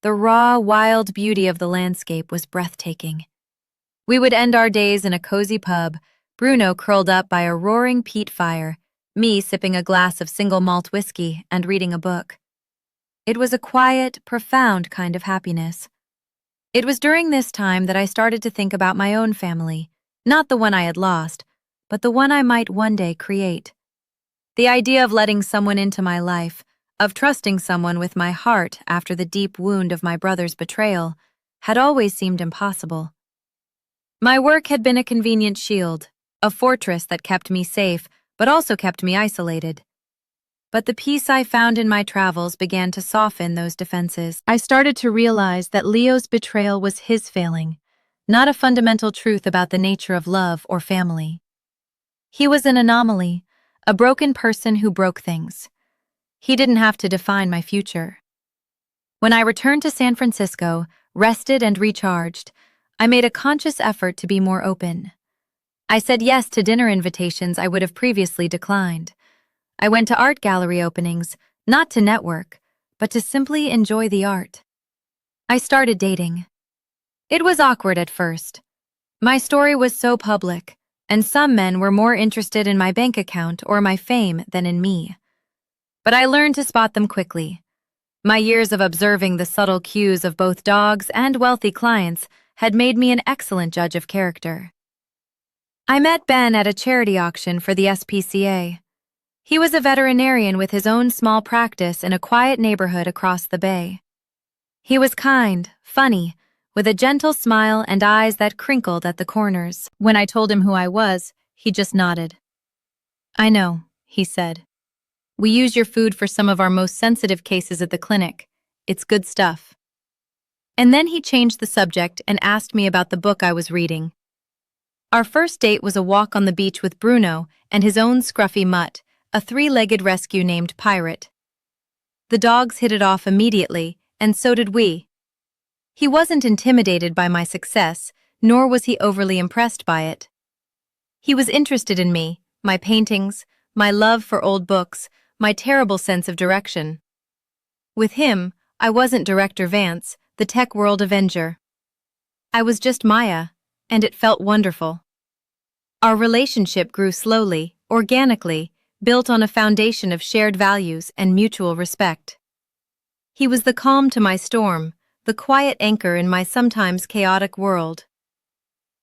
The raw, wild beauty of the landscape was breathtaking. We would end our days in a cozy pub, Bruno curled up by a roaring peat fire, me sipping a glass of single malt whiskey and reading a book. It was a quiet, profound kind of happiness. It was during this time that I started to think about my own family, not the one I had lost, but the one I might one day create. The idea of letting someone into my life, of trusting someone with my heart after the deep wound of my brother's betrayal, had always seemed impossible. My work had been a convenient shield, a fortress that kept me safe, but also kept me isolated. But the peace I found in my travels began to soften those defenses. I started to realize that Leo's betrayal was his failing, not a fundamental truth about the nature of love or family. He was an anomaly, a broken person who broke things. He didn't have to define my future. When I returned to San Francisco, rested and recharged, I made a conscious effort to be more open. I said yes to dinner invitations I would have previously declined. I went to art gallery openings, not to network, but to simply enjoy the art. I started dating. It was awkward at first. My story was so public, and some men were more interested in my bank account or my fame than in me. But I learned to spot them quickly. My years of observing the subtle cues of both dogs and wealthy clients had made me an excellent judge of character. I met Ben at a charity auction for the SPCA. He was a veterinarian with his own small practice in a quiet neighborhood across the bay. He was kind, funny, with a gentle smile and eyes that crinkled at the corners. When I told him who I was, he just nodded. "I know," he said. "We use your food for some of our most sensitive cases at the clinic. It's good stuff." And then he changed the subject and asked me about the book I was reading. Our first date was a walk on the beach with Bruno and his own scruffy mutt, a three-legged rescue named Pirate. The dogs hit it off immediately, and so did we. He wasn't intimidated by my success, nor was he overly impressed by it. He was interested in me, my paintings, my love for old books, my terrible sense of direction. With him, I wasn't Director Vance, the tech world avenger. I was just Maya, and it felt wonderful. Our relationship grew slowly, organically, built on a foundation of shared values and mutual respect. He was the calm to my storm, the quiet anchor in my sometimes chaotic world.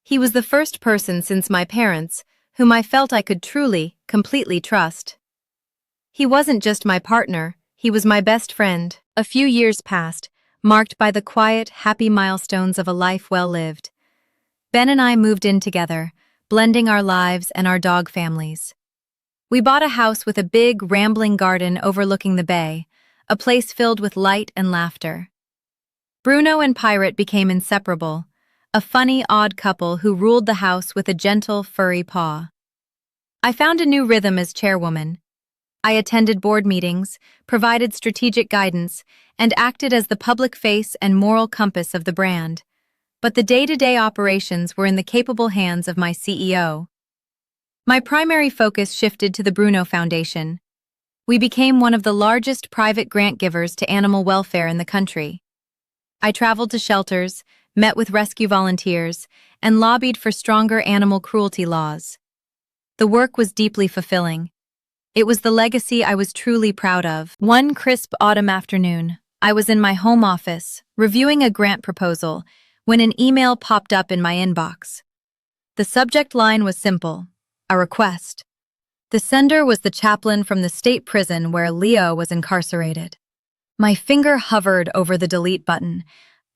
He was the first person since my parents whom I felt I could truly, completely trust. He wasn't just my partner, he was my best friend. A few years passed, marked by the quiet, happy milestones of a life well lived. Ben and I moved in together, blending our lives and our dog families. We bought a house with a big, rambling garden overlooking the bay, a place filled with light and laughter. Bruno and Pirate became inseparable, a funny, odd couple who ruled the house with a gentle, furry paw. I found a new rhythm as chairwoman. I attended board meetings, provided strategic guidance, and acted as the public face and moral compass of the brand. But the day-to-day operations were in the capable hands of my CEO. My primary focus shifted to the Bruno Foundation. We became one of the largest private grant givers to animal welfare in the country. I traveled to shelters, met with rescue volunteers, and lobbied for stronger animal cruelty laws. The work was deeply fulfilling. It was the legacy I was truly proud of. One crisp autumn afternoon, I was in my home office, reviewing a grant proposal, when an email popped up in my inbox. The subject line was simple: a request. The sender was the chaplain from the state prison where Leo was incarcerated. My finger hovered over the delete button.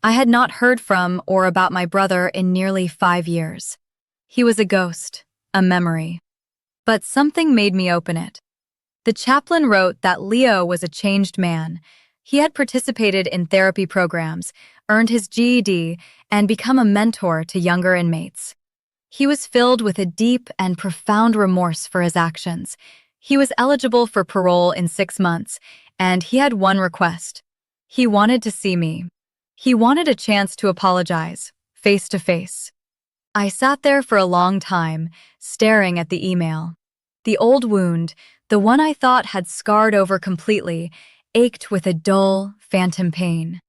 I had not heard from or about my brother in nearly 5 years. He was a ghost, a memory. But something made me open it. The chaplain wrote that Leo was a changed man. He had participated in therapy programs, earned his GED, and become a mentor to younger inmates. He was filled with a deep and profound remorse for his actions. He was eligible for parole in 6 months, and he had one request. He wanted to see me. He wanted a chance to apologize, face to face. I sat there for a long time, staring at the email. The old wound, the one I thought had scarred over completely, ached with a dull, phantom pain.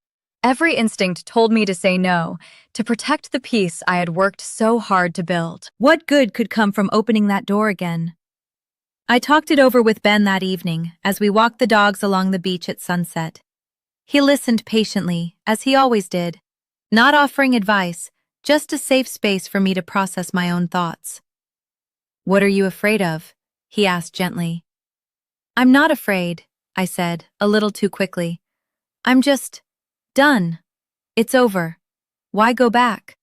Every instinct told me to say no, to protect the peace I had worked so hard to build. What good could come from opening that door again? I talked it over with Ben that evening as we walked the dogs along the beach at sunset. He listened patiently, as he always did, not offering advice, just a safe space for me to process my own thoughts. "What are you afraid of?" he asked gently. "I'm not afraid," I said, a little too quickly. "I'm just done. It's over. Why go back?"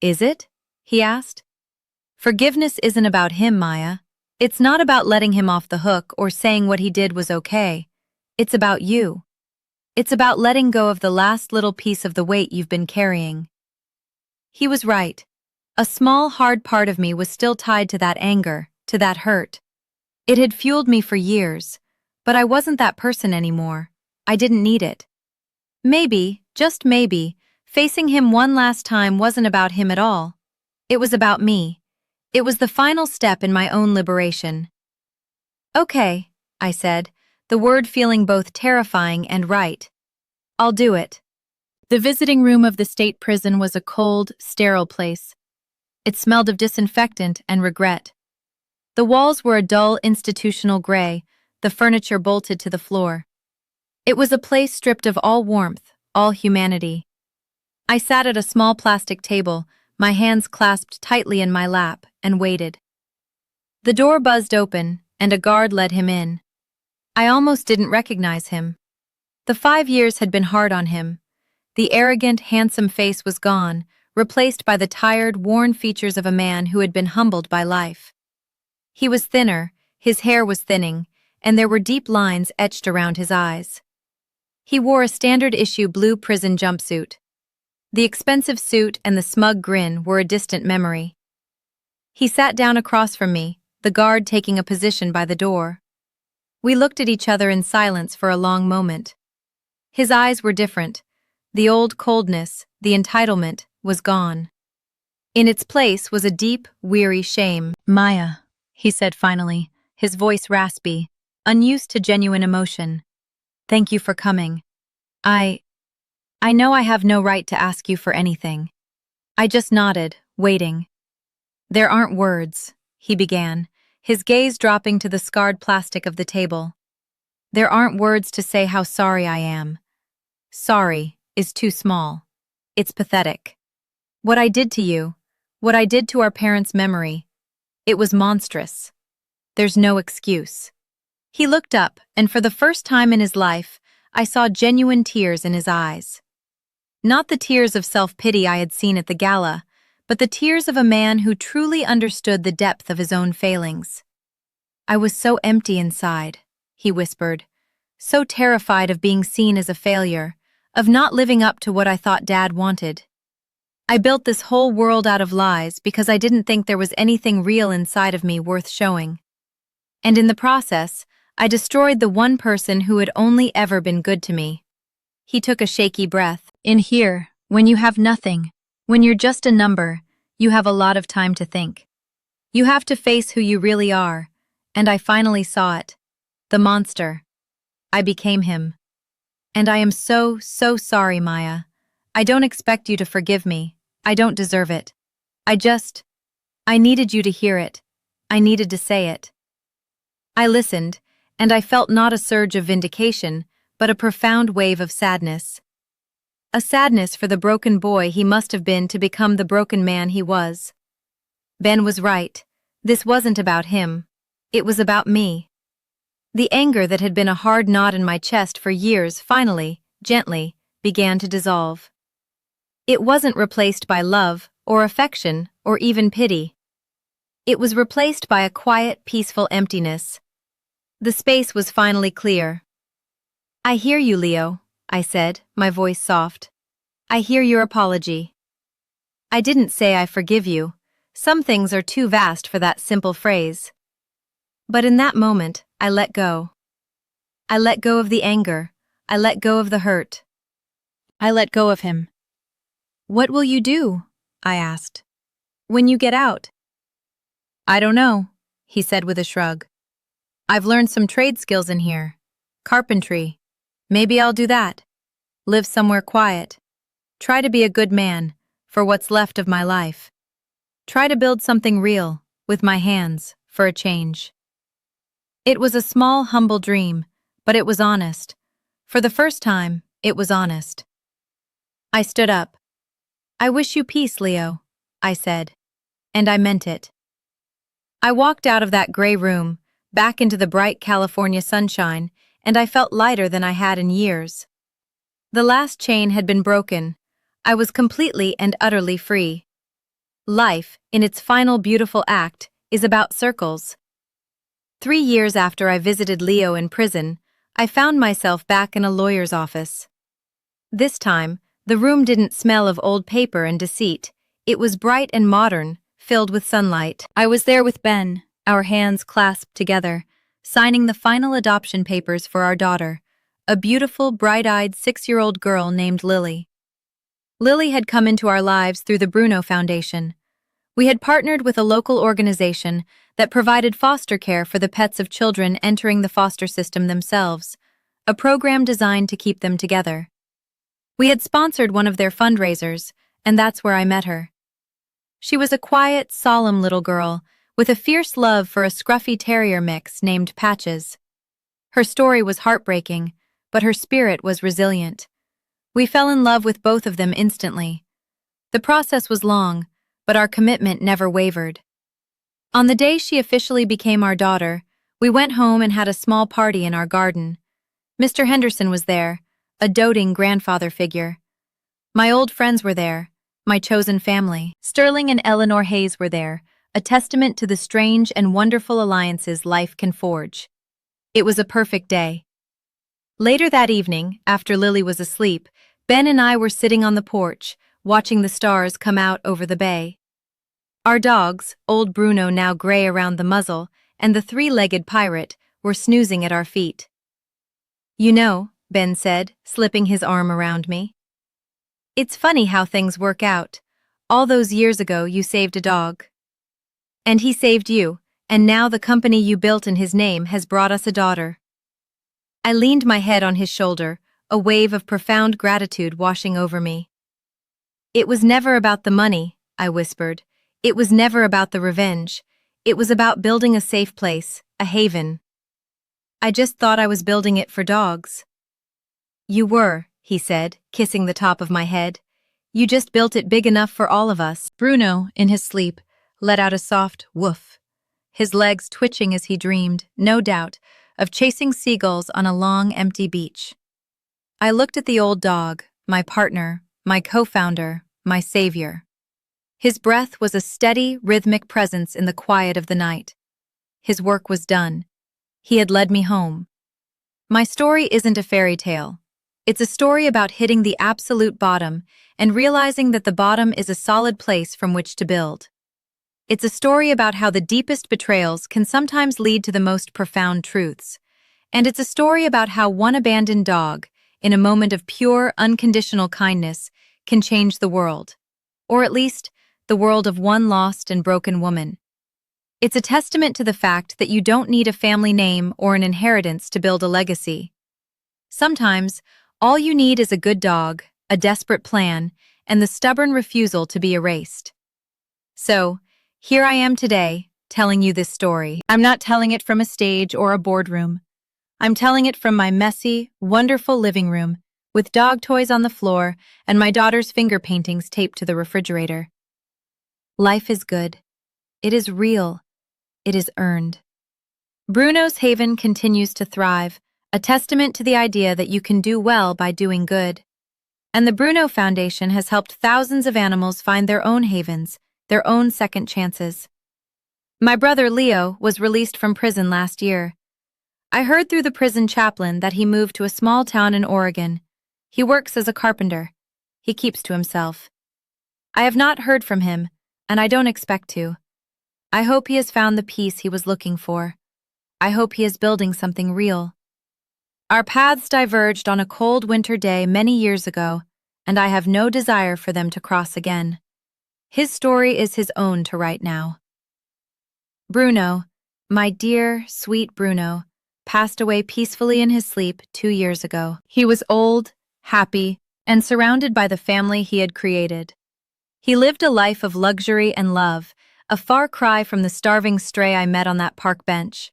"Is it?" he asked. "Forgiveness isn't about him, Maya. It's not about letting him off the hook or saying what he did was okay. It's about you. It's about letting go of the last little piece of the weight you've been carrying." He was right. A small, hard part of me was still tied to that anger, to that hurt. It had fueled me for years, but I wasn't that person anymore. I didn't need it. Maybe, just maybe, facing him one last time wasn't about him at all. It was about me. It was the final step in my own liberation. "Okay," I said, the word feeling both terrifying and right. "I'll do it." The visiting room of the state prison was a cold, sterile place. It smelled of disinfectant and regret. The walls were a dull institutional gray, the furniture bolted to the floor. It was a place stripped of all warmth, all humanity. I sat at a small plastic table, my hands clasped tightly in my lap, and waited. The door buzzed open, and a guard led him in. I almost didn't recognize him. The 5 years had been hard on him. The arrogant, handsome face was gone, replaced by the tired, worn features of a man who had been humbled by life. He was thinner, his hair was thinning, and there were deep lines etched around his eyes. He wore a standard-issue blue prison jumpsuit. The expensive suit and the smug grin were a distant memory. He sat down across from me, the guard taking a position by the door. We looked at each other in silence for a long moment. His eyes were different. The old coldness, the entitlement, was gone. In its place was a deep, weary shame. "Maya," he said finally, his voice raspy, unused to genuine emotion. "Thank you for coming. I know I have no right to ask you for anything." I just nodded, waiting. "There aren't words," he began, his gaze dropping to the scarred plastic of the table. "There aren't words to say how sorry I am. Sorry is too small. It's pathetic. What I did to you, what I did to our parents' memory, it was monstrous. There's no excuse." He looked up, and for the first time in his life, I saw genuine tears in his eyes. Not the tears of self-pity I had seen at the gala, but the tears of a man who truly understood the depth of his own failings. "I was so empty inside," he whispered, "so terrified of being seen as a failure, of not living up to what I thought Dad wanted. I built this whole world out of lies because I didn't think there was anything real inside of me worth showing. And in the process, I destroyed the one person who had only ever been good to me. He took a shaky breath. In here, when you have nothing, when you're just a number, you have a lot of time to think. You have to face who you really are, and I finally saw it. The monster. I became him. And I am so sorry, Maya. I don't expect you to forgive me. I don't deserve it. I needed you to hear it. I needed to say it. I listened, and I felt not a surge of vindication, but a profound wave of sadness. A sadness for the broken boy he must have been to become the broken man he was. Ben was right. This wasn't about him. It was about me. The anger that had been a hard knot in my chest for years finally, gently, began to dissolve. It wasn't replaced by love, or affection, or even pity. It was replaced by a quiet, peaceful emptiness. The space was finally clear. I hear you, Leo, I said, my voice soft. I hear your apology. I didn't say I forgive you. Some things are too vast for that simple phrase. But in that moment, I let go. I let go of the anger. I let go of the hurt. I let go of him. What will you do? I asked. When you get out? I don't know, he said with a shrug. I've learned some trade skills in here. Carpentry. Maybe I'll do that. Live somewhere quiet. Try to be a good man, for what's left of my life. Try to build something real, with my hands, for a change. It was a small, humble dream, but it was honest. For the first time, it was honest. I stood up. I wish you peace, Leo, I said. And I meant it. I walked out of that gray room, back into the bright California sunshine, and I felt lighter than I had in years. The last chain had been broken. I was completely and utterly free. Life, in its final beautiful act, is about circles. 3 years after I visited Leo in prison, I found myself back in a lawyer's office. This time, the room didn't smell of old paper and deceit. It was bright and modern, filled with sunlight. I was there with Ben, our hands clasped together, signing the final adoption papers for our daughter, a beautiful, bright-eyed 6-year-old girl named Lily. Lily had come into our lives through the Bruno Foundation. We had partnered with a local organization that provided foster care for the pets of children entering the foster system themselves, a program designed to keep them together. We had sponsored one of their fundraisers, and that's where I met her. She was a quiet, solemn little girl with a fierce love for a scruffy terrier mix named Patches. Her story was heartbreaking, but her spirit was resilient. We fell in love with both of them instantly. The process was long, but our commitment never wavered. On the day she officially became our daughter, we went home and had a small party in our garden. Mr. Henderson was there, a doting grandfather figure. My old friends were there, my chosen family. Sterling and Eleanor Hayes were there, a testament to the strange and wonderful alliances life can forge. It was a perfect day. Later that evening, after Lily was asleep, Ben and I were sitting on the porch, watching the stars come out over the bay. Our dogs, old Bruno now gray around the muzzle, and the 3-legged pirate, were snoozing at our feet. You know, Ben said, slipping his arm around me. It's funny how things work out. All those years ago you saved a dog. And he saved you, and now the company you built in his name has brought us a daughter. I leaned my head on his shoulder, a wave of profound gratitude washing over me. It was never about the money, I whispered. It was never about the revenge. It was about building a safe place, a haven. I just thought I was building it for dogs. You were, he said, kissing the top of my head. You just built it big enough for all of us. Bruno, in his sleep, let out a soft woof, his legs twitching as he dreamed, no doubt, of chasing seagulls on a long, empty beach. I looked at the old dog, my partner, my co-founder, my savior. His breath was a steady, rhythmic presence in the quiet of the night. His work was done. He had led me home. My story isn't a fairy tale. It's a story about hitting the absolute bottom and realizing that the bottom is a solid place from which to build. It's a story about how the deepest betrayals can sometimes lead to the most profound truths. And it's a story about how one abandoned dog, in a moment of pure, unconditional kindness, can change the world. Or at least, the world of one lost and broken woman. It's a testament to the fact that you don't need a family name or an inheritance to build a legacy. Sometimes, all you need is a good dog, a desperate plan, and the stubborn refusal to be erased. So, here I am today, telling you this story. I'm not telling it from a stage or a boardroom. I'm telling it from my messy, wonderful living room, with dog toys on the floor and my daughter's finger paintings taped to the refrigerator. Life is good. It is real. It is earned. Bruno's Haven continues to thrive, a testament to the idea that you can do well by doing good. And the Bruno Foundation has helped thousands of animals find their own havens, their own second chances. My brother Leo was released from prison last year. I heard through the prison chaplain that he moved to a small town in Oregon. He works as a carpenter. He keeps to himself. I have not heard from him, and I don't expect to. I hope he has found the peace he was looking for. I hope he is building something real. Our paths diverged on a cold winter day many years ago, and I have no desire for them to cross again. His story is his own to write now. Bruno, my dear, sweet Bruno, passed away peacefully in his sleep 2 years ago. He was old, happy, and surrounded by the family he had created. He lived a life of luxury and love, a far cry from the starving stray I met on that park bench.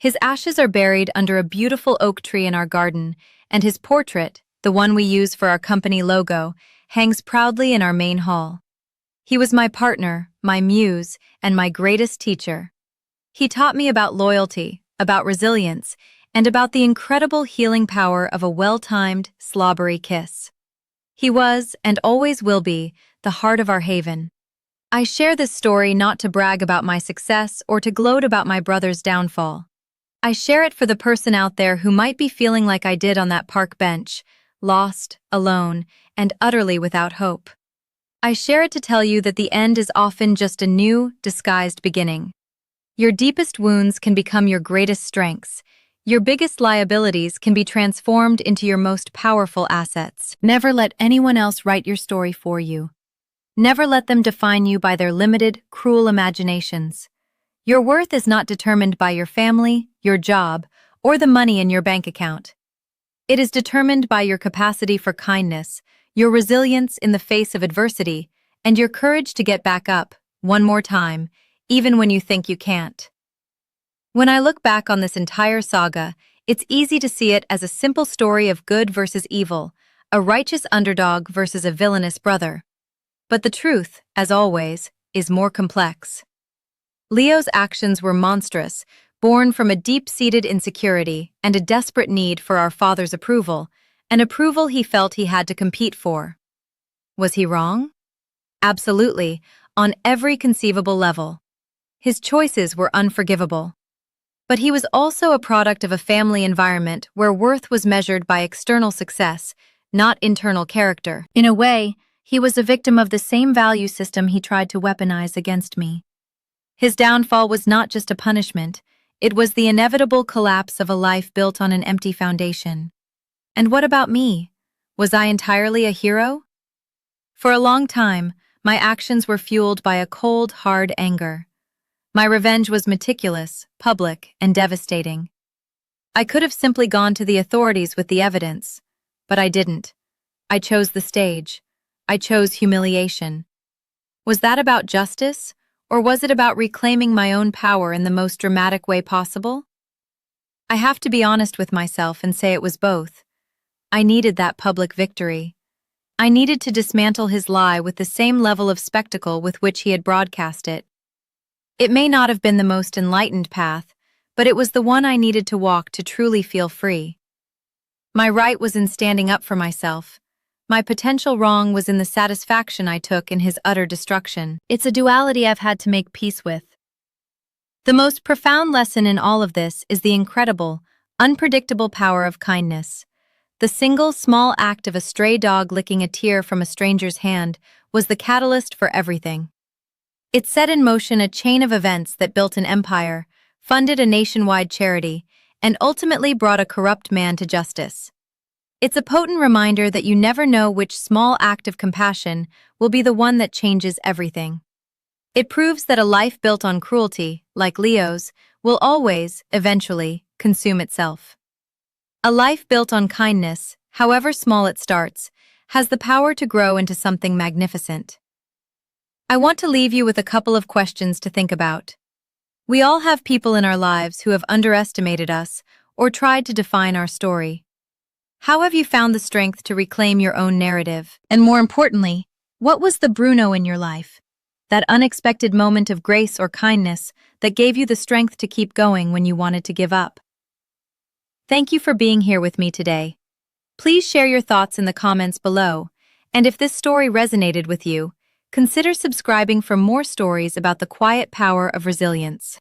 His ashes are buried under a beautiful oak tree in our garden, and his portrait, the one we use for our company logo, hangs proudly in our main hall. He was my partner, my muse, and my greatest teacher. He taught me about loyalty, about resilience, and about the incredible healing power of a well-timed, slobbery kiss. He was, and always will be, the heart of our haven. I share this story not to brag about my success or to gloat about my brother's downfall. I share it for the person out there who might be feeling like I did on that park bench, lost, alone, and utterly without hope. I share it to tell you that the end is often just a new, disguised beginning. Your deepest wounds can become your greatest strengths. Your biggest liabilities can be transformed into your most powerful assets. Never let anyone else write your story for you. Never let them define you by their limited, cruel imaginations. Your worth is not determined by your family, your job, or the money in your bank account. It is determined by your capacity for kindness, your resilience in the face of adversity, and your courage to get back up, one more time, even when you think you can't. When I look back on this entire saga, it's easy to see it as a simple story of good versus evil, a righteous underdog versus a villainous brother. But the truth, as always, is more complex. Leo's actions were monstrous, born from a deep-seated insecurity and a desperate need for our father's approval, an approval he felt he had to compete for. Was he wrong? Absolutely, on every conceivable level. His choices were unforgivable. But he was also a product of a family environment where worth was measured by external success, not internal character. In a way, he was a victim of the same value system he tried to weaponize against me. His downfall was not just a punishment, it was the inevitable collapse of a life built on an empty foundation. And what about me? Was I entirely a hero? For a long time, my actions were fueled by a cold, hard anger. My revenge was meticulous, public, and devastating. I could have simply gone to the authorities with the evidence, but I didn't. I chose the stage. I chose humiliation. Was that about justice? Or was it about reclaiming my own power in the most dramatic way possible? I have to be honest with myself and say it was both. I needed that public victory. I needed to dismantle his lie with the same level of spectacle with which he had broadcast it. It may not have been the most enlightened path, but it was the one I needed to walk to truly feel free. My right was in standing up for myself. My potential wrong was in the satisfaction I took in his utter destruction. It's a duality I've had to make peace with. The most profound lesson in all of this is the incredible, unpredictable power of kindness. The single small act of a stray dog licking a tear from a stranger's hand was the catalyst for everything. It set in motion a chain of events that built an empire, funded a nationwide charity, and ultimately brought a corrupt man to justice. It's a potent reminder that you never know which small act of compassion will be the one that changes everything. It proves that a life built on cruelty, like Leo's, will always, eventually, consume itself. A life built on kindness, however small it starts, has the power to grow into something magnificent. I want to leave you with a couple of questions to think about. We all have people in our lives who have underestimated us or tried to define our story. How have you found the strength to reclaim your own narrative? And more importantly, what was the Bruno in your life? That unexpected moment of grace or kindness that gave you the strength to keep going when you wanted to give up. Thank you for being here with me today. Please share your thoughts in the comments below, and if this story resonated with you, consider subscribing for more stories about the quiet power of resilience.